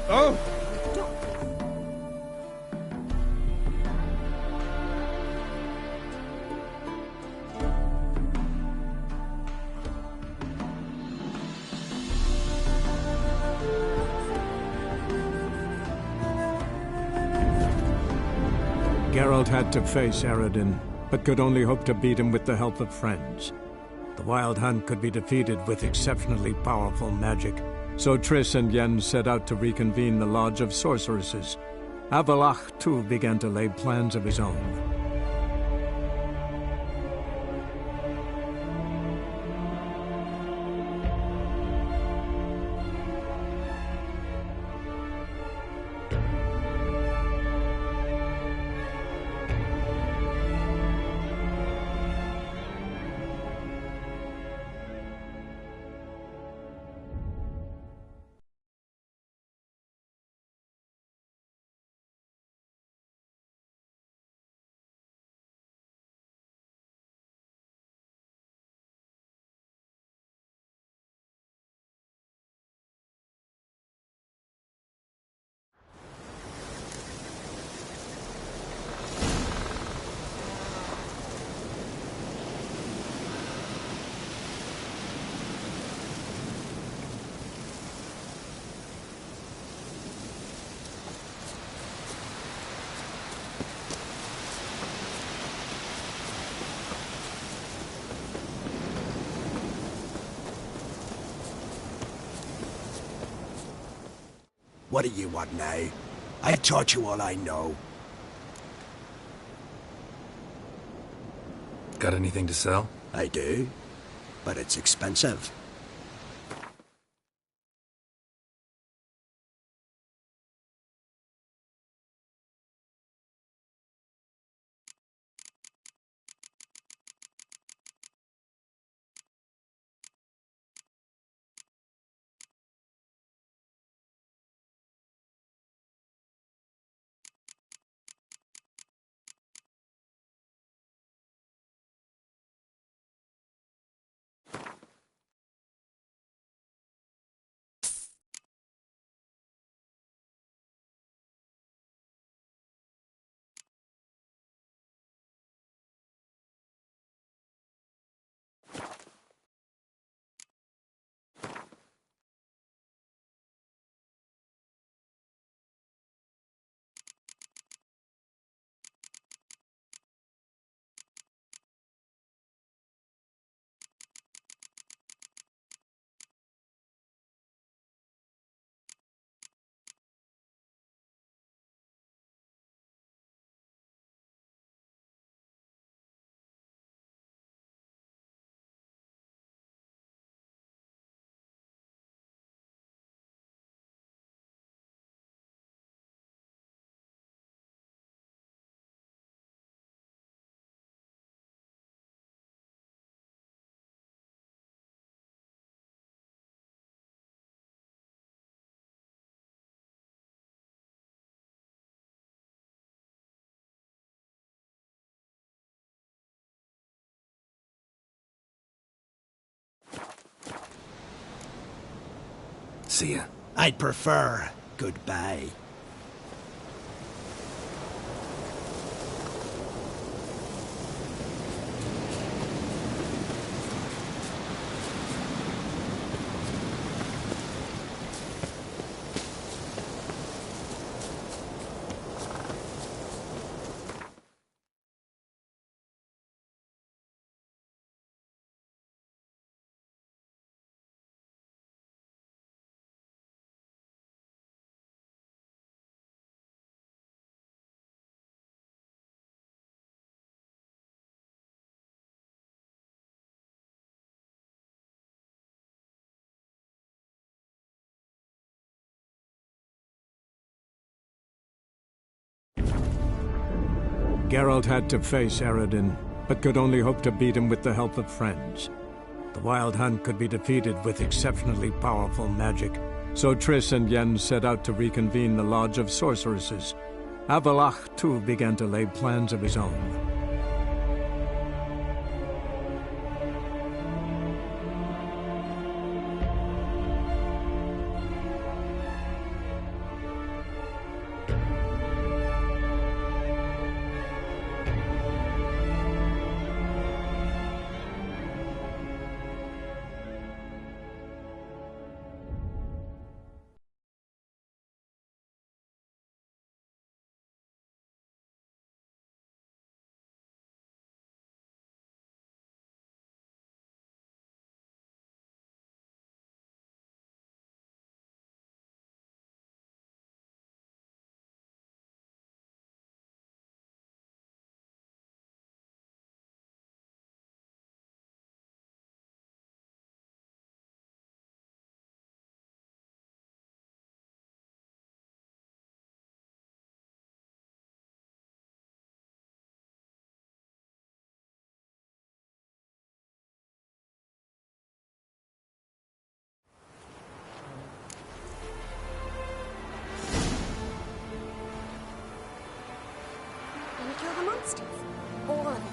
Oh! Geralt had to face Eredin, but could only hope to beat him with the help of friends. The Wild Hunt could be defeated with exceptionally powerful magic, so Triss and Yen set out to reconvene the Lodge of Sorceresses. Avalach, too, began to lay plans of his own. What do you want now? I've taught you all I know. Got anything to sell? I do, but it's expensive. See ya. I'd prefer goodbye. Geralt had to face Eredin, but could only hope to beat him with the help of friends. The Wild Hunt could be defeated with exceptionally powerful magic, so Triss and Yen set out to reconvene the Lodge of Sorceresses. Avalach, too, began to lay plans of his own. Kill the monsters. All of them.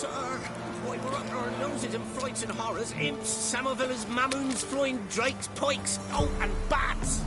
Sir, why we're up our noses in frights and horrors, imps, Samovillas, mamoons, flying drakes, pikes, oh, and bats!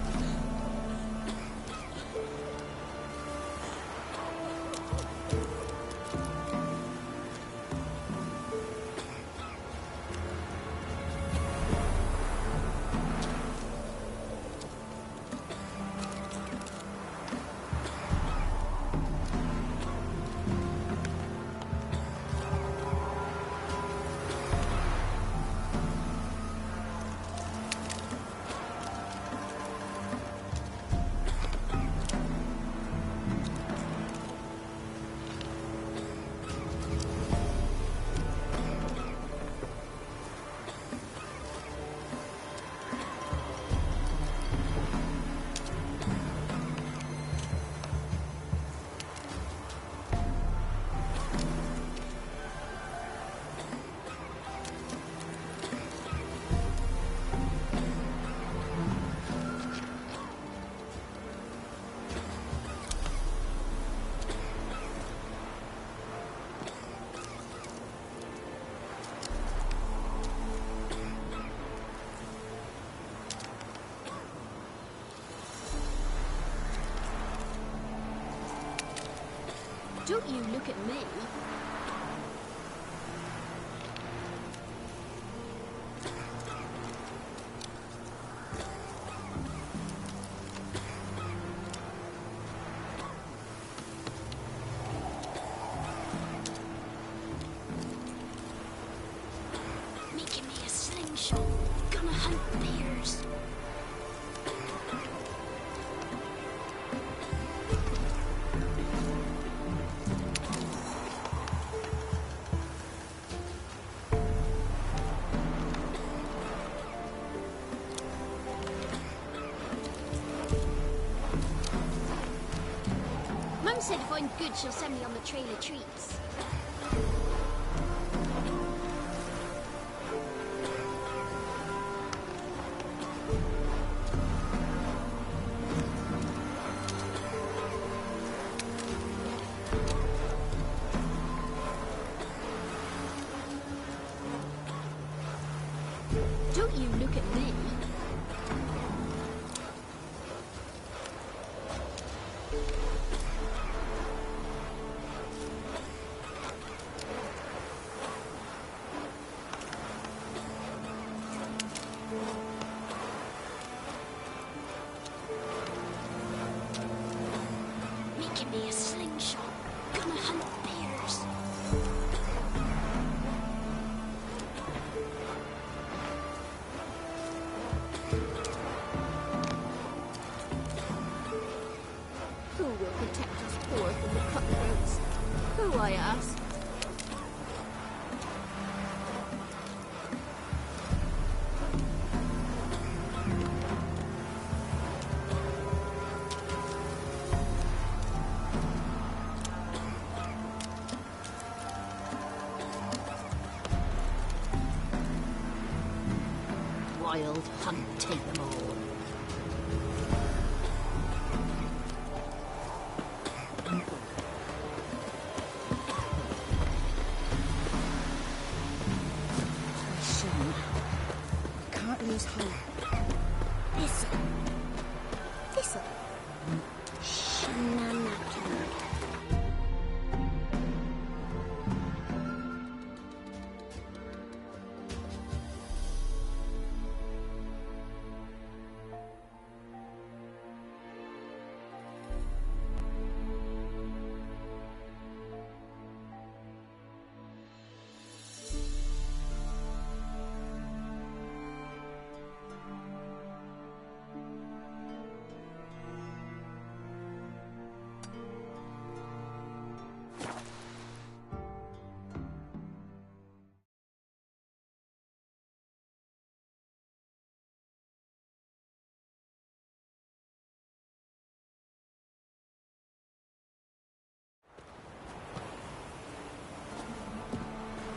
Don't you look at me. Making me a slingshot. Gonna hunt bears. Mum said if I'm good, she'll send me on the trail of treats. Don't you look at me. Making me a slingshot. Gonna hunt bears. Who will protect us poor from the cutthroats? Who, I ask? Wild hunt, take them all. Can't lose hope. Thistle. Thistle. Shenanigans.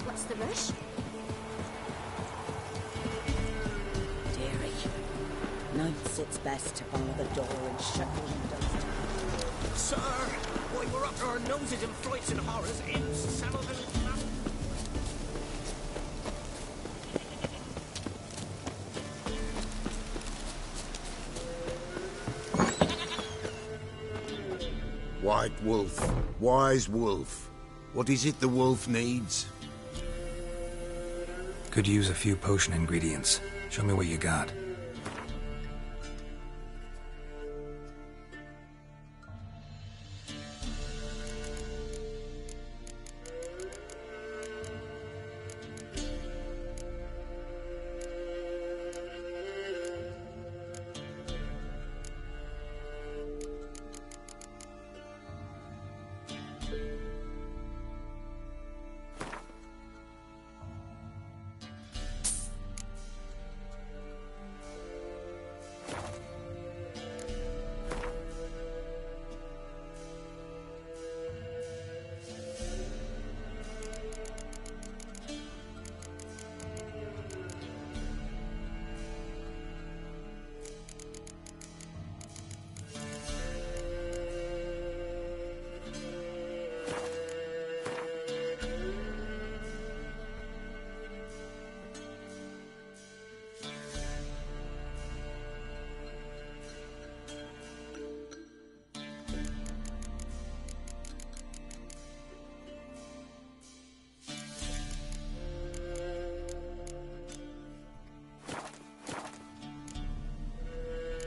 What's the rush? Dearie, night sits best to bar the door and shut the windows. Sir, why we're up our noses in frights and horrors, imps, Samovillas, White wolf. Wise wolf. What is it the wolf needs? Could use a few potion ingredients. Show me what you got.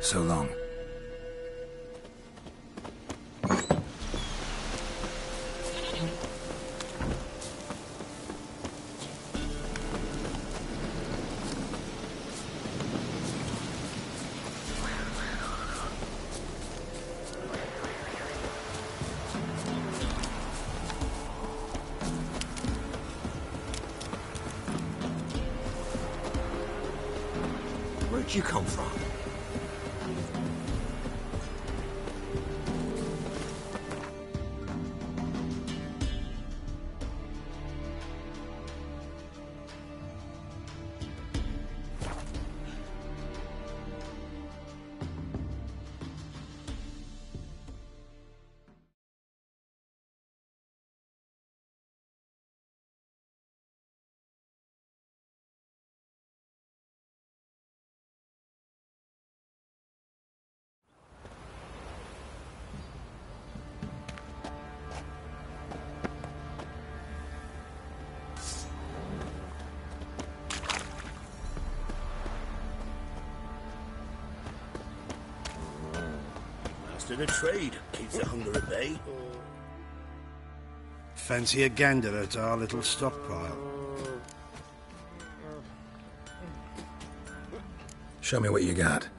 So long. Where'd you come from? The trade keeps the hunger at bay. Fancy a gander at our little stockpile. Show me what you got.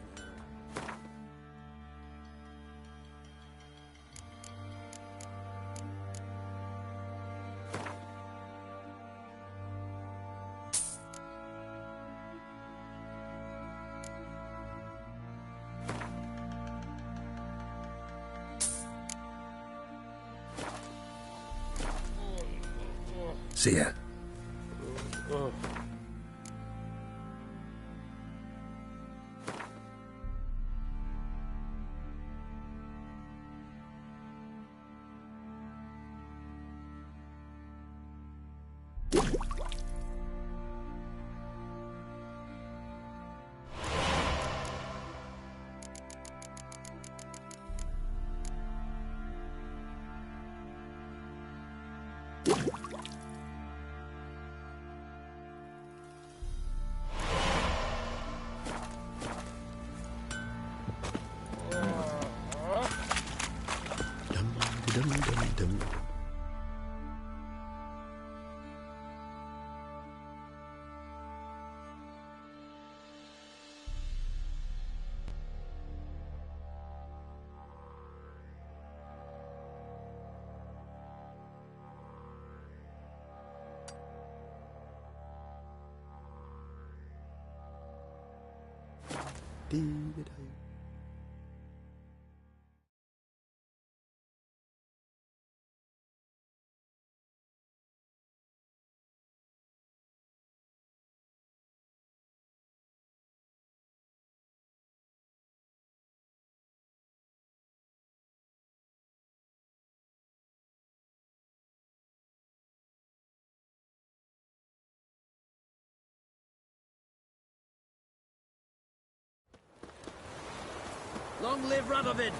See ya. Long live Radovid!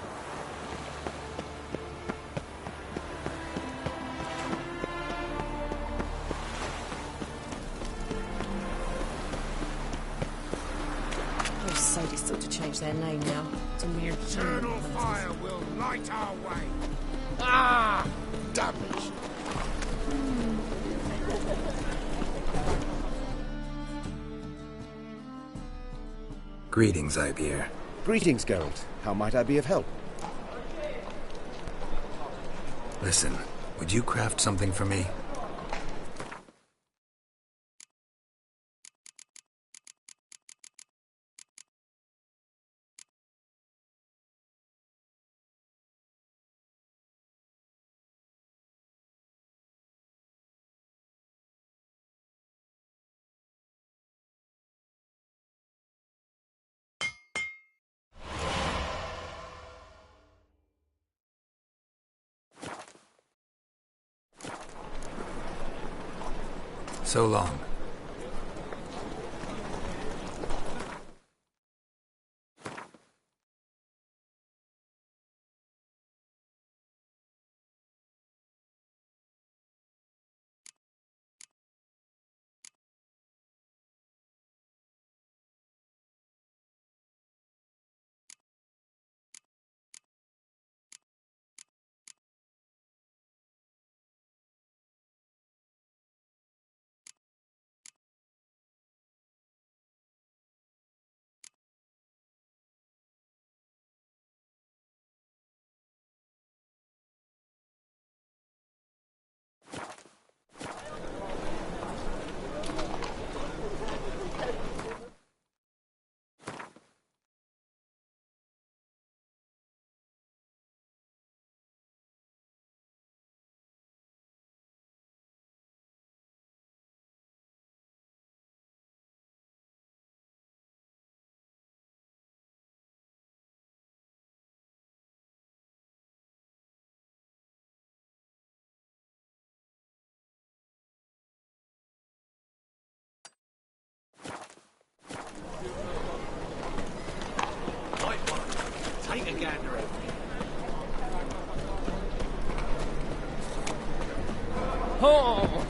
name now. It's a mere Eternal fire will light our way. Ah! Damn it. Greetings, Ibeer. Greetings, Geralt. How might I be of help? Listen, would you craft something for me? So long. Take a gander at me. Oh!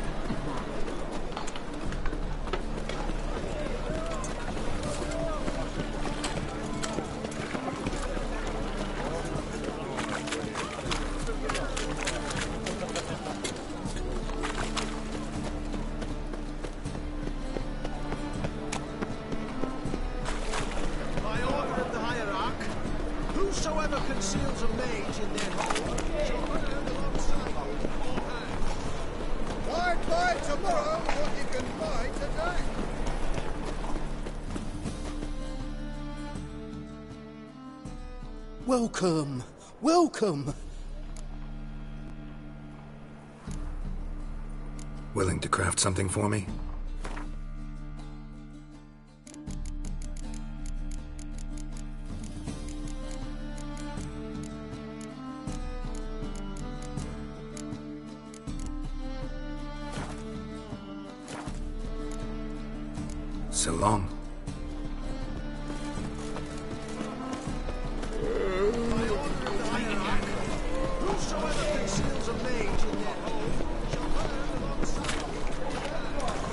By order of the hierarch, whosoever conceals a mage in their home shall put him alongside all hands. Don't buy tomorrow what you can buy today. Welcome, welcome. Willing to craft something for me? So long. Whosoever conceals a mage in their home shall put him alongside all hands.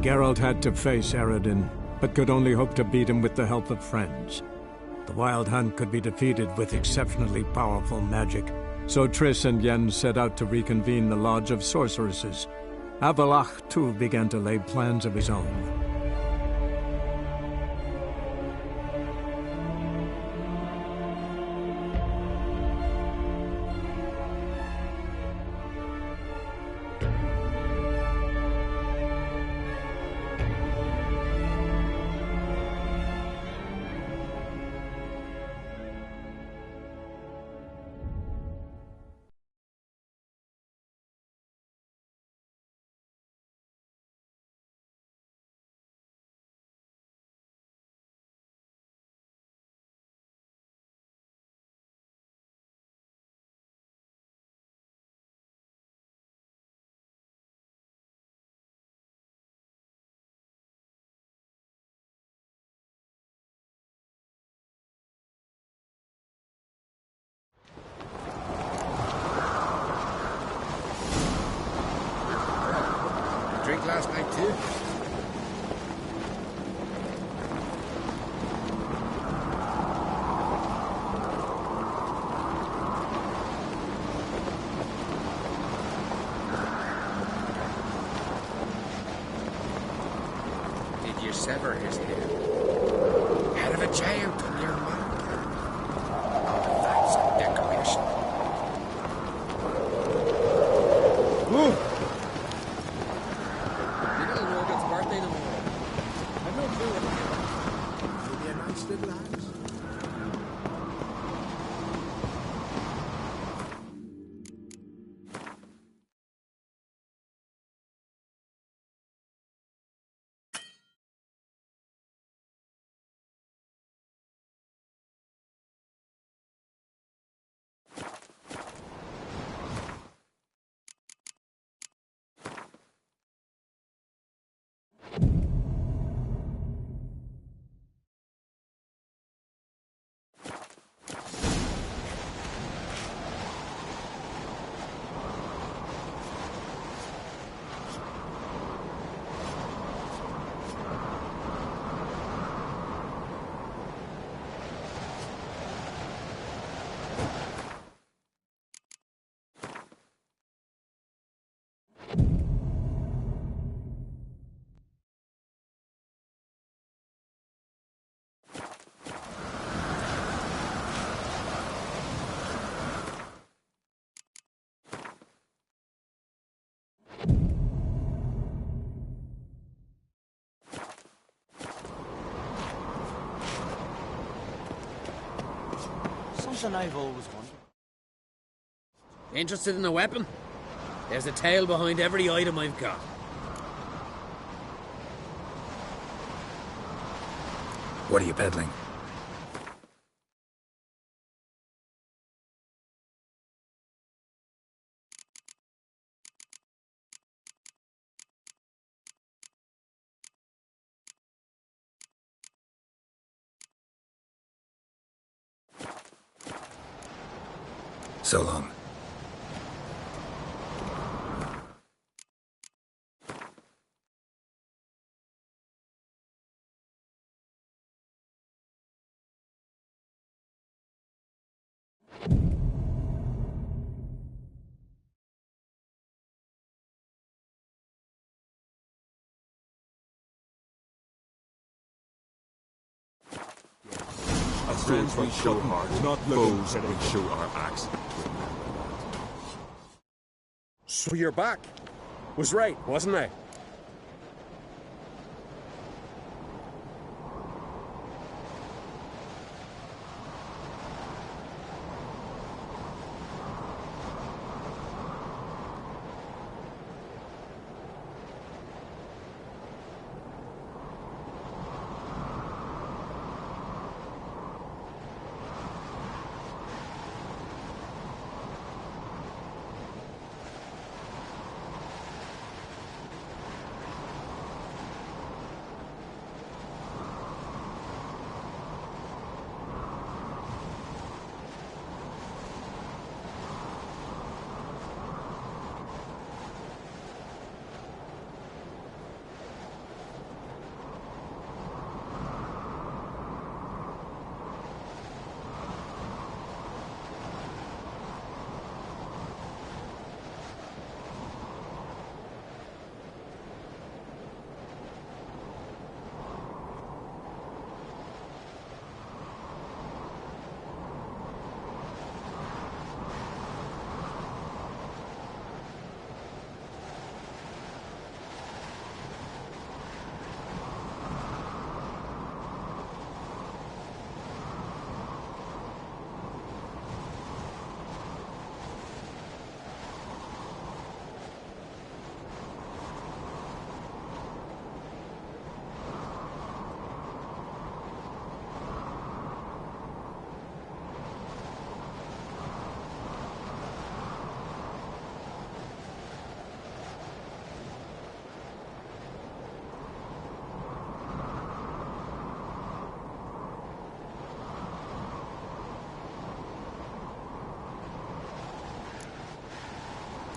Geralt had to face Eredin, but could only hope to beat him with the help of friends. The Wild Hunt could be defeated with exceptionally powerful magic, so Triss and Yen set out to reconvene the Lodge of Sorceresses. Avalach, too, began to lay plans of his own. did you sever his head? Out of a child on your marker. That's a decoration. Ooh. You know Rogan's birthday tomorrow. I've no clue what to do. It'll be a nice little axe. Something I've always wondered. Interested in a weapon? There's a tale behind every item I've got. What are you peddling? So long. Swords we show heart, not bows we show our axe. So you're back. Was right, wasn't I?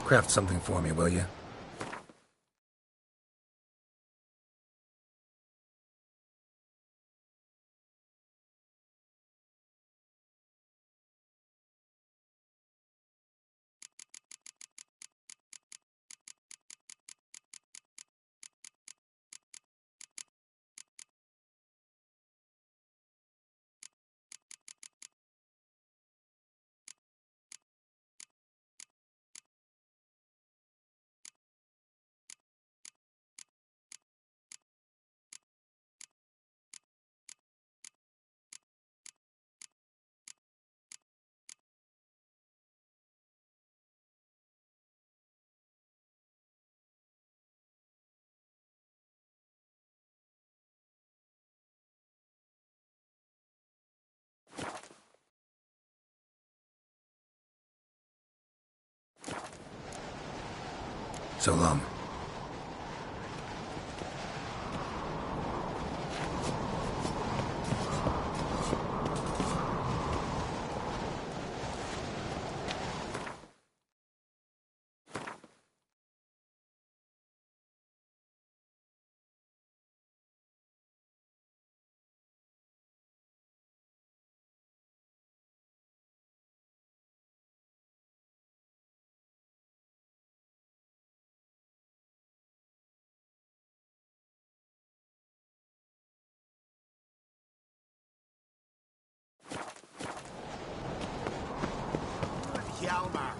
Craft something for me, will you? So long. Hjalmar,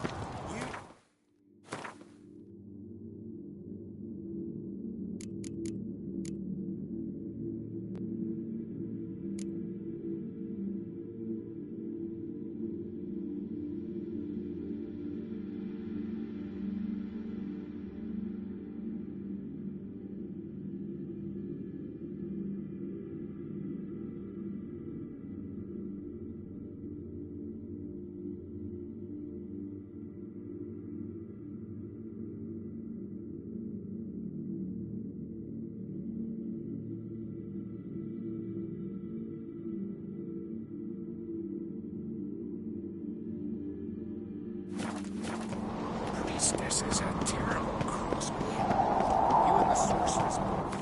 Priestesses are terrible, Crosby. You and the sorceress both.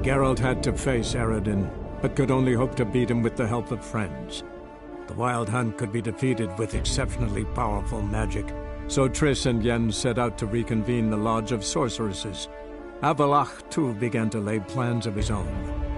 Geralt had to face Eredin, but could only hope to beat him with the help of friends. The Wild Hunt could be defeated with exceptionally powerful magic, so Triss and Yen set out to reconvene the Lodge of Sorceresses. Avalach, too, began to lay plans of his own.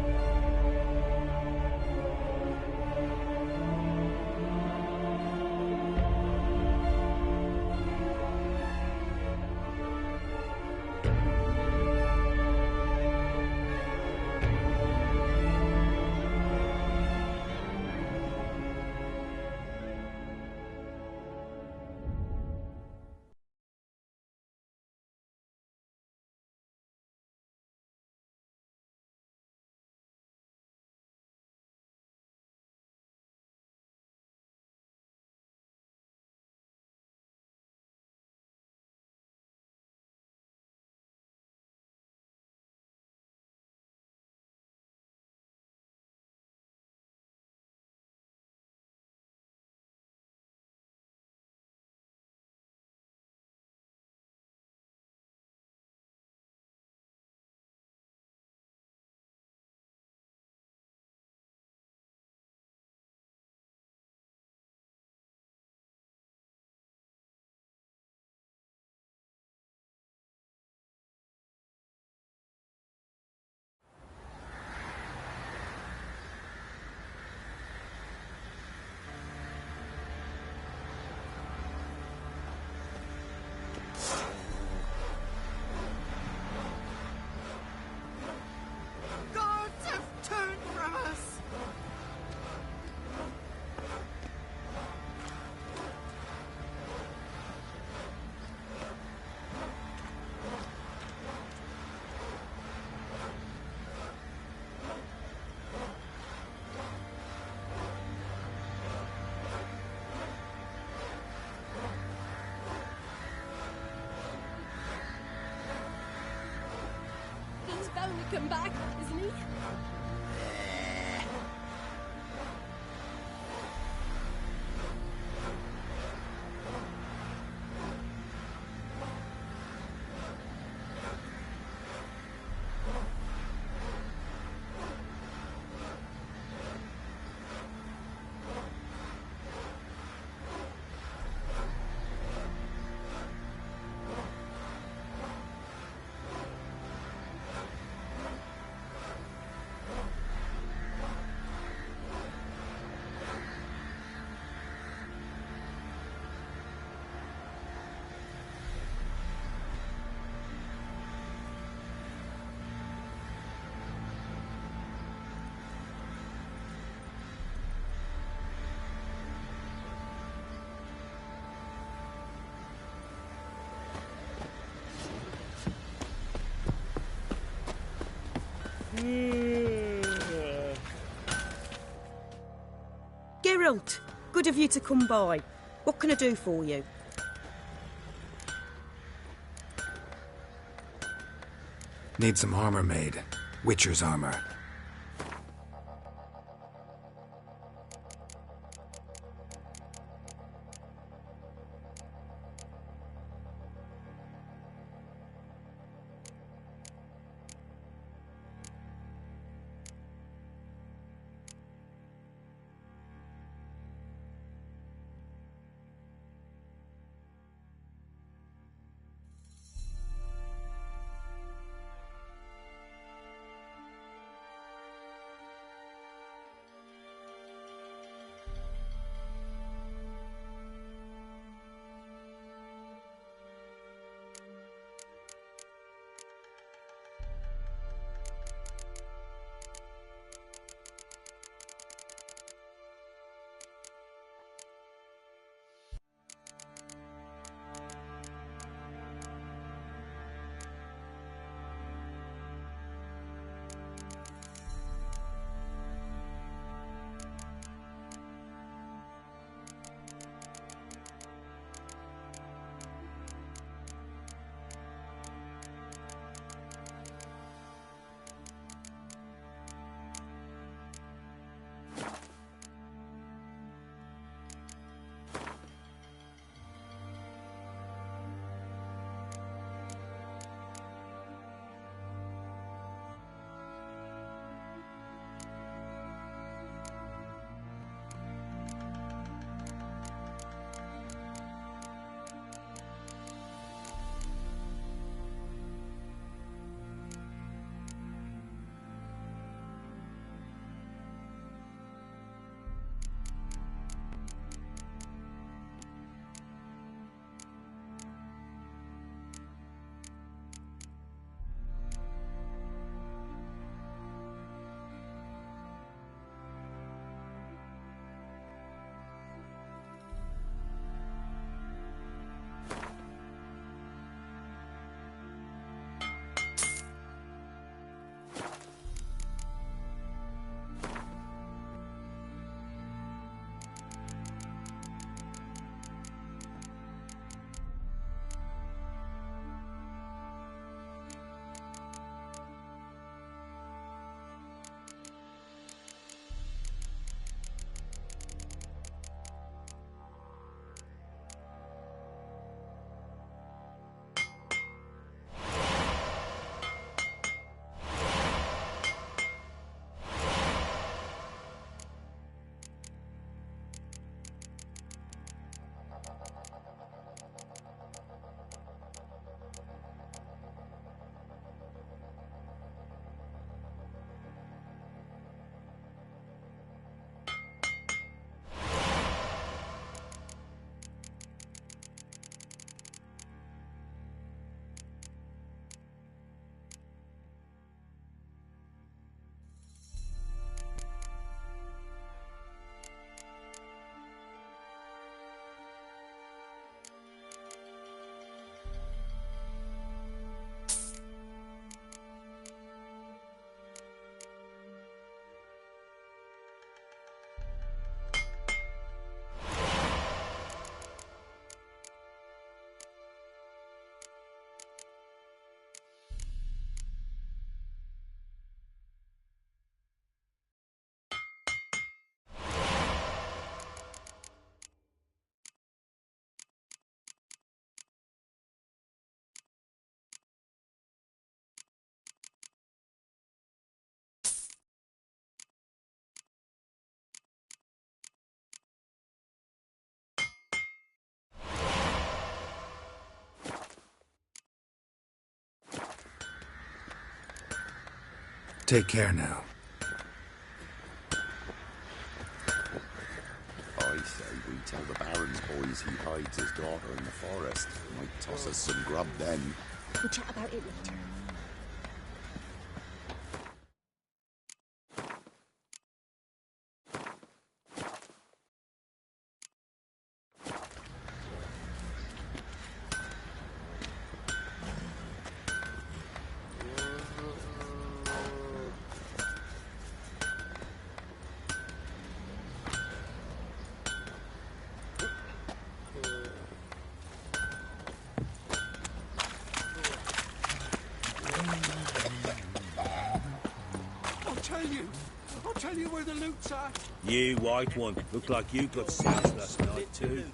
bound to come back, isn't he? Geralt, good of you to come by. What can I do for you? Need some armor made. Witcher's armor. Take care now. I say we tell the Baron's boys he hides his daughter in the forest. Might toss us some grub then. We'll chat about it later. tell you where the loot's at? You white one. Look like you got sense last night too.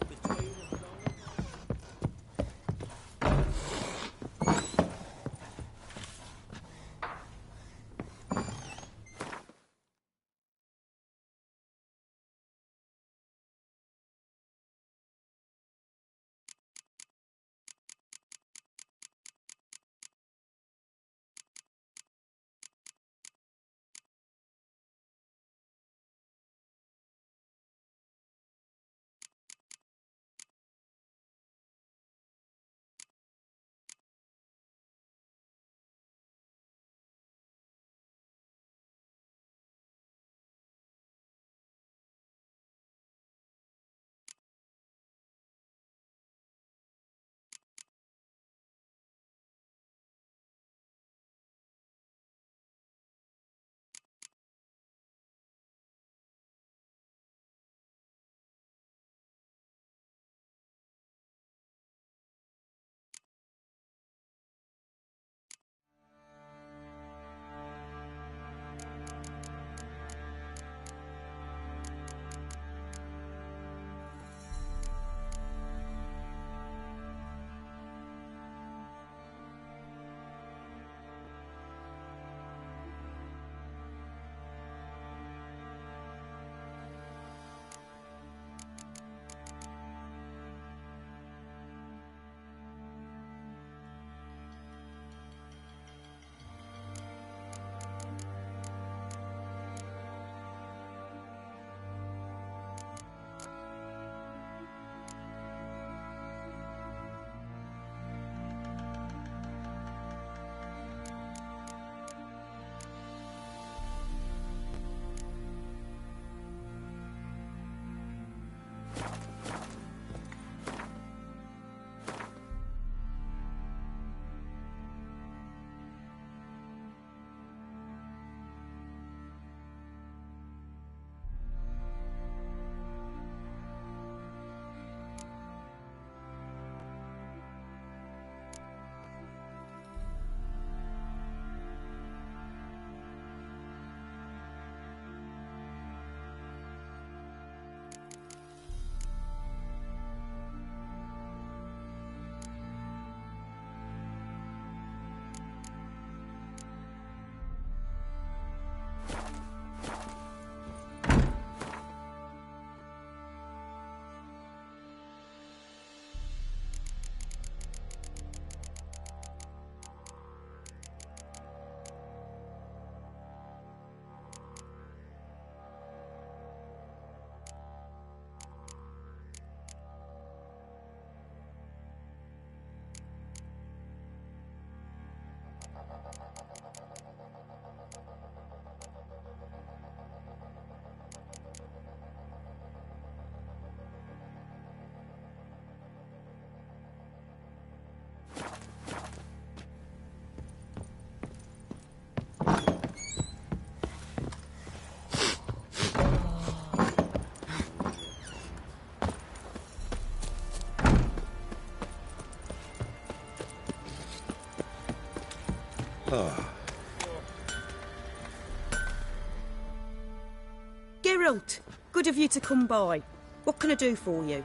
Geralt, good of you to come by. What can I do for you?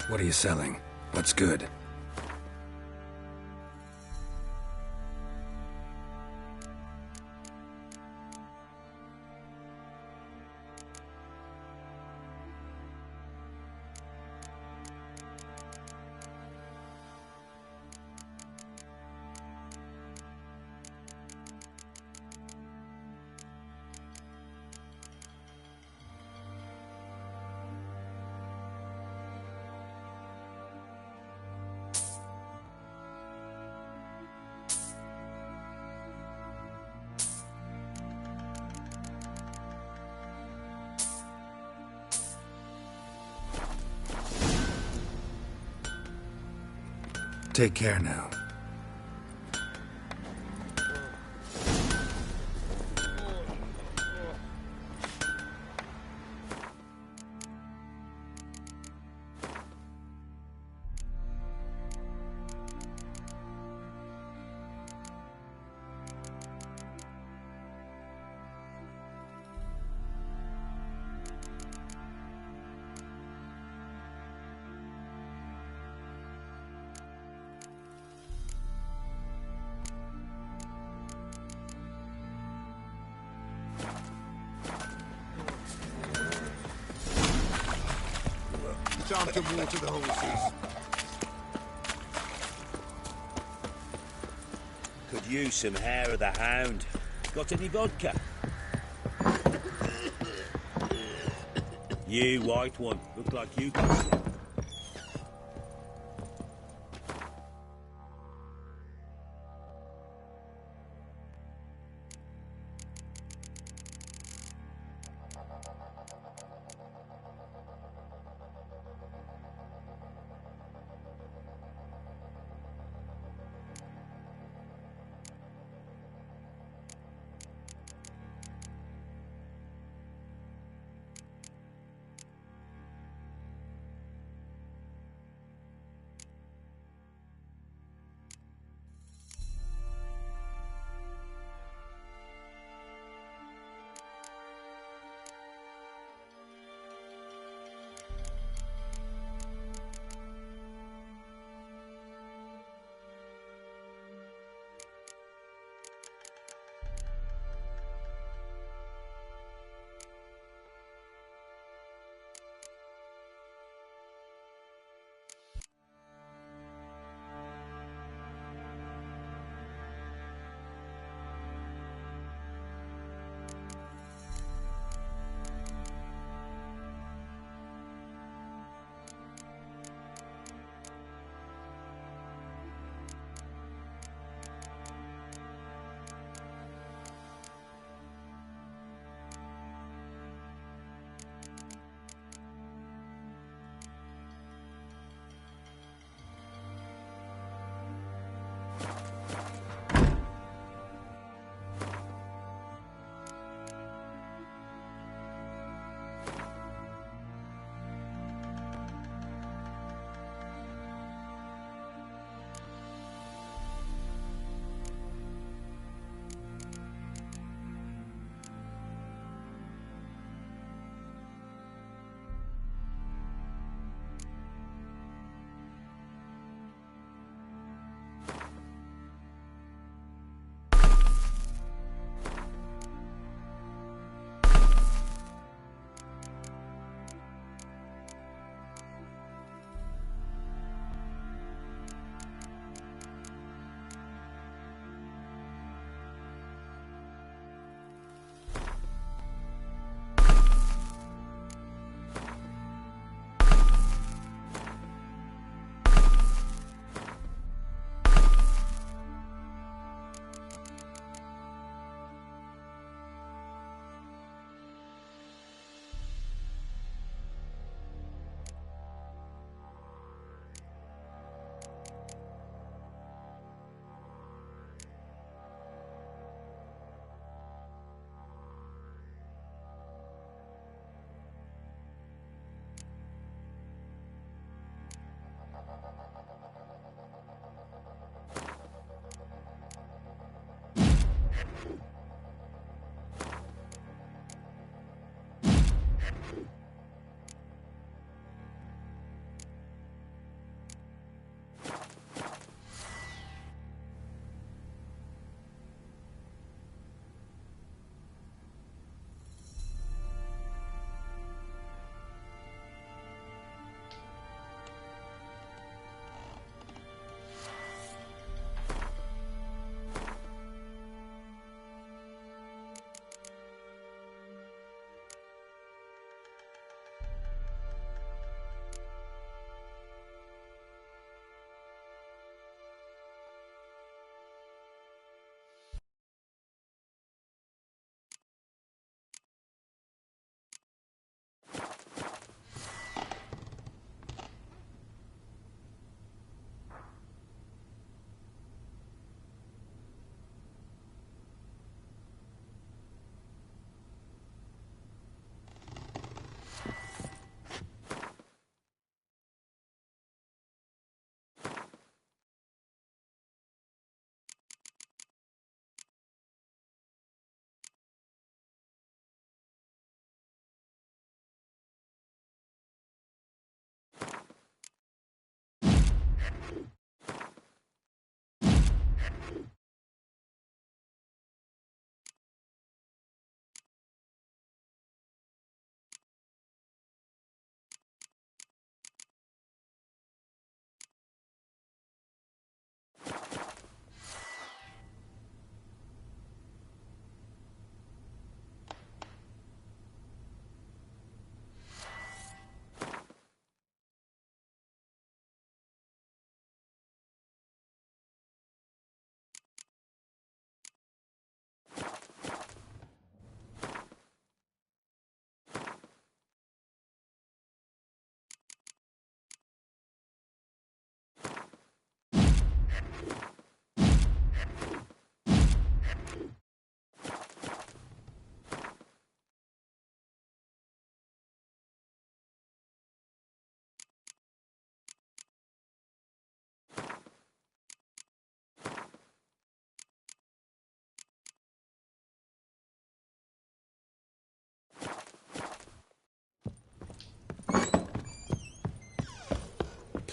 What are you selling? What's good? Take care now. time to water the horses. Could use some hair of the hound. Got any vodka? You, white one. Look like you can sleep.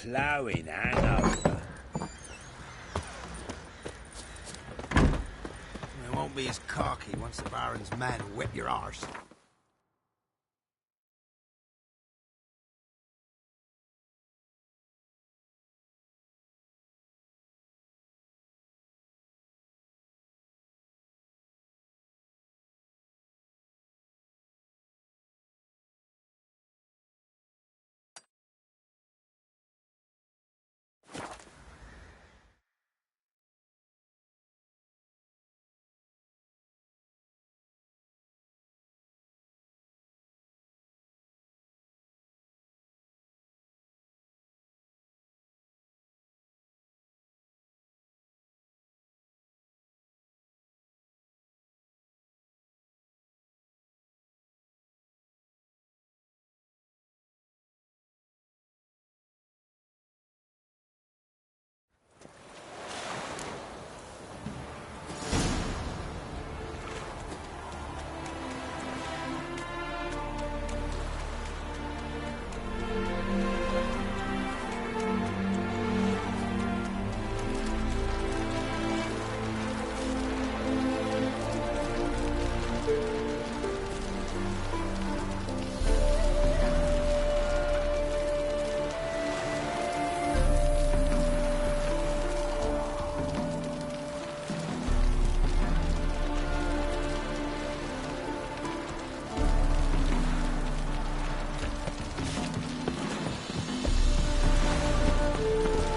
ploughing hangover. It won't be as cocky once the Baron's men whip your arse.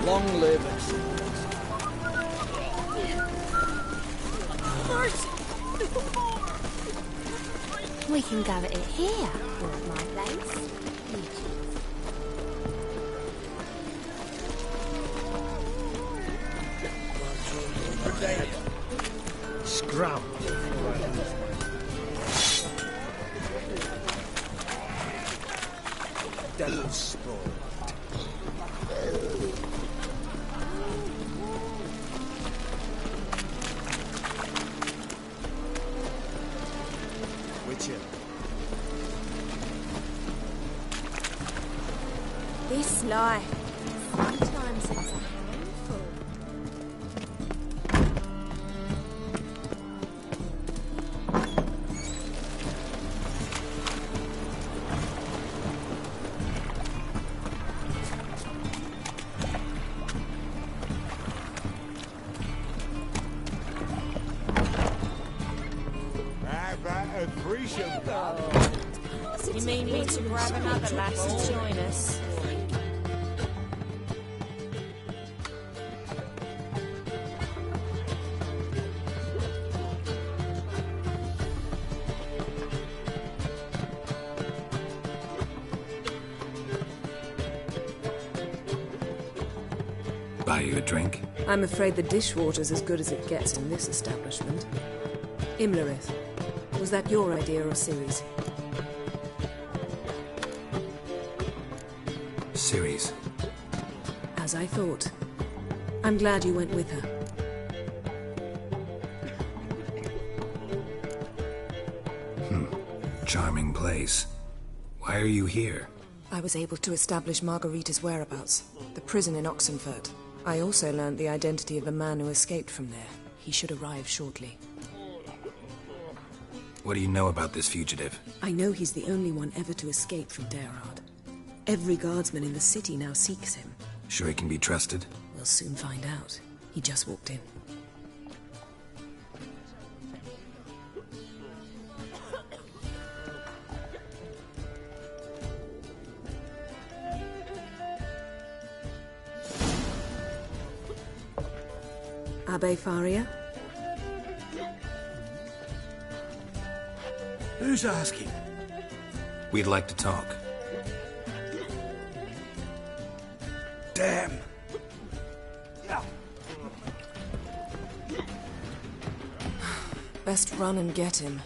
Long live it. We can go at it here, at my place. Scrum. Devil sport. This life, sometimes it's a handful. How about a threesome? You mean me to grab another lass to join us? Buy you a drink? I'm afraid the dishwater's as good as it gets in this establishment. Imlerith, was that your idea or Ciri's? Ciri's. As I thought. I'm glad you went with her. Charming place. Why are you here? I was able to establish Margarita's whereabouts, the prison in Oxenfurt. I also learned the identity of the man who escaped from there. He should arrive shortly. What do you know about this fugitive? I know he's the only one ever to escape from Derard. Every guardsman in the city now seeks him. Sure he can be trusted? We'll soon find out. He just walked in. Abbe Faria? Who's asking? We'd like to talk. Damn. Best run and get him.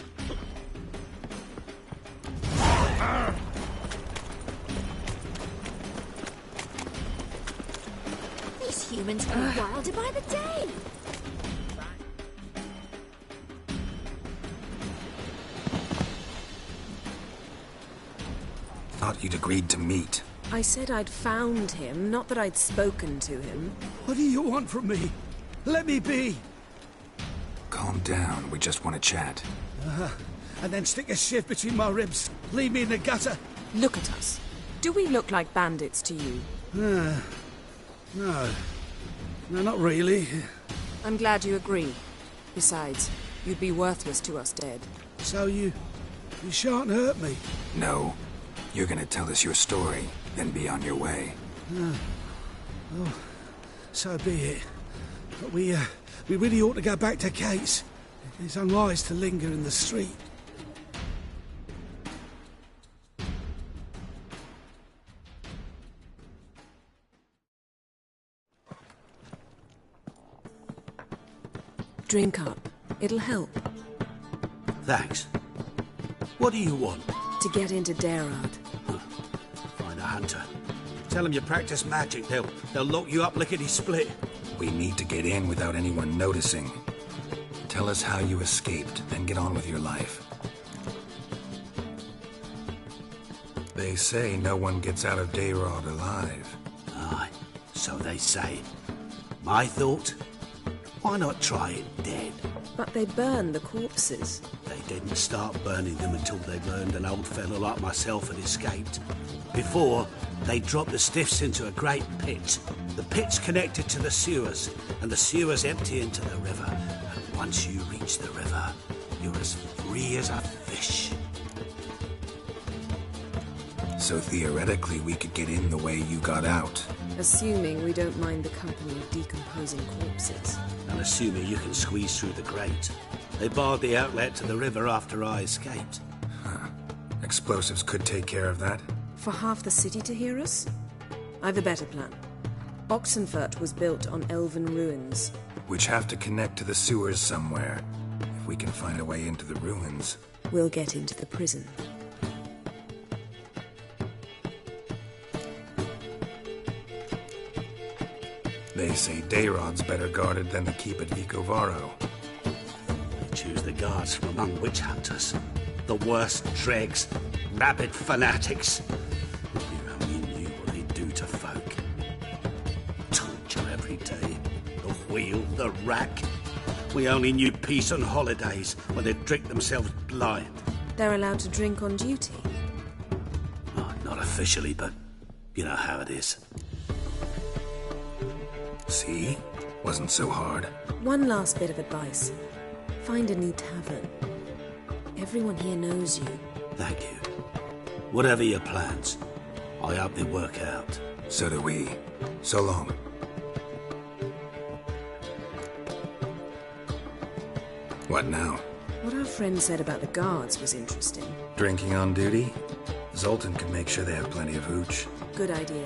These humans go wilder by the day. Thought you'd agreed to meet. I said I'd found him, not that I'd spoken to him. What do you want from me? Let me be! Calm down, we just want to chat. And then stick a shiv between my ribs. Leave me in the gutter. Look at us. Do we look like bandits to you? No. No, not really. I'm glad you agree. Besides, you'd be worthless to us dead. So you shan't hurt me? No. You're gonna tell us your story, then be on your way. Oh, so be it. But we really ought to go back to Kate's. It's unwise to linger in the street. Drink up. It'll help. Thanks. What do you want? To get into Daerad. Find a hunter. Tell them you practice magic. They'll lock you up lickety-split. We need to get in without anyone noticing. Tell us how you escaped, then get on with your life. They say no one gets out of Daerad alive. Aye, so they say. My thought? Why not try it dead? But they burn the corpses. They didn't start burning them until they learned an old fellow like myself had escaped. Before, they dropped the stiffs into a great pit. The pit's connected to the sewers, and the sewers empty into the river. And once you reach the river, you're as free as a fish. So theoretically, we could get in the way you got out. Assuming we don't mind the company of decomposing corpses. And assuming you can squeeze through the grate. They barred the outlet to the river after I escaped. Huh. Explosives could take care of that? For half the city to hear us? I've a better plan. Oxenfurt was built on elven ruins. Which have to connect to the sewers somewhere. If we can find a way into the ruins. We'll get into the prison. They say Daerad's better guarded than the keep at Vicovaro. They choose the guards from among witch hunters. The worst dregs, rabid fanatics. If you only knew what they do to folk. Torture every day. The wheel, the rack. We only knew peace on holidays when they'd drink themselves blind. They're allowed to drink on duty? Oh, not officially, but you know how it is. See? Wasn't so hard. One last bit of advice. Find a new tavern. Everyone here knows you. Thank you. Whatever your plans, I hope they work out. So do we. So long. What now? What our friend said about the guards was interesting. Drinking on duty? Zoltan can make sure they have plenty of hooch. Good idea.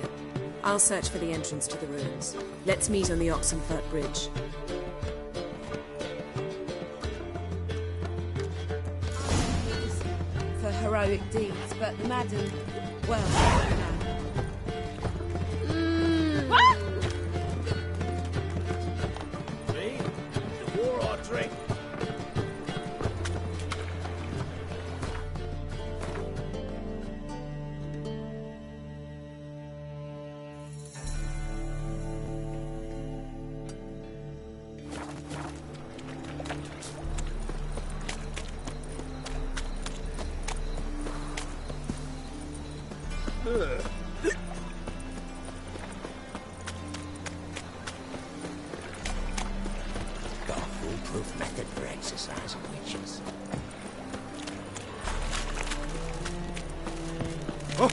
I'll search for the entrance to the ruins. Let's meet on the Oxenfurt Bridge. For heroic deeds, but madam, well, Me? The war or drink? Got a foolproof method for exercising witches. Oh!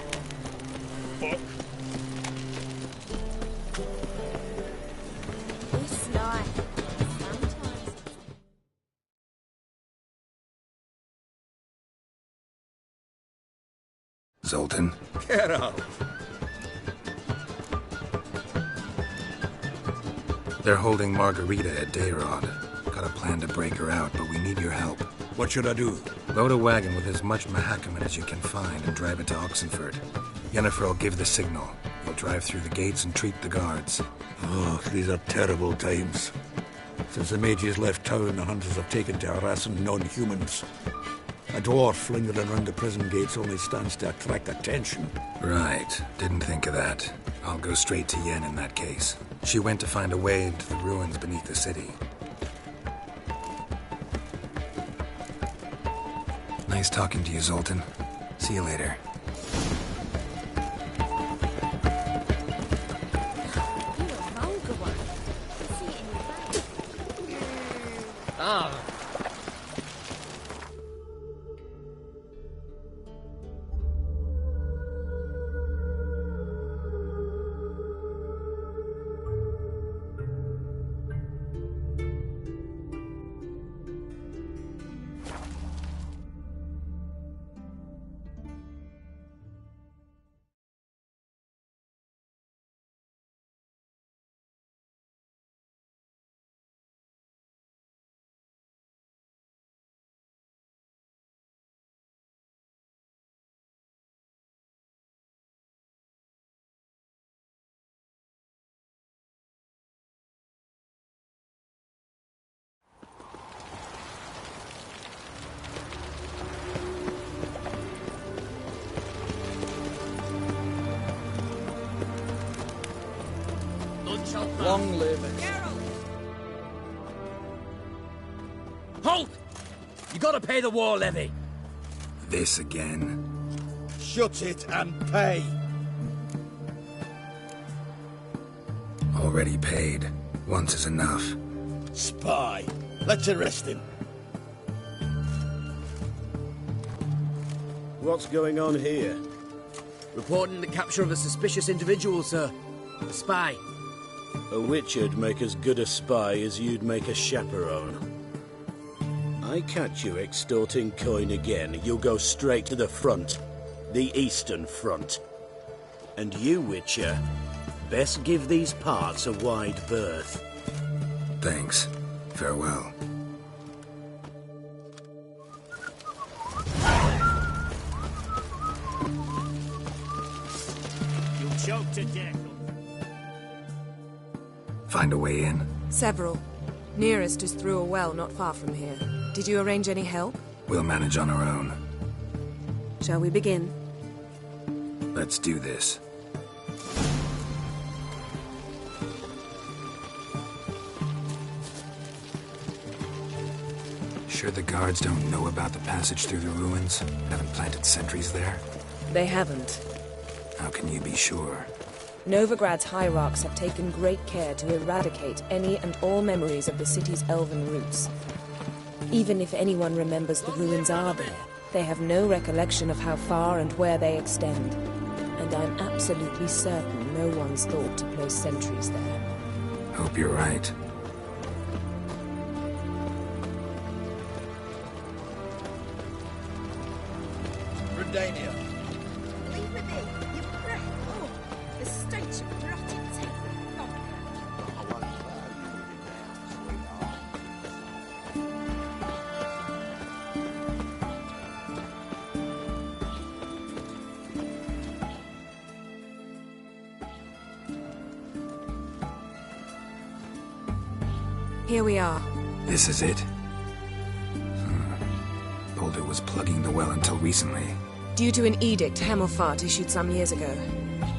Fuck. This life, sometimes Zoltan? Get out! They're holding Margarita at Daerad. Got a plan to break her out, but we need your help. What should I do? Load a wagon with as much Mahakaman as you can find and drive it to Oxenfurt. Yennefer will give the signal. We'll drive through the gates and treat the guards. Oh, these are terrible times. Since the mages left town, the hunters have taken to harassing non-humans. A dwarf lingering around the prison gates only stands to attract attention. Right. Didn't think of that. I'll go straight to Yen in that case. She went to find a way into the ruins beneath the city. Nice talking to you, Zoltan. See you later. Ah. Long live. Halt! You gotta pay the war levy. This again. Shut it and pay. Already paid. Once is enough. Spy. Let's arrest him. What's going on here? Reporting the capture of a suspicious individual, sir. A spy. A witcher'd make as good a spy as you'd make a chaperone. I catch you extorting coin again, you'll go straight to the front. The Eastern Front. And you, Witcher, best give these parts a wide berth. Thanks. Farewell. You'll choke to death. Find a way in? Several. Nearest is through a well not far from here. Did you arrange any help? We'll manage on our own. Shall we begin? Let's do this. Sure the guards don't know about the passage through the ruins? Haven't planted sentries there? They haven't. How can you be sure? Novigrad's hierarchs have taken great care to eradicate any and all memories of the city's elven roots. Even if anyone remembers the ruins are there, they have no recollection of how far and where they extend. And I'm absolutely certain no one's thought to place sentries there. Hope you're right. Redania. Leave with me. You breath. Oh, the stench of rotting teeth and vodka. Here we are. This is it? Boulder was plugging the well until recently. Due to an edict Hemelfart issued some years ago.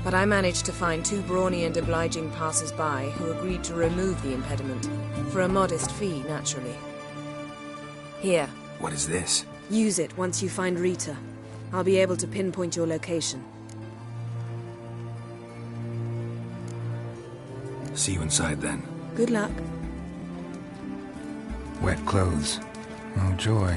But I managed to find two brawny and obliging passers-by who agreed to remove the impediment. For a modest fee, naturally. Here. What is this? Use it once you find Rita. I'll be able to pinpoint your location. See you inside then. Good luck. Wet clothes. Oh, joy.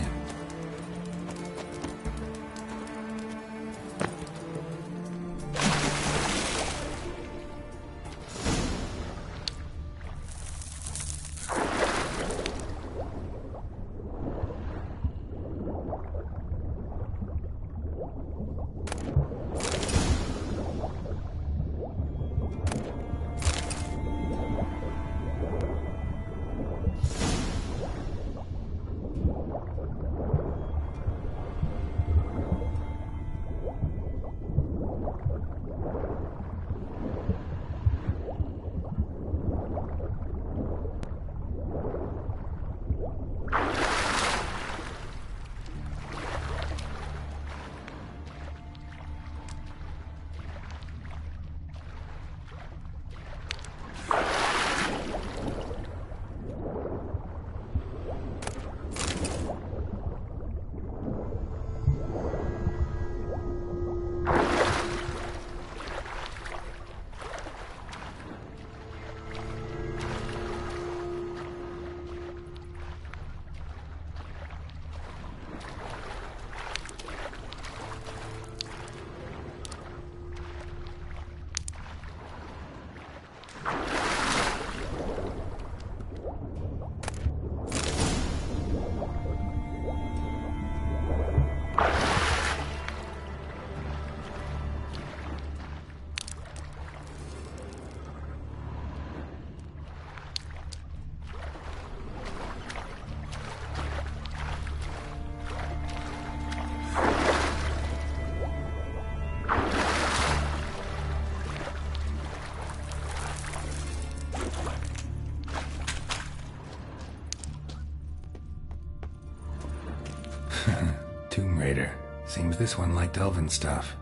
Tomb Raider. Seems this one liked elven stuff.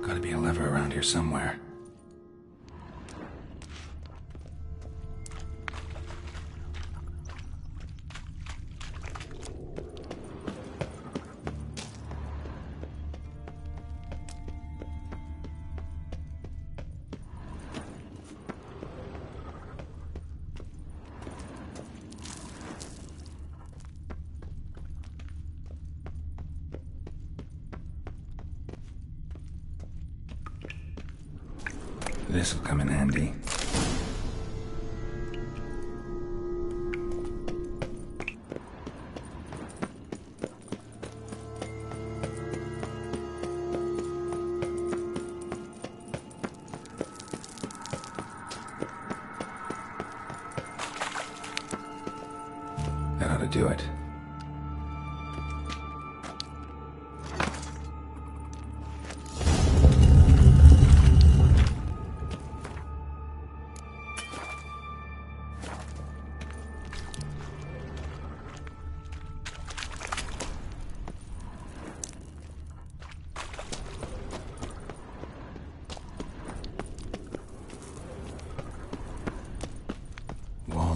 Gotta be a lever around here somewhere. This'll come in handy. That ought to do it.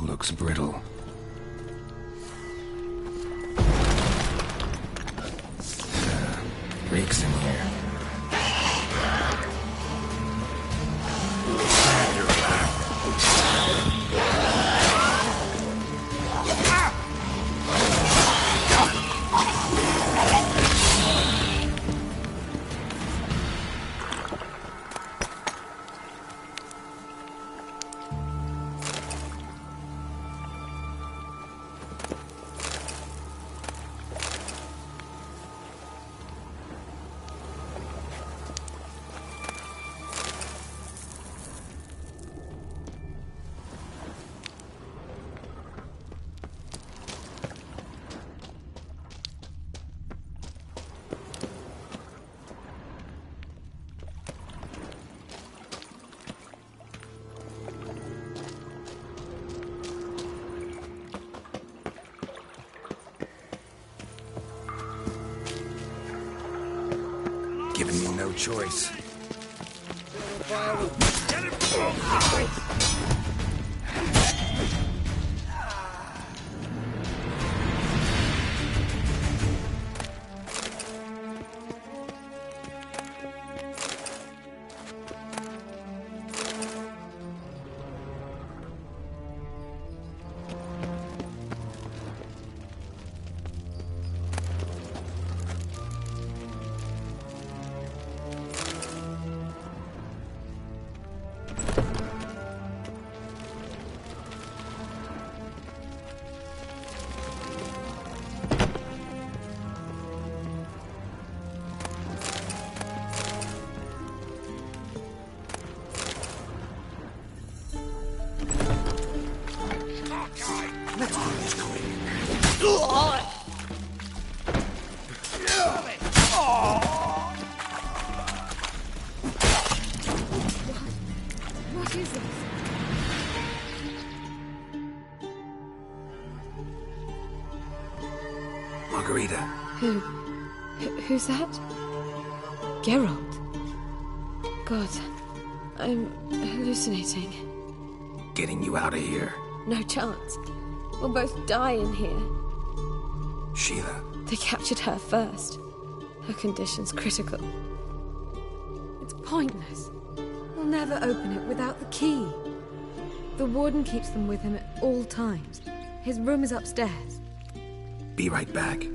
Looks brittle. Reeks in here. Giving me no choice. What is this? Margarita. Who's that? Geralt. God, I'm hallucinating. Getting you out of here. No chance. We'll both die in here. Sheila. They captured her first. Her condition's critical. It's pointless. We'll never open it without the key. The warden keeps them with him at all times. His room is upstairs. Be right back.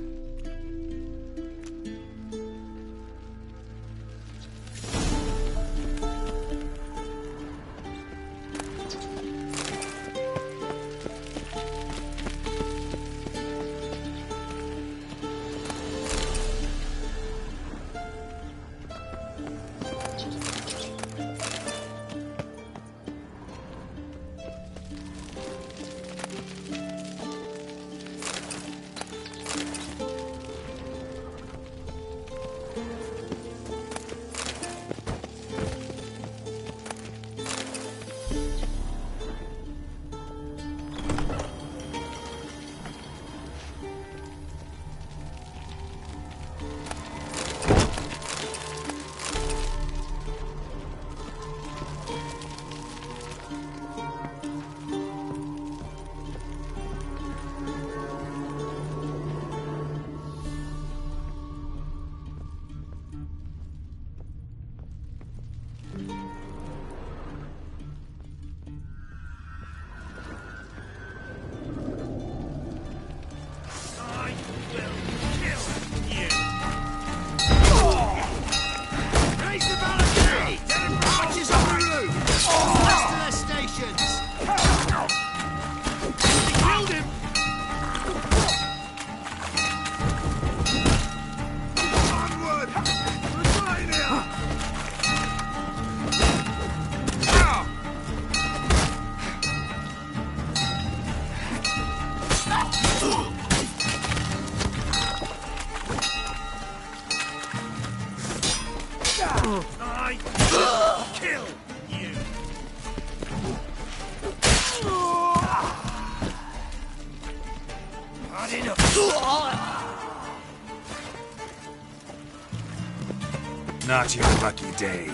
Not your lucky day.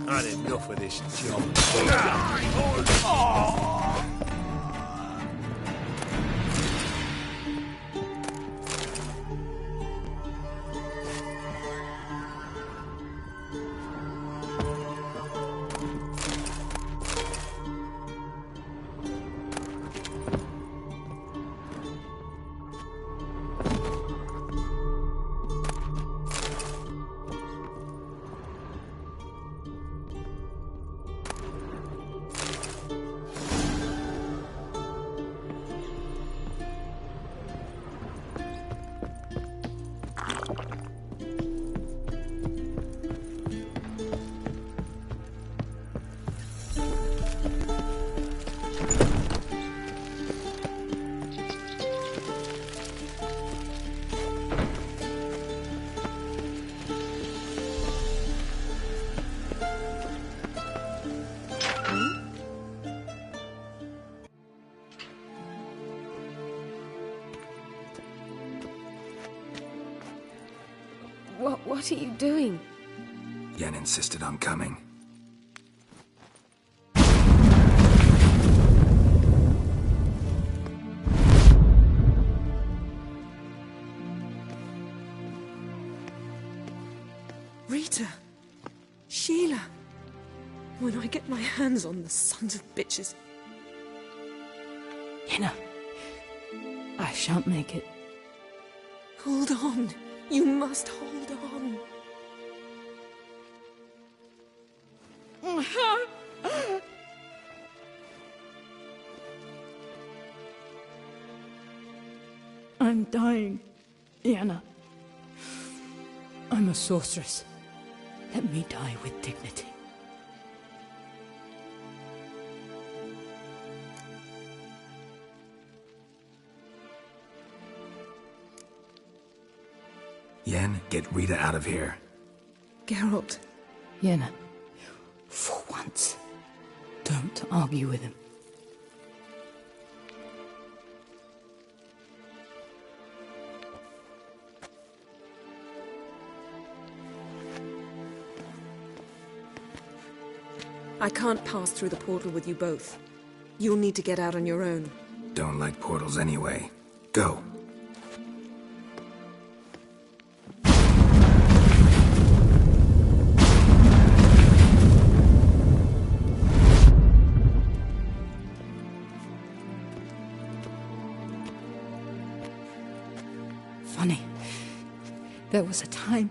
Had enough of this job. What are you doing? Yen insisted on coming. Rita. Sheila. When I get my hands on the sons of bitches. Yenna. I shan't make it. Hold on. You must hold on. I'm dying, Yenna. I'm a sorceress. Let me die with dignity. Yen, get Rita out of here. Geralt. Yenna, for once, don't argue with him. I can't pass through the portal with you both. You'll need to get out on your own. Don't like portals anyway. Go. Funny. There was a time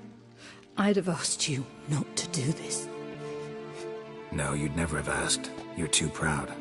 I'd have asked you not to do this. No, you'd never have asked. You're too proud.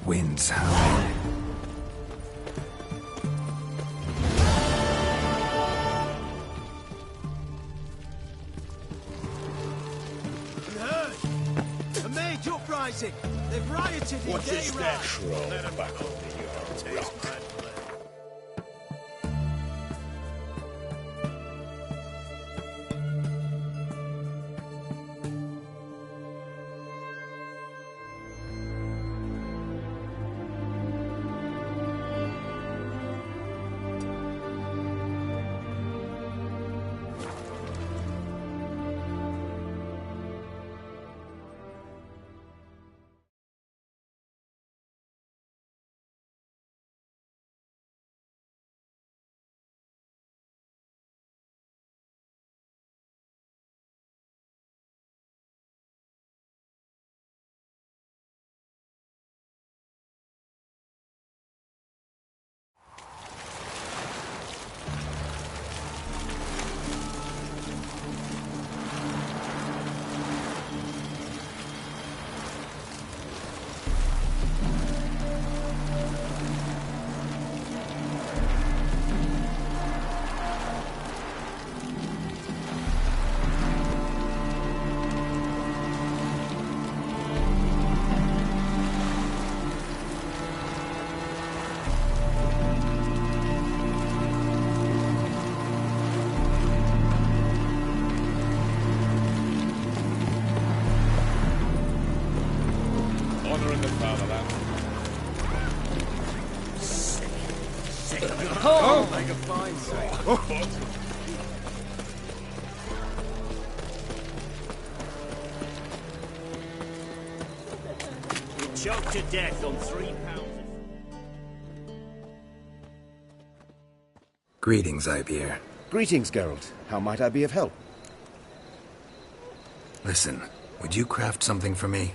Winds howling. You heard? A mage uprising. They've rioted in What's his Gay Rock. stash roll back on the rock? Oh, make a fine sight. You're choked to death on 3 pounds. Greetings, Ibeer. Greetings, Geralt. How might I be of help? Listen, would you craft something for me?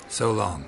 So long.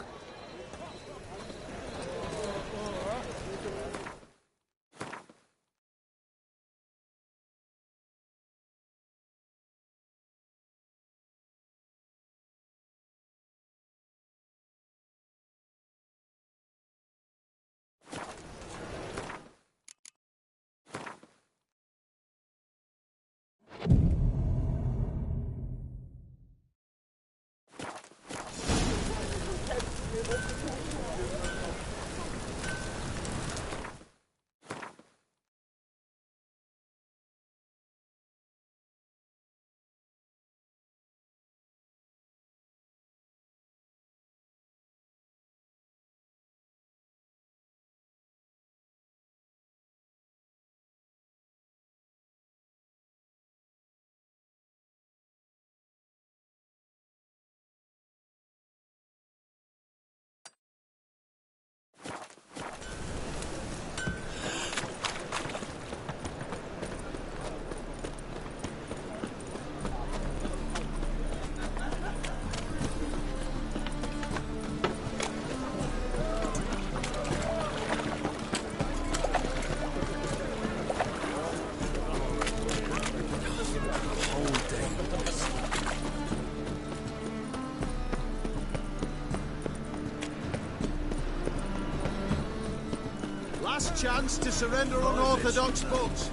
Last chance to surrender unorthodox books.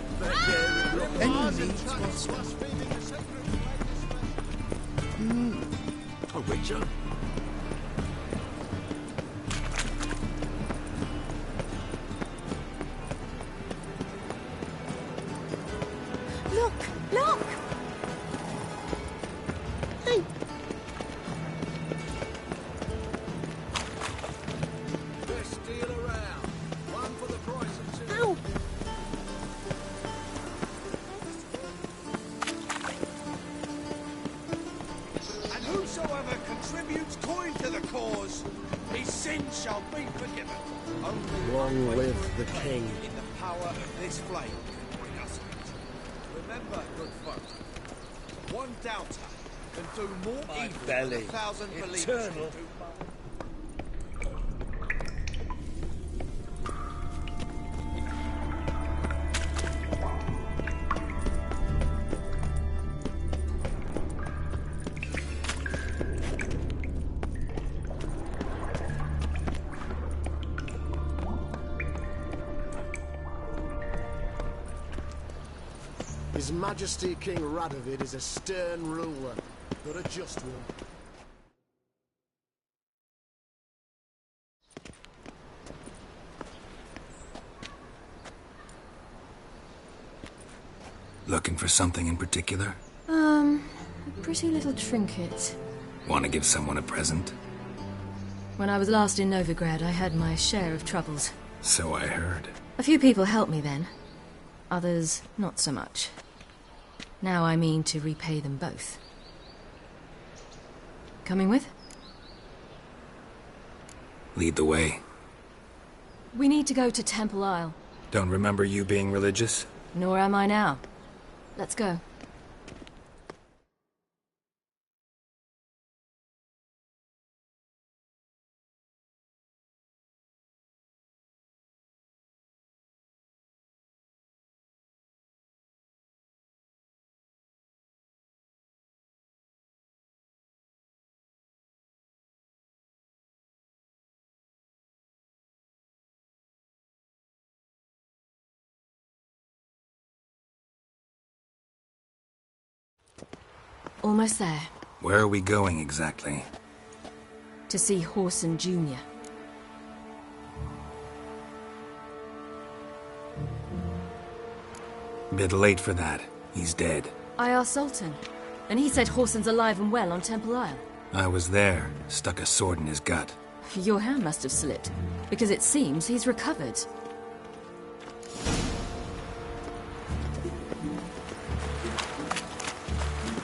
A witcher? Look! Look! Hey! Best deal around. One for the price of two. Ow! And whosoever contributes coin to the cause, his sins shall be forgiven. Only Long one live wafer the of king. In the power of this flame can bring us out. Remember, good folk, one doubter can do more evil than 1,000 believers can do. His Majesty King Radovid is a stern ruler, but a just one. Looking for something in particular? A pretty little trinket. Want to give someone a present? When I was last in Novigrad, I had my share of troubles. So I heard. A few people helped me then. Others, not so much. Now I mean to repay them both. Coming with? Lead the way. We need to go to Temple Isle. Don't remember you being religious? Nor am I now. Let's go. Almost there. Where are we going exactly? To see Horson Jr. Bit late for that. He's dead. I asked Sultan, and he said Horson's alive and well on Temple Isle. I was there. Stuck a sword in his gut. Your hand must have slipped, because it seems he's recovered.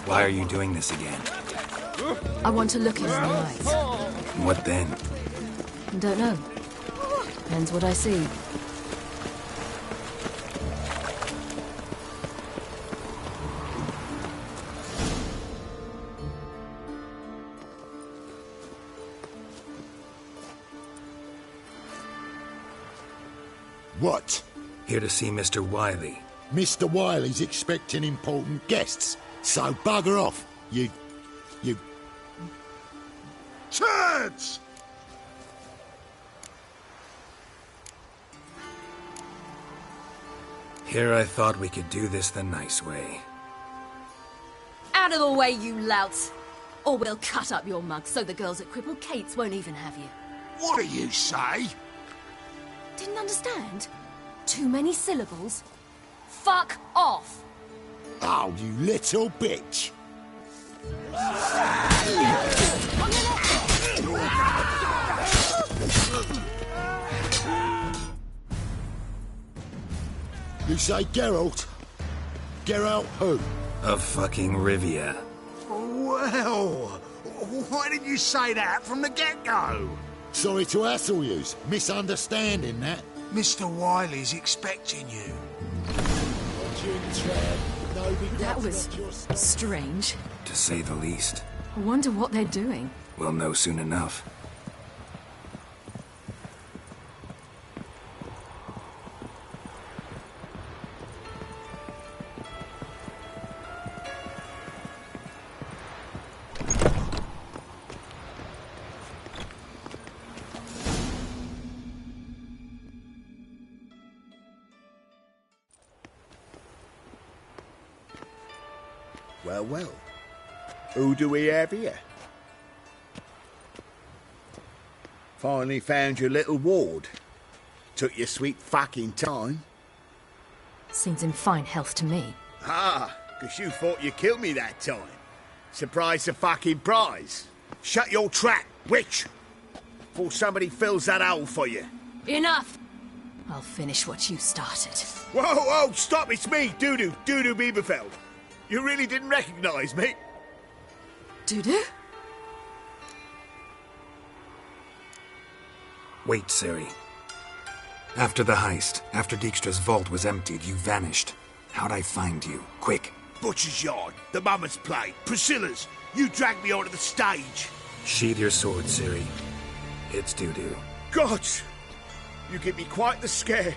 Why are you doing this again? I want to look him in the eyes. What then? Don't know. Depends what I see. What? Here to see Mr. Wiley. Mr. Wiley's expecting important guests, so bugger off, you... Turds! Here I thought we could do this the nice way. Out of the way, you louts! Or we'll cut up your mug so the girls at Cripple Kate's won't even have you. What do you say? Didn't understand? Too many syllables? Fuck off! Oh, you little bitch! You say Geralt? Geralt who? Of fucking Rivia. Well, why didn't you say that from the get-go? Sorry to hassle yous. Misunderstanding that. Mr. Wiley's expecting you. That was strange. To say the least. I wonder what they're doing. We'll know soon enough. Well, well. Who do we have here? Finally found your little ward. Took your sweet fucking time. Seems in fine health to me. Ah, 'cause you thought you killed me that time. Surprise the fucking prize. Shut your trap, witch! Before somebody fills that hole for you. Enough! I'll finish what you started. Whoa, whoa, stop, it's me, Dudu Bieberfeld. You really didn't recognise me? Dudu? Wait, Ciri. After the heist, after Dijkstra's vault was emptied, you vanished. How'd I find you? Quick. Butcher's Yard, the Mummer's Play, Priscilla's. You dragged me onto the stage. Sheathe your sword, Ciri. It's Dudu. God! You give me quite the scare.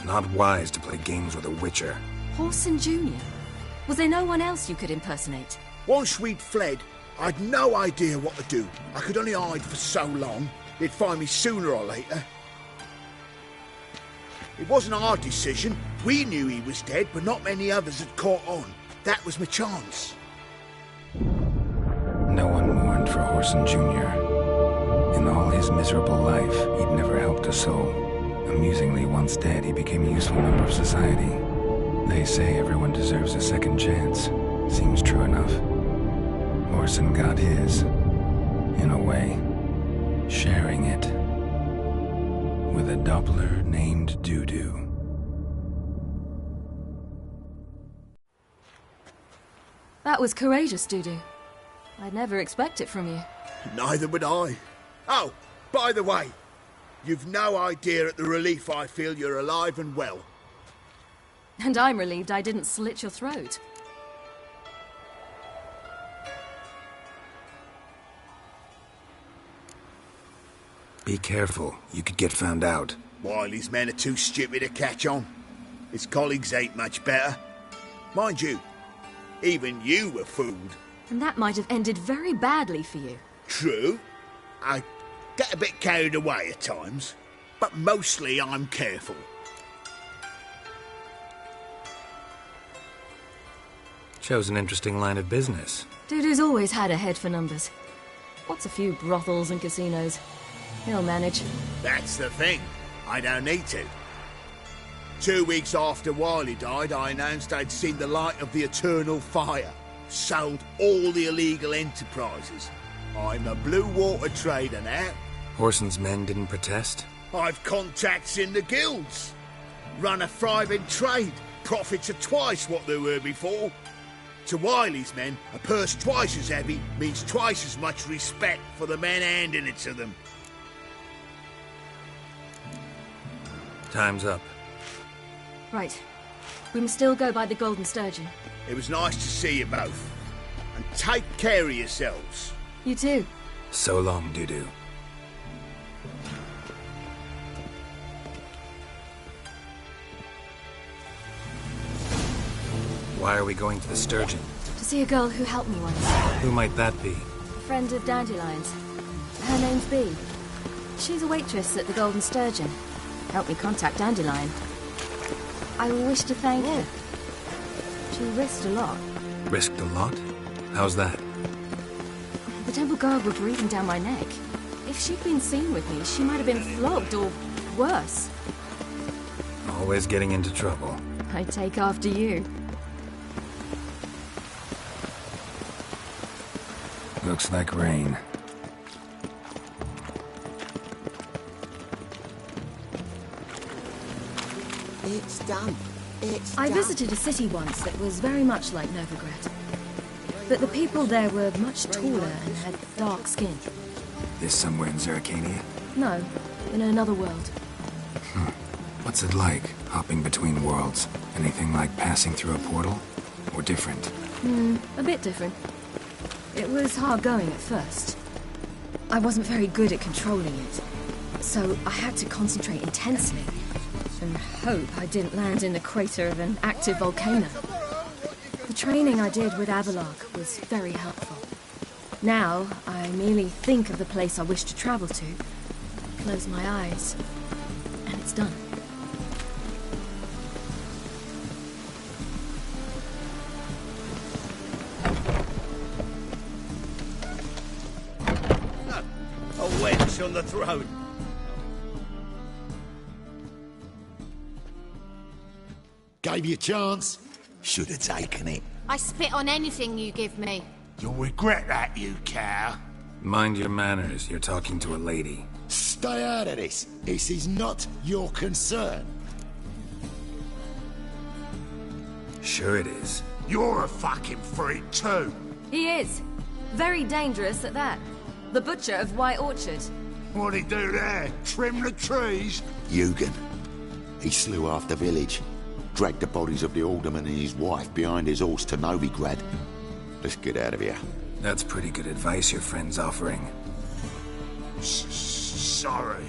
Not wise to play games with a witcher. Horson Jr.? Was there no one else you could impersonate? Once we'd fled, I'd no idea what to do. I could only hide for so long. They'd find me sooner or later. It wasn't our decision. We knew he was dead, but not many others had caught on. That was my chance. No one mourned for Horson Jr. In all his miserable life, he'd never helped a soul. Amusingly, once dead, he became a useful member of society. They say everyone deserves a second chance. Seems true enough. Orson got his, in a way, sharing it with a Doppler named Doo-Doo. That was courageous, Doo-Doo. I'd never expect it from you. Neither would I. Oh, by the way, you've no idea at the relief I feel you're alive and well. And I'm relieved I didn't slit your throat. Be careful. You could get found out. Wiley's men are too stupid to catch on. His colleagues ain't much better. Mind you, even you were fooled. And that might have ended very badly for you. True. I get a bit carried away at times, but mostly I'm careful. Chose an interesting line of business. Doo-Doo's always had a head for numbers. What's a few brothels and casinos? He'll manage. That's the thing. I don't need to. 2 weeks after Wiley died, I announced I'd seen the light of the eternal fire. Sold all the illegal enterprises. I'm a blue water trader now. Orson's men didn't protest? I've contacts in the guilds. Run a thriving trade. Profits are twice what they were before. To Wiley's men, a purse twice as heavy means twice as much respect for the men handing it to them. Time's up. Right. We must still go by the Golden Sturgeon. It was nice to see you both. And take care of yourselves. You too. So long, Doo-Doo. Why are we going to the Sturgeon? To see a girl who helped me once. Who might that be? A friend of Dandelion's. Her name's Bee. She's a waitress at the Golden Sturgeon. Helped me contact Dandelion. I wish to thank her. She risked a lot. Risked a lot? How's that? The temple guard were breathing down my neck. If she'd been seen with me, she might have been flogged or worse. Always getting into trouble. I take after you. Looks like rain. It's done. I visited a city once that was very much like Novigrad. But the people there were much taller and had dark skin. This somewhere in Zeracania? No, in another world. What's it like, hopping between worlds? Anything like passing through a portal? Or different? A bit different. It was hard going at first. I wasn't very good at controlling it, so I had to concentrate intensely and hope I didn't land in the crater of an active volcano. The training I did with Abelard was very helpful. Now, I merely think of the place I wish to travel to, close my eyes, and it's done. A wench on the throne. Gave you a chance. Should have taken it. I spit on anything you give me. You'll regret that, you cow. Mind your manners. You're talking to a lady. Stay out of this. This is not your concern. Sure it is. You're a fucking freak too. He is. Very dangerous at that. The butcher of White Orchard. What'd he do there? Trim the trees? Eugen. He slew half the village. Dragged the bodies of the alderman and his wife behind his horse to Novigrad. Let's get out of here. That's pretty good advice your friend's offering. Sorry.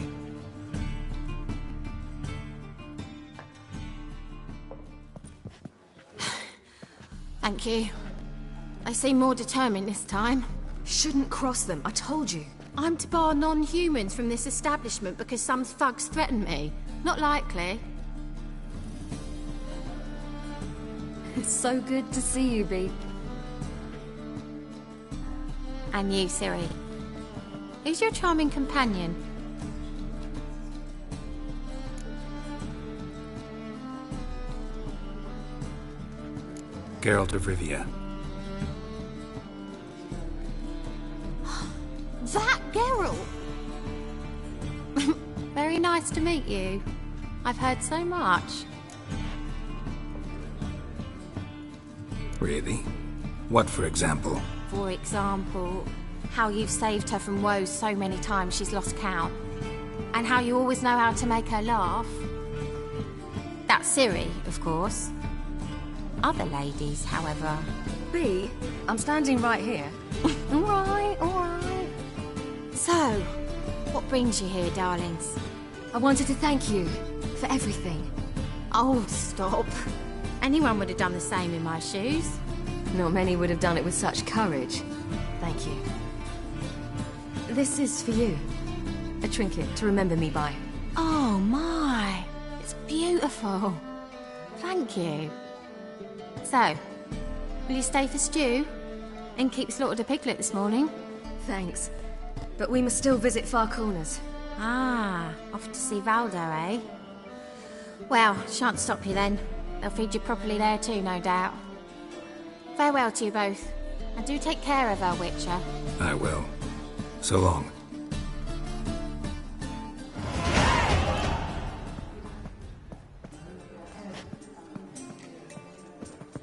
Thank you. I seem more determined this time. Shouldn't cross them, I told you. I'm to bar non-humans from this establishment because some thugs threaten me. Not likely. It's so good to see you, Bee. And you, Ciri. Who's your charming companion? Geralt of Rivia. That Geralt! Very nice to meet you. I've heard so much. Really? What, for example? For example, how you've saved her from woes so many times she's lost count. And how you always know how to make her laugh. That's Ciri, of course. Other ladies, however... B, I'm standing right here. All right, all right. So, what brings you here, darlings? I wanted to thank you for everything. Oh, stop. Anyone would have done the same in my shoes. Not many would have done it with such courage. Thank you. This is for you. A trinket to remember me by. Oh, my. It's beautiful. Thank you. So, will you stay for stew? And keep slaughtered a piglet this morning? Thanks. But we must still visit Far Corners. Ah, off to see Valdo, eh? Well, shan't stop you then. They'll feed you properly there too, no doubt. Farewell to you both. And do take care of our Witcher. I will. So long.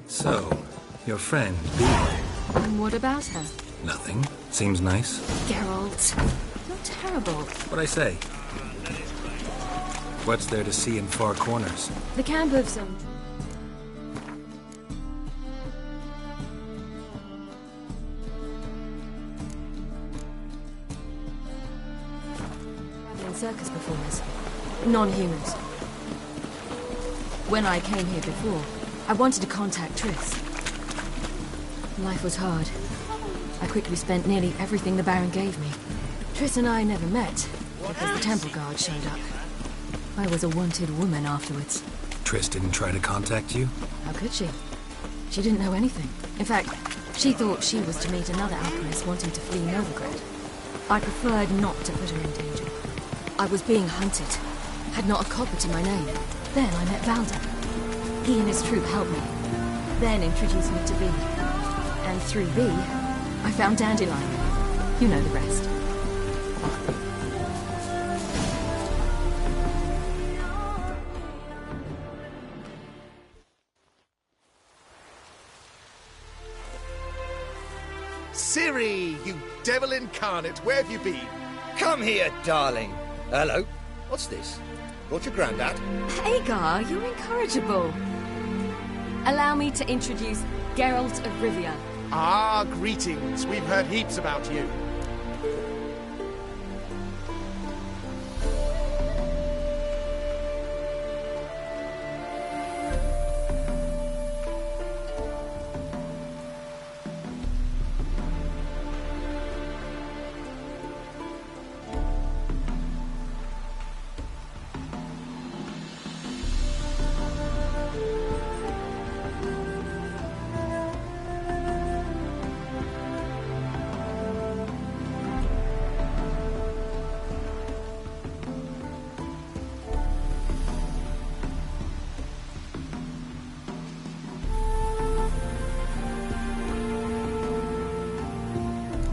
So, your friend, B. And what about her? Nothing. Seems nice. Geralt, you're terrible. What'd I say? What's there to see in Far Corners? The camp of some... traveling circus performers. Non-humans. When I came here before, I wanted to contact Triss. Life was hard. I quickly spent nearly everything the Baron gave me. Triss and I never met, because the temple guard showed up. I was a wanted woman afterwards. Triss didn't try to contact you? How could she? She didn't know anything. In fact, she thought she was to meet another alchemist wanting to flee Novigrad. I preferred not to put her in danger. I was being hunted. Had not a copper to my name. Then I met Valdo. He and his troop helped me. Then introduced me to B. And through B, I found Dandelion. You know the rest. Ciri, you devil incarnate, where have you been? Come here, darling. Hello. What's this? Brought your granddad? Hagar, you're incorrigible. Allow me to introduce Geralt of Rivia. Ah, greetings. We've heard heaps about you.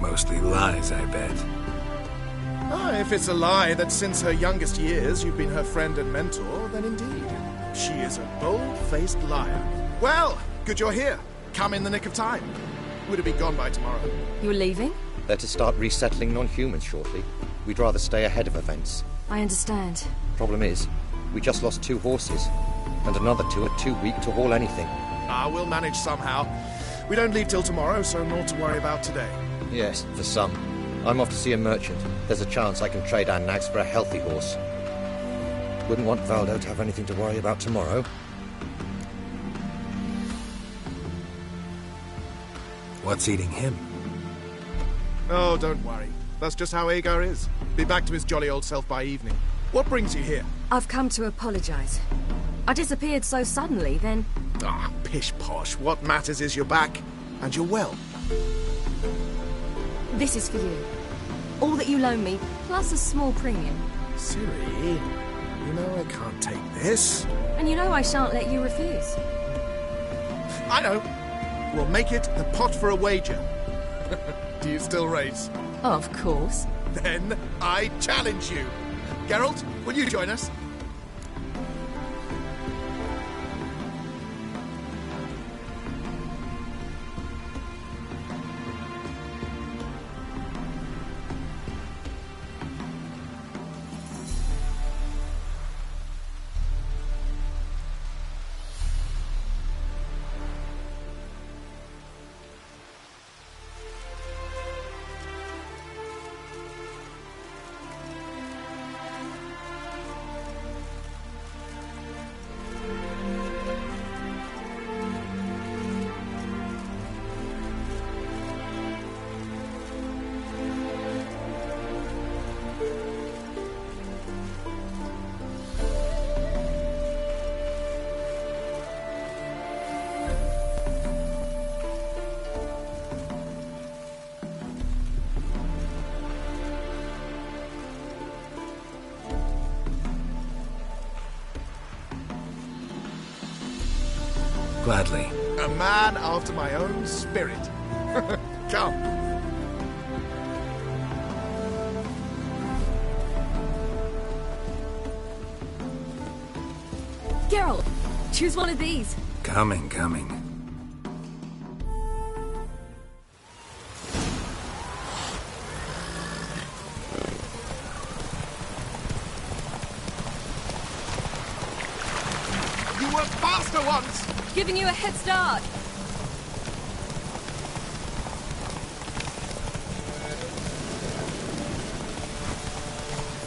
Mostly lies, I bet. Ah, if it's a lie that since her youngest years you've been her friend and mentor, then indeed. She is a bold-faced liar. Well, good you're here. Come in the nick of time. Would have been gone by tomorrow. You're leaving? They're to start resettling non-humans shortly. We'd rather stay ahead of events. I understand. Problem is, we just lost 2 horses. And another 2 are too weak to haul anything. Ah, we'll manage somehow. We don't leave till tomorrow, so more to worry about today. Yes, for some. I'm off to see a merchant. There's a chance I can trade our nags for a healthy horse. Wouldn't want Valdo to have anything to worry about tomorrow. What's eating him? Oh, don't worry. That's just how Agar is. Be back to his jolly old self by evening. What brings you here? I've come to apologize. I disappeared so suddenly, then... Ah, pish-posh. What matters is you're back, and you're well. This is for you. All that you loan me, plus a small premium. Ciri, you know I can't take this. And you know I shan't let you refuse. I know. we'll make it the pot for a wager. Do you still race? Of course. Then I challenge you. Geralt, will you join us? Gladly. A man after my own spirit. Come. Geralt, choose one of these. Coming. You were faster once! Giving you a head start.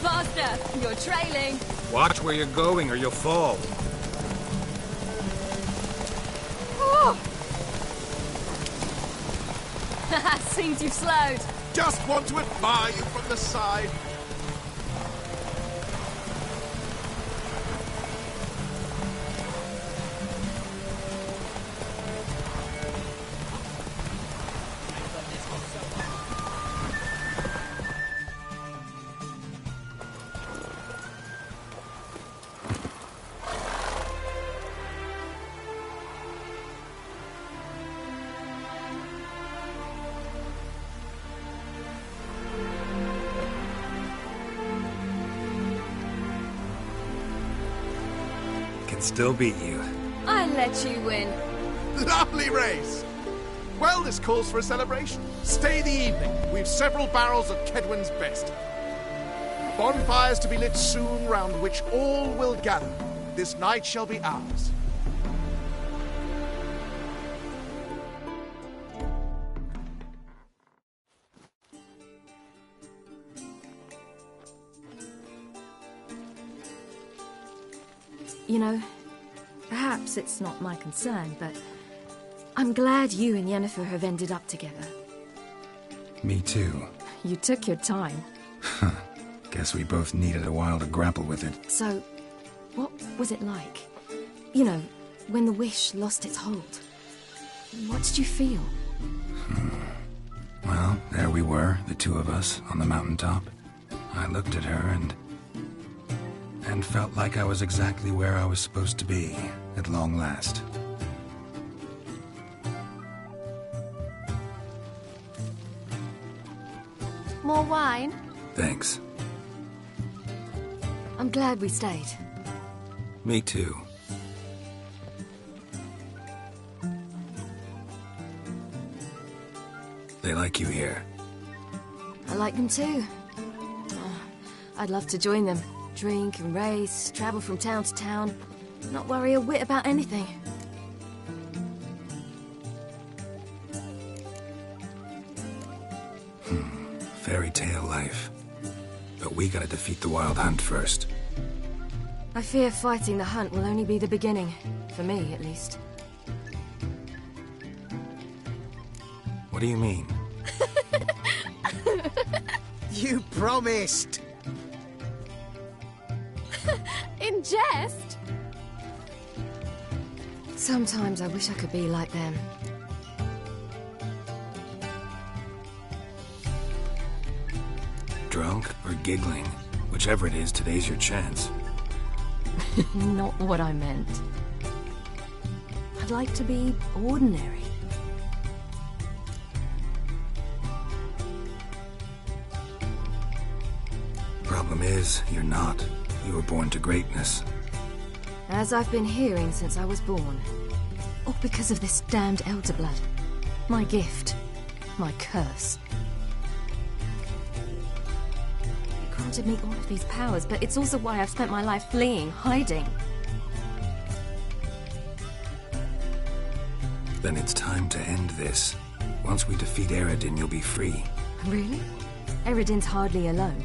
Faster! You're trailing. Watch where you're going or you'll fall. Oh. Seems you've slowed. Just want to admire you from the side. Still beat you. I let you win. Lovely race! Well, this calls for a celebration. Stay the evening. We've several barrels of Kedwin's best. Bonfires to be lit soon, round which all will gather. This night shall be ours. You know, perhaps it's not my concern, but I'm glad you and Yennefer have ended up together. Me too. You took your time. Guess we both needed a while to grapple with it. So, what was it like? You know, when the wish lost its hold. What did you feel? Well, there we were, the two of us, on the mountaintop. I looked at her and felt like I was exactly where I was supposed to be, at long last. More wine? Thanks. I'm glad we stayed. Me too. They like you here. I like them too. I'd love to join them. Drink and race, travel from town to town, not worry a whit about anything. Fairy tale life. But we gotta defeat the Wild Hunt first. I fear fighting the hunt will only be the beginning. For me, at least. What do you mean? You promised! In jest? Sometimes I wish I could be like them. Drunk or giggling? Whichever it is, today's your chance. Not what I meant. I'd like to be ordinary. Problem is, you're not. You were born to greatness. As I've been hearing since I was born. All because of this damned elder blood. My gift. My curse. It granted me all of these powers, but it's also why I've spent my life fleeing, hiding. Then it's time to end this. Once we defeat Eredin, you'll be free. Really? Eredin's hardly alone.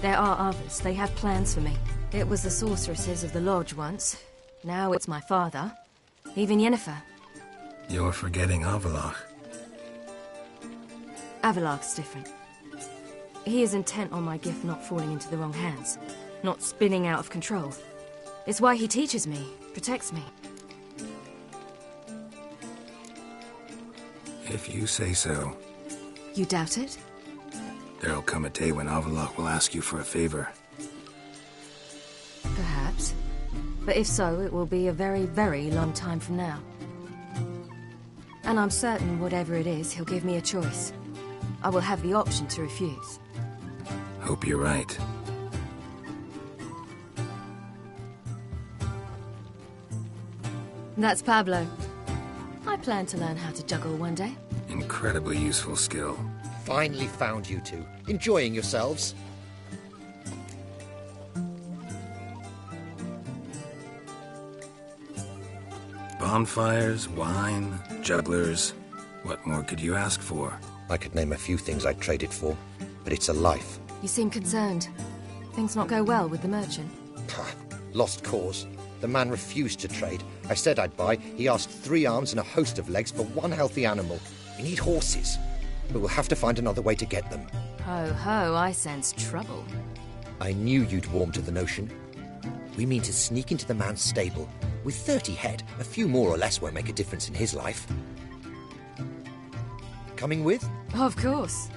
There are others. They have plans for me. It was the sorceresses of the Lodge once. Now it's my father. Even Yennefer. You're forgetting Avallac'h. Avallac'h's different. He is intent on my gift not falling into the wrong hands. Not spinning out of control. It's why he teaches me, protects me. If you say so. You doubt it? There'll come a day when Avallac'h will ask you for a favor. Perhaps. But if so, it will be a very, very long time from now. And I'm certain whatever it is, he'll give me a choice. I will have the option to refuse. Hope you're right. That's Pablo. I plan to learn how to juggle one day. Incredibly useful skill. Finally found you two. Enjoying yourselves? Bonfires, wine, jugglers. What more could you ask for? I could name a few things I'd trade it for, but it's a life. You seem concerned. Things not go well with the merchant. Lost cause. The man refused to trade. I said I'd buy. He asked 3 arms and a host of legs for 1 healthy animal. We need horses, but we'll have to find another way to get them. Ho ho, I sense trouble. I knew you'd warm to the notion. We mean to sneak into the man's stable. With 30 head, a few more or less won't make a difference in his life. Coming with? Of course.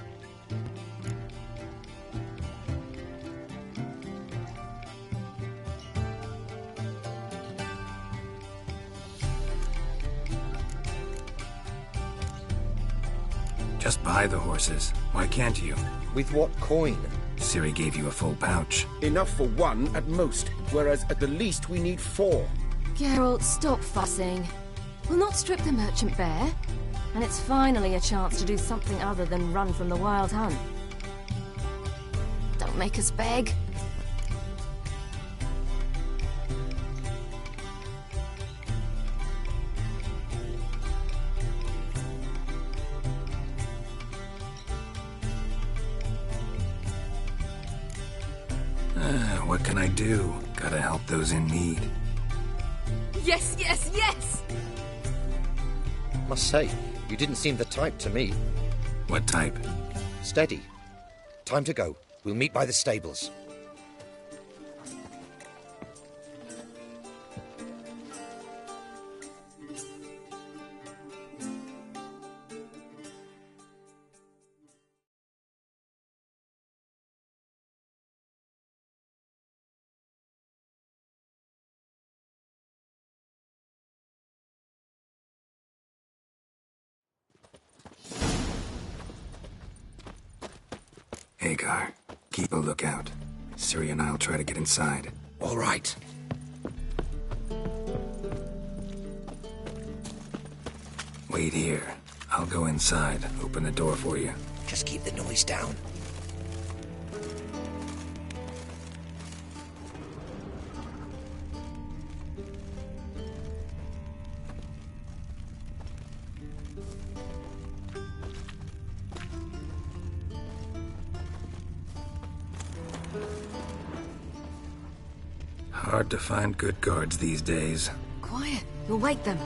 Just buy the horses. Why can't you? With what coin? Ciri gave you a full pouch. Enough for 1 at most, whereas at the least we need 4. Geralt, stop fussing. We'll not strip the merchant bare. And it's finally a chance to do something other than run from the wild hunt. Don't make us beg. What can I do? Gotta help those in need. Yes, yes, yes! Must say, you didn't seem the type to me. What type? Steady. Time to go. We'll meet by the stables. Hagar, keep a lookout. Ciri and I'll try to get inside. All right. Wait here. I'll go inside, open the door for you. Just keep the noise down. Hard to find good guards these days. Quiet. You'll wake them.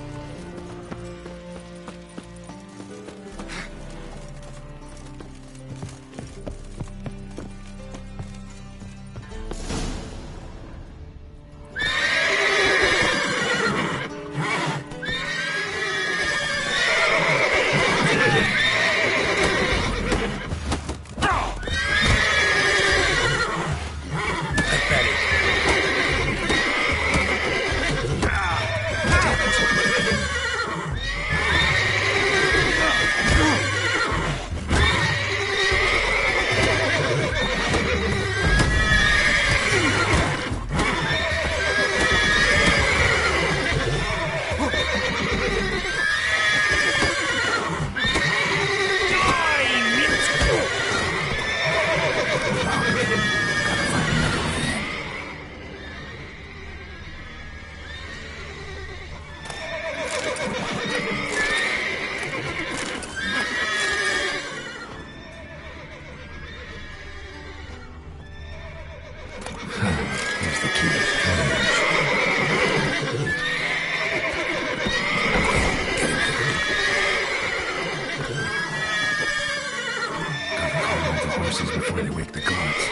the horses before they wake the gods.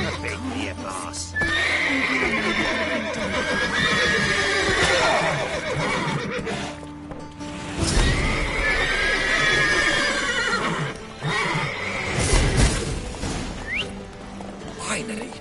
Nothing here, boss. Finally!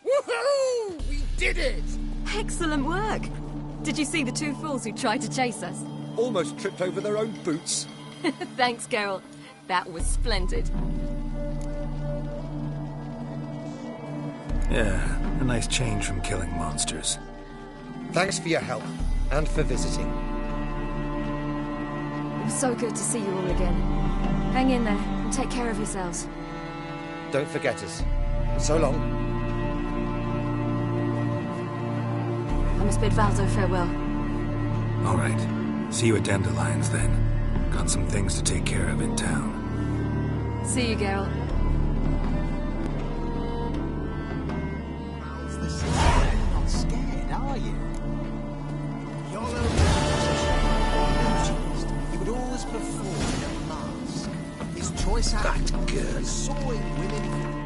Woohoo! We did it! Excellent work! Did you see the two fools who tried to chase us? Almost tripped over their own boots. Thanks, Carol. That was splendid. Yeah, a nice change from killing monsters. Thanks for your help, and for visiting. It was so good to see you all again. Hang in there, and take care of yourselves. Don't forget us. So long. I must bid Valdo farewell. All right. See you at Dandelions, then. Got some things to take care of in town. See you, Geralt. You're not scared, are you? Your little noticed he would always perform in a mask. His choice act girl saw in women.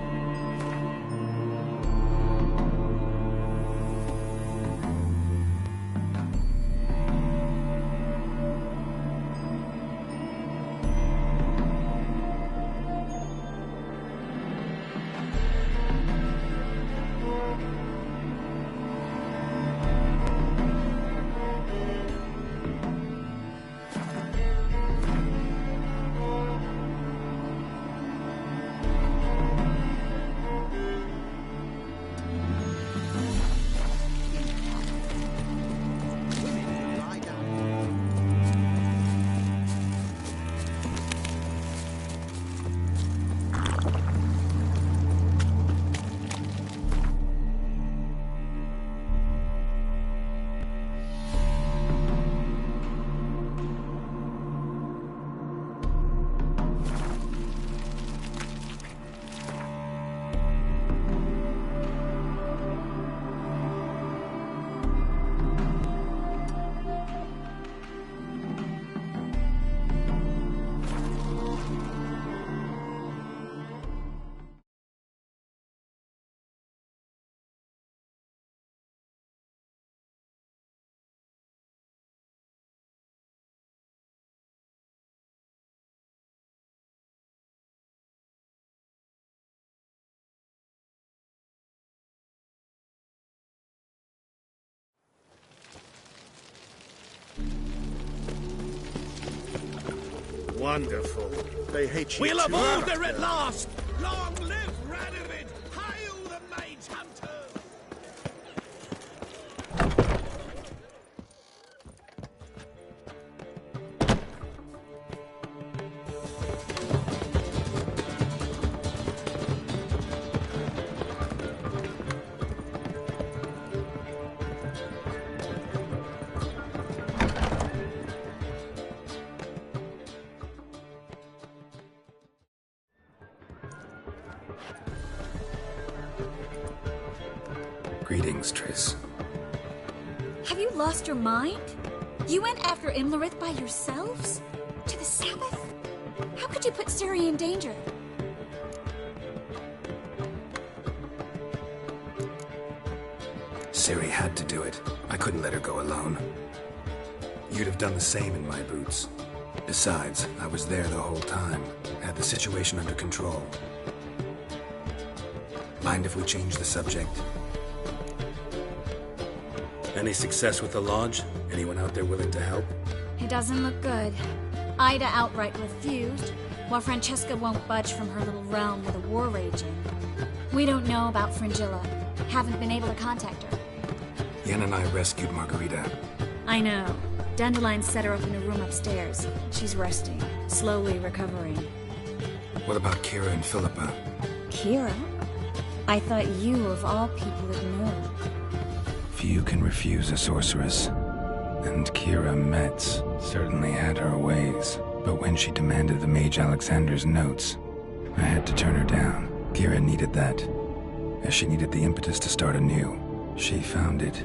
Wonderful. They hate you We'll have too. order at last! Long live Radovid! Hail the Mage Hunter! Greetings, Triss. Have you lost your mind? You went after Imlerith by yourselves? To the Sabbath? How could you put Ciri in danger? Ciri had to do it. I couldn't let her go alone. You'd have done the same in my boots. Besides, I was there the whole time. Had the situation under control. Mind if we change the subject? Any success with the lodge? Anyone out there willing to help? It doesn't look good. Ida outright refused, while Francesca won't budge from her little realm with a war raging. We don't know about Fringilla. Haven't been able to contact her. Yen and I rescued Margarita. I know. Dandelion set her up in a room upstairs. She's resting, slowly recovering. What about Kira and Philippa? Kira? I thought you, of all people, would know. Few can refuse a sorceress. And Kira Metz certainly had her ways. But when she demanded the Mage Alexander's notes, I had to turn her down. Kira needed that, as she needed the impetus to start anew. She found it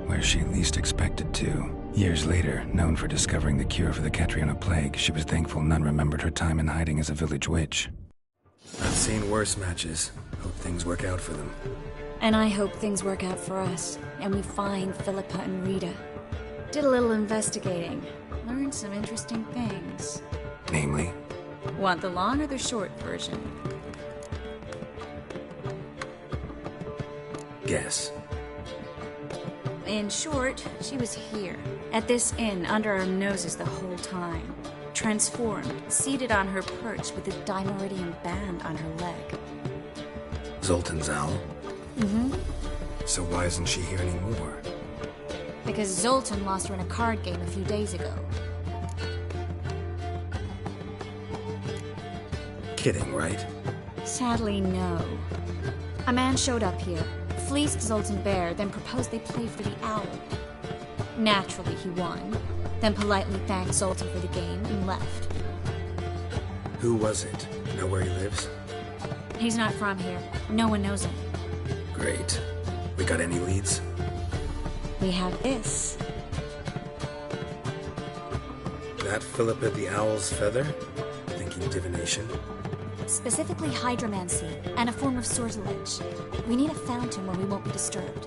where she least expected to. Years later, known for discovering the cure for the Catriona plague, she was thankful none remembered her time in hiding as a village witch. I've seen worse matches. Hope things work out for them. And I hope things work out for us, and we find Philippa and Rita. Did a little investigating. Learned some interesting things. Namely? Want the long or the short version? Guess. In short, she was here, at this inn, under our noses the whole time. Transformed, seated on her perch with a dimeridium band on her leg. Zoltan's owl? Mm-hmm. So why isn't she here anymore? Because Zoltan lost her in a card game a few days ago. Kidding, right? Sadly, no. A man showed up here, fleeced Zoltan bare, then proposed they play for the owl. Naturally, he won, then politely thanked Zoltan for the game and left. Who was it? Know where he lives? He's not from here. No one knows him. Great. We got any leads? We have this. That Philippa the Owl's feather? Thinking divination? Specifically hydromancy, and a form of sortilege. We need a fountain where we won't be disturbed.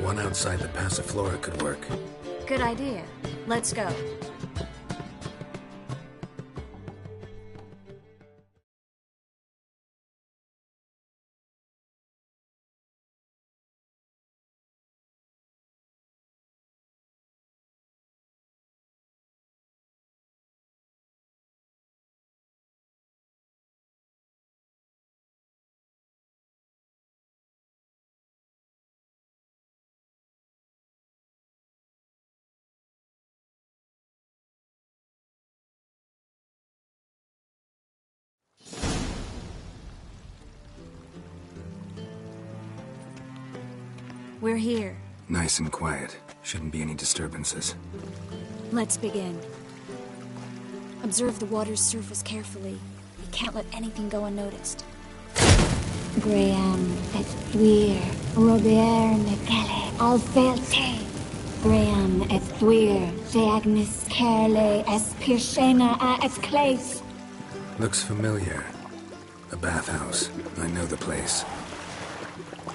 One outside the Passiflora could work. Good idea. Let's go. We're here. Nice and quiet. Shouldn't be any disturbances. Let's begin. Observe the water's surface carefully. We can't let anything go unnoticed. Graham et thuir, Robert Mekele, Alfelte. Graham et thuir, Deagnis Kerle, es Pirshena a es Clace. Looks familiar. A bathhouse. I know the place.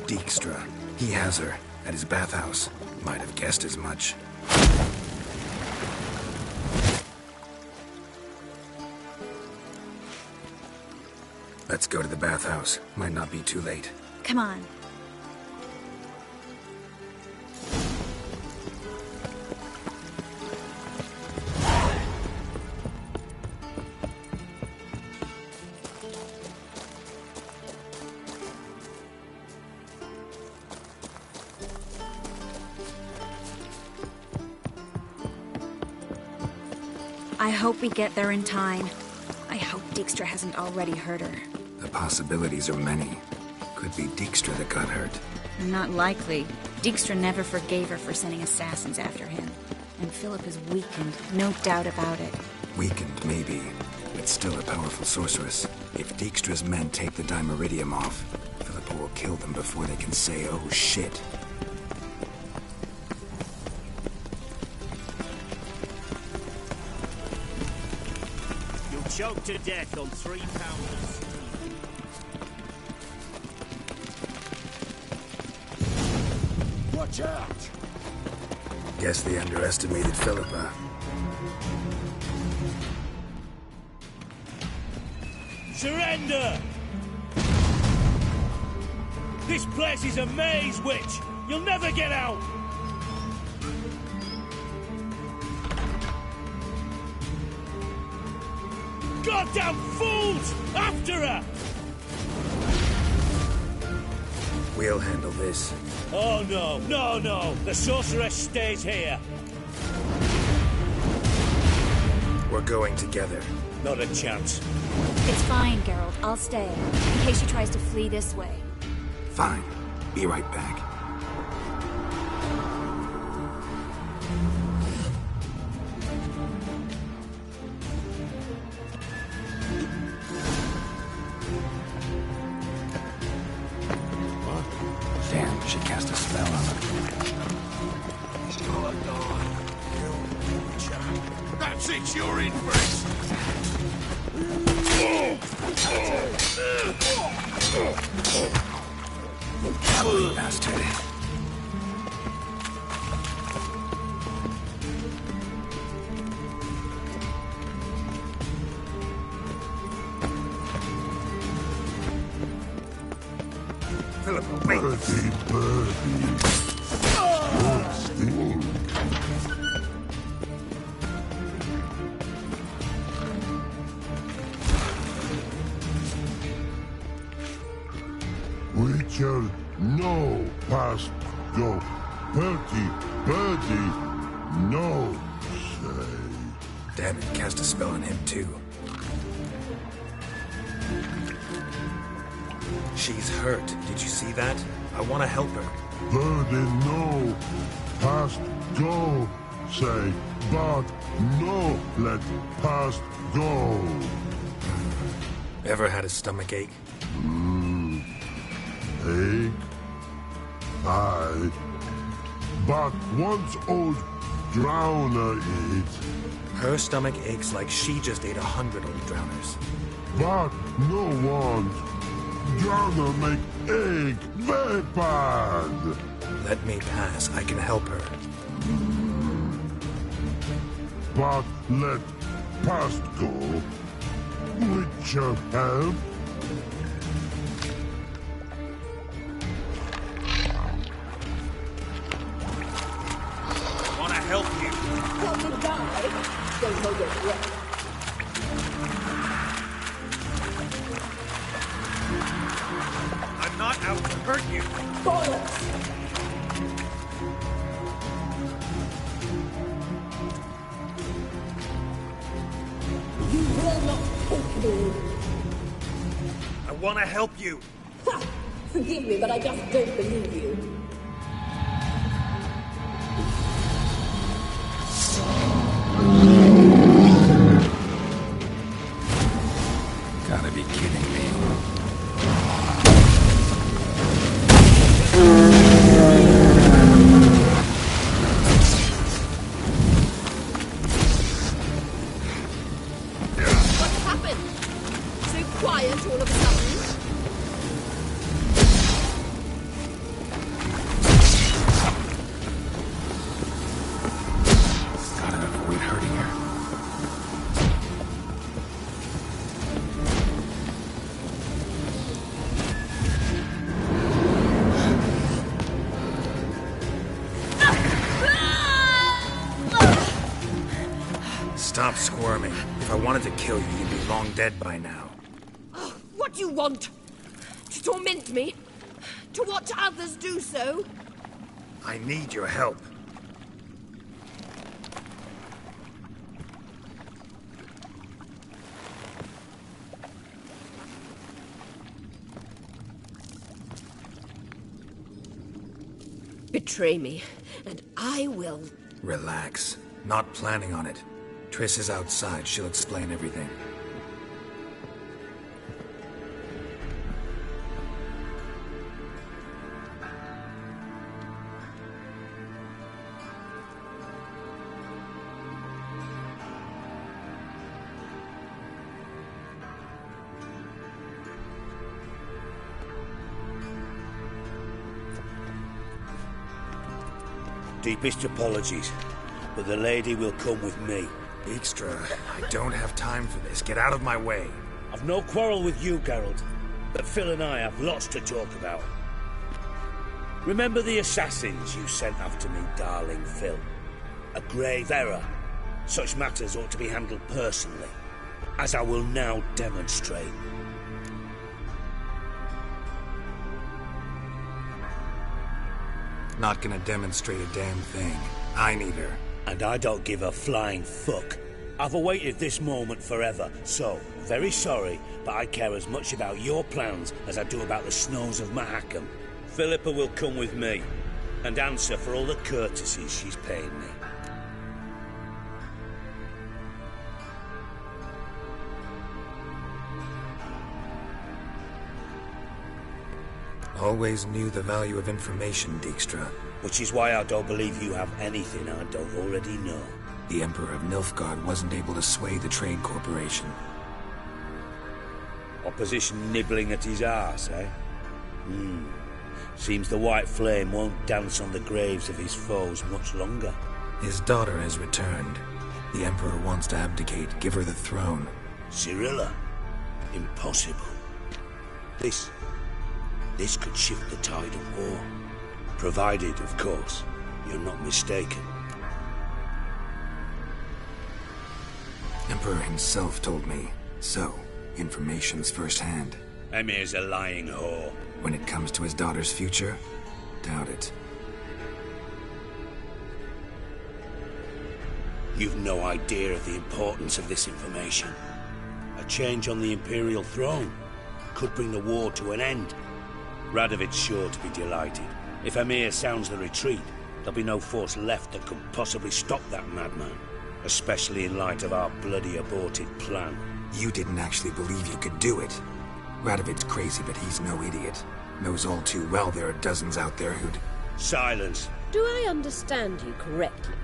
Dijkstra. He has her at his bathhouse. Might have guessed as much. Let's go to the bathhouse. Might not be too late. Come on. I hope we get there in time. I hope Dijkstra hasn't already hurt her. The possibilities are many. Could be Dijkstra that got hurt. Not likely. Dijkstra never forgave her for sending assassins after him. And Philip is weakened, no doubt about it. Weakened, maybe, but still a powerful sorceress. If Dijkstra's men take the dimeridium off, Philippa will kill them before they can say, oh shit. Choked to death on 3 pounders. Watch out! Guess they underestimated Philippa. Surrender! This place is a maze, witch! You'll never get out! Goddamn fools! After her! We'll handle this. Oh no, no, no! The sorceress stays here! We're going together. Not a chance. It's fine, Geralt. I'll stay, in case she tries to flee this way. Fine. Be right back. Damn, she cast a spell on her. Oh, God. You witcher. That's it, you're in for it. Cowardly bastard. Philip, wait. Birdie. Good sting. Witcher, no past go. Birdie, no say. Damn it, cast a spell on him too. She's hurt. Did you see that? I want to help her. Birdie, no past go say, but no let past go. Ever had a stomach ache? Ache? Aye. But once old drowner eat. Her stomach aches like she just ate 100 old drowners. But no one. Drowner make ache very bad. Let me pass. I can help her. But let past go. Witcher help. Help you. Help me die. Don't hold your breath. I'm not out to hurt you. Bollocks! You will not take me. I want to help you. Ha! Forgive me, but I just don't believe you. Gotta be kidding me. What's happened? So quiet all of a sudden. Gotta avoid hurting her. Stop squirming. If I wanted to kill you, you'd be long dead by now. What do you want? To torment me? To watch others do so? I need your help. Betray me, and I will. Relax. Not planning on it. Triss is outside. She'll explain everything. Deepest apologies, but the lady will come with me. Dijkstra, I don't have time for this. Get out of my way. I've no quarrel with you, Geralt, but Phil and I have lots to talk about. Remember the assassins you sent after me, darling Phil? A grave error. Such matters ought to be handled personally, as I will now demonstrate. Not gonna demonstrate a damn thing. I need her. And I don't give a flying fuck. I've awaited this moment forever, so, very sorry, but I care as much about your plans as I do about the snows of Mahakam. Philippa will come with me, and answer for all the courtesies she's paying me. Always knew the value of information, Dijkstra. Which is why I don't believe you have anything I don't already know. The Emperor of Nilfgaard wasn't able to sway the Trade Corporation. Opposition nibbling at his arse, eh? Seems the White Flame won't dance on the graves of his foes much longer. His daughter has returned. The Emperor wants to abdicate, give her the throne. Cyrilla? Impossible. This could shift the tide of war. Provided, of course, you're not mistaken. Emperor himself told me. So, information's firsthand. Emir's a lying whore. When it comes to his daughter's future, doubt it. You've no idea of the importance of this information. A change on the Imperial throne could bring the war to an end. Radovid's sure to be delighted. If Emir sounds the retreat, there'll be no force left that could possibly stop that madman. Especially in light of our bloody aborted plan. You didn't actually believe you could do it. Radovid's crazy, but he's no idiot. Knows all too well there are dozens out there who'd... Silence. Do I understand you correctly?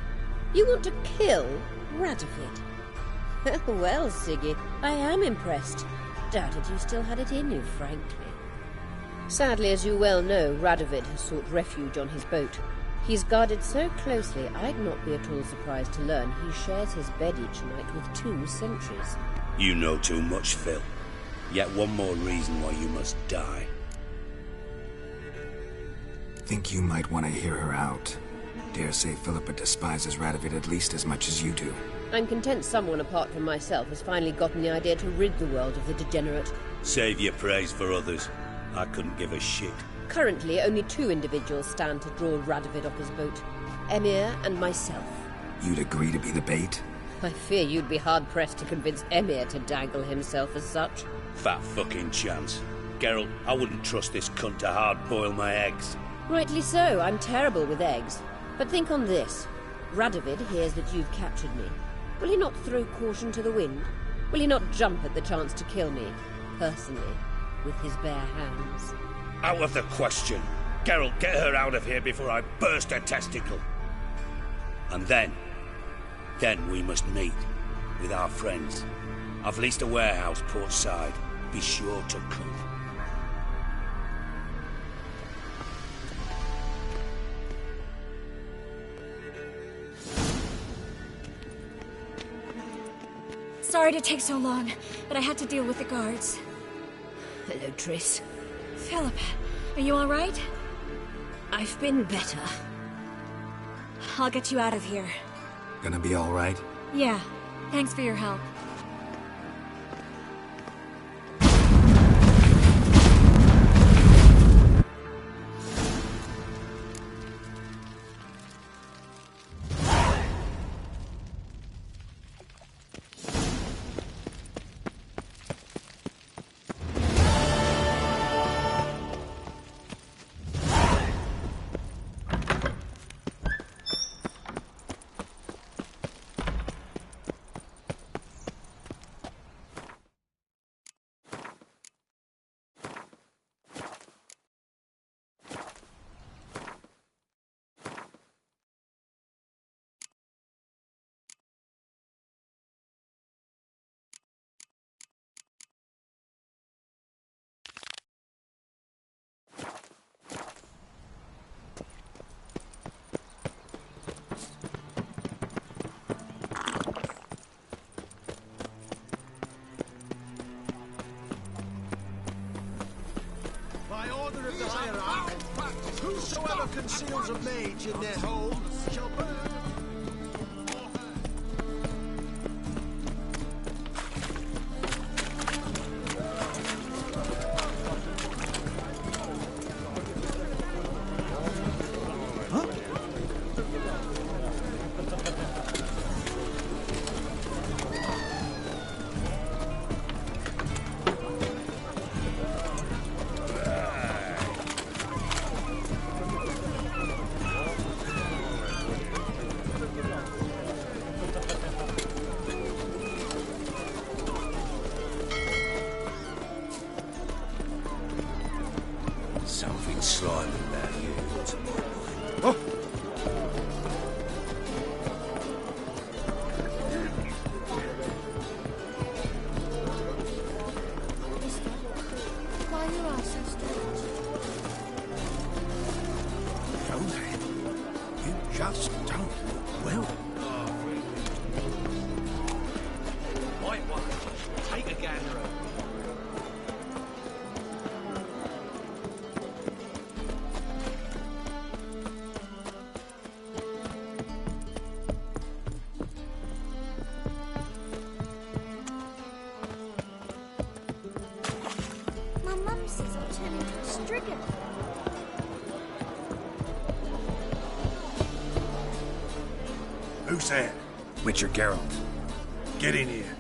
You want to kill Radovid? Well, Siggy, I am impressed. Doubted you still had it in you, frankly. Sadly, as you well know, Radovid has sought refuge on his boat. He's guarded so closely, I'd not be at all surprised to learn he shares his bed each night with 2 sentries. You know too much, Phil. Yet one more reason why you must die. Think you might want to hear her out. Dare say Philippa despises Radovid at least as much as you do. I'm content someone apart from myself has finally gotten the idea to rid the world of the degenerate. Save your praise for others. I couldn't give a shit. Currently, only 2 individuals stand to draw Radovid off his boat. Emir and myself. You'd agree to be the bait? I fear you'd be hard-pressed to convince Emir to dangle himself as such. Fat fucking chance. Geralt, I wouldn't trust this cunt to hard-boil my eggs. Rightly so, I'm terrible with eggs. But think on this. Radovid hears that you've captured me. Will he not throw caution to the wind? Will he not jump at the chance to kill me, personally, with his bare hands? Out of the question. Geralt, get her out of here before I burst her testicle. And then we must meet with our friends. I've leased a warehouse port side. Be sure to come. Sorry to take so long, but I had to deal with the guards. Hello, Triss. Philip, are you all right? I've been better. I'll get you out of here. Gonna be all right? Yeah. Thanks for your help. By order of the hierarch, whosoever conceals a mage in their home shall burn. Something slimy about you. Oh! Why are your eyes so strange? Powne, you just don't look well. Right one. Take a gander of My mum says I'm turning into a striga. Who's there? Witcher Geralt. Get in here.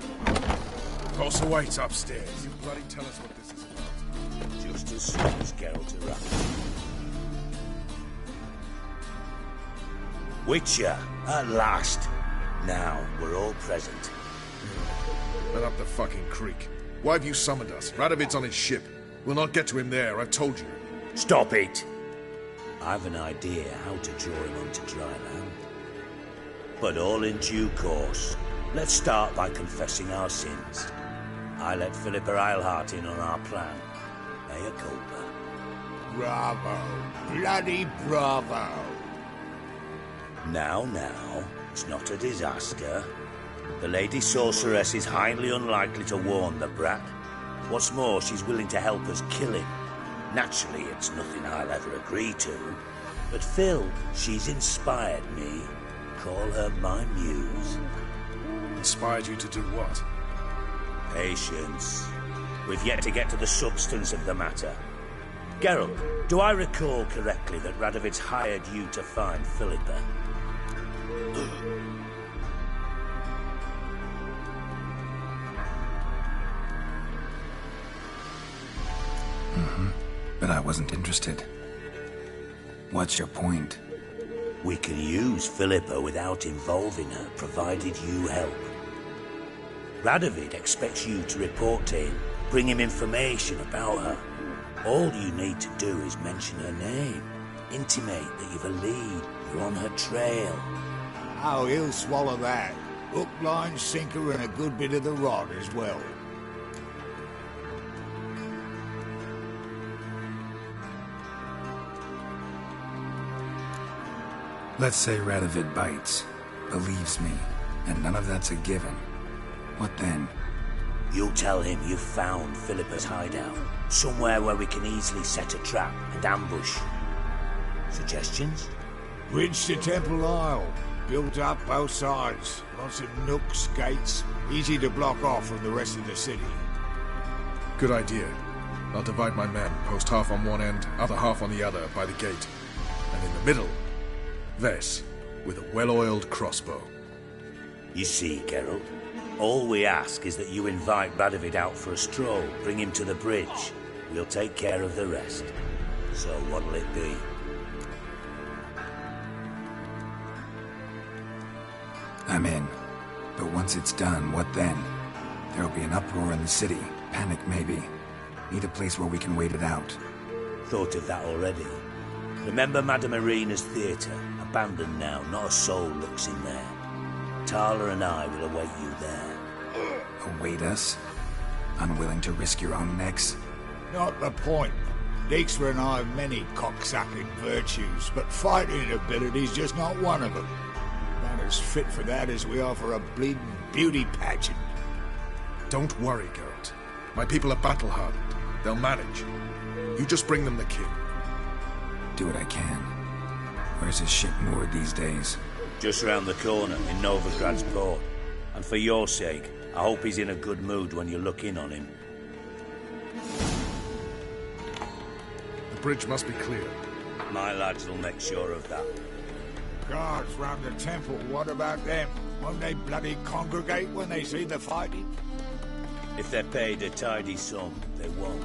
Closer waits upstairs. You bloody tell us what this is about. Just as soon as Geralt arrives. Witcher, at last. Now we're all present. Let up the fucking creek. Why have you summoned us? Radovid's on his ship. We'll not get to him there, I've told you. Stop it! I've an idea how to draw him onto dry land. But all in due course. Let's start by confessing our sins. I let Philippa Eilhart in on our plan. Mea culpa. Bravo. Bloody bravo. Now, it's not a disaster. The Lady Sorceress is highly unlikely to warn the brat. What's more, she's willing to help us kill him. Naturally, it's nothing I'll ever agree to. But Phil, she's inspired me. Call her my muse. Inspired you to do what? Patience. We've yet to get to the substance of the matter. Geralt, do I recall correctly that Radovid's hired you to find Philippa? But I wasn't interested. What's your point? We can use Philippa without involving her, provided you help. Radovid expects you to report to him, bring him information about her. All you need to do is mention her name, intimate that you've a lead, you're on her trail. Oh, he'll swallow that. Hook, line, sinker, and a good bit of the rod as well. Let's say Radovid bites, believes me, and none of that's a given. What then? You'll tell him you've found Philippa's hideout, somewhere where we can easily set a trap and ambush. Suggestions? Bridge to Temple Isle. Built up both sides. Lots of nooks, gates. Easy to block off from the rest of the city. Good idea. I'll divide my men, post half on one end, other half on the other, by the gate. And in the middle, Vess, with a well-oiled crossbow. You see, Geralt, all we ask is that you invite Radovid out for a stroll, bring him to the bridge. We'll take care of the rest. So what'll it be? I'm in. But once it's done, what then? There'll be an uproar in the city. Panic, maybe. Need a place where we can wait it out. Thought of that already. Remember Madame Irina's theatre? Abandoned now, not a soul looks in there. Tala and I will await you there. Await us? Unwilling to risk your own necks? Not the point. Dijkstra and I have many cocksucking virtues, but fighting ability's just not one of them. Not as fit for that as we are for a bleeding beauty pageant. Don't worry, Geralt. My people are battle-hardened. They'll manage. You just bring them the kid. Do what I can. Where's his ship moored these days? Just round the corner in Novigrad's port. And for your sake, I hope he's in a good mood when you look in on him. The bridge must be clear. My lads will make sure of that. Guards round the temple, what about them? Won't they bloody congregate when they see the fighting? If they're paid a tidy sum, they won't.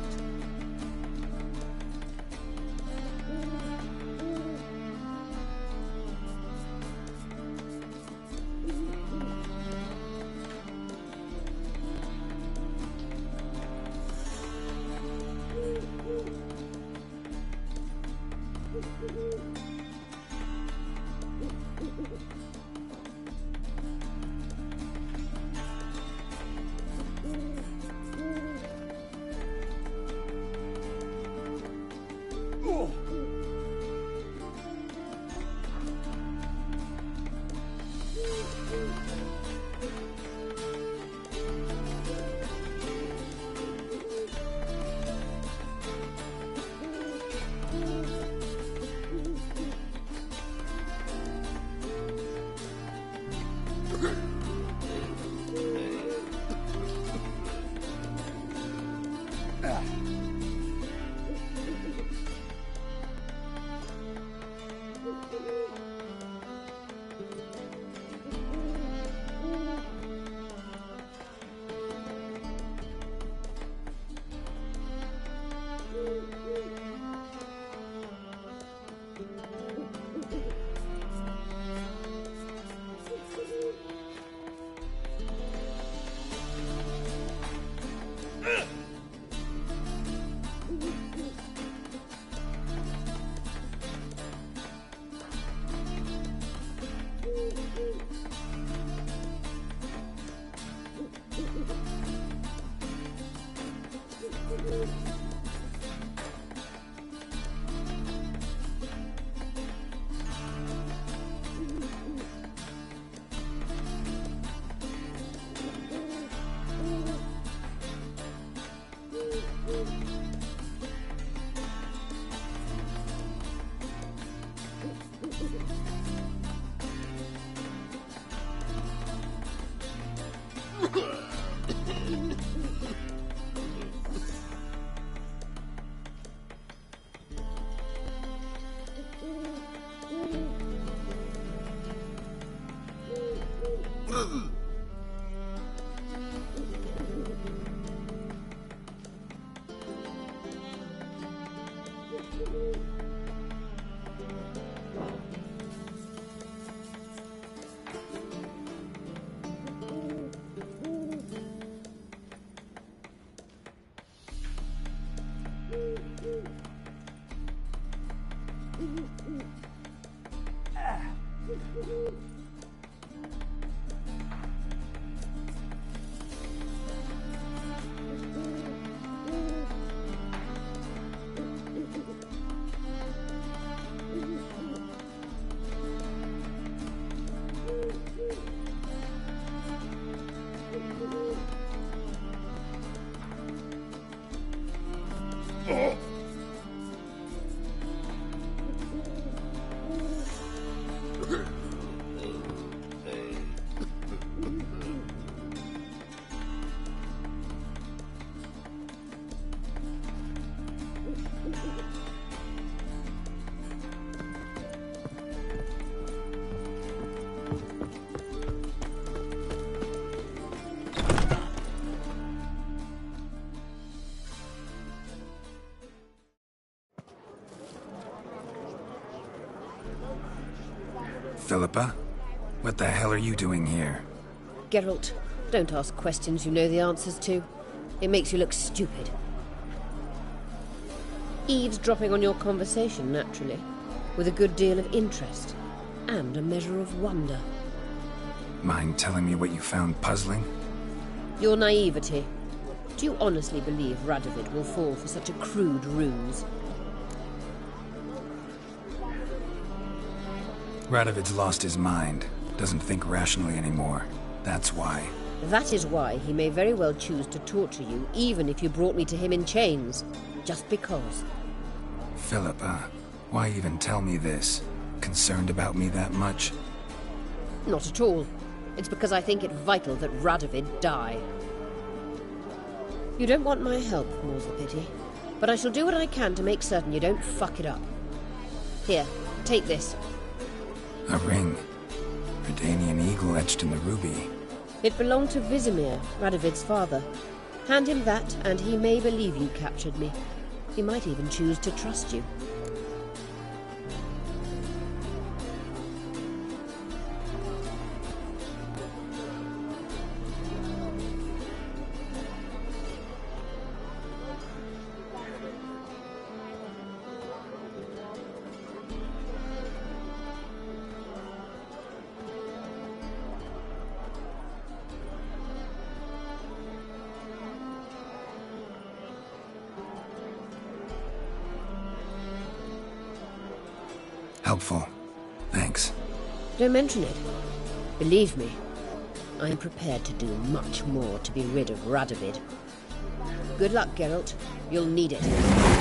Philippa? What the hell are you doing here? Geralt, don't ask questions you know the answers to. It makes you look stupid. Eavesdropping on your conversation, naturally, with a good deal of interest, and a measure of wonder. Mind telling me what you found puzzling? Your naivety. Do you honestly believe Radovid will fall for such a crude ruse? Radovid's lost his mind. Doesn't think rationally anymore. That's why. That is why he may very well choose to torture you, even if you brought me to him in chains. Just because. Philip, why even tell me this? Concerned about me that much? Not at all. It's because I think it vital that Radovid die. You don't want my help, more's the pity. But I shall do what I can to make certain you don't fuck it up. Here, take this. A ring. Verdanian eagle etched in the ruby. It belonged to Vizimir, Radovid's father. Hand him that, and he may believe you captured me. He might even choose to trust you. Helpful. Thanks. Don't mention it. Believe me, I am prepared to do much more to be rid of Radovid. Good luck, Geralt. You'll need it.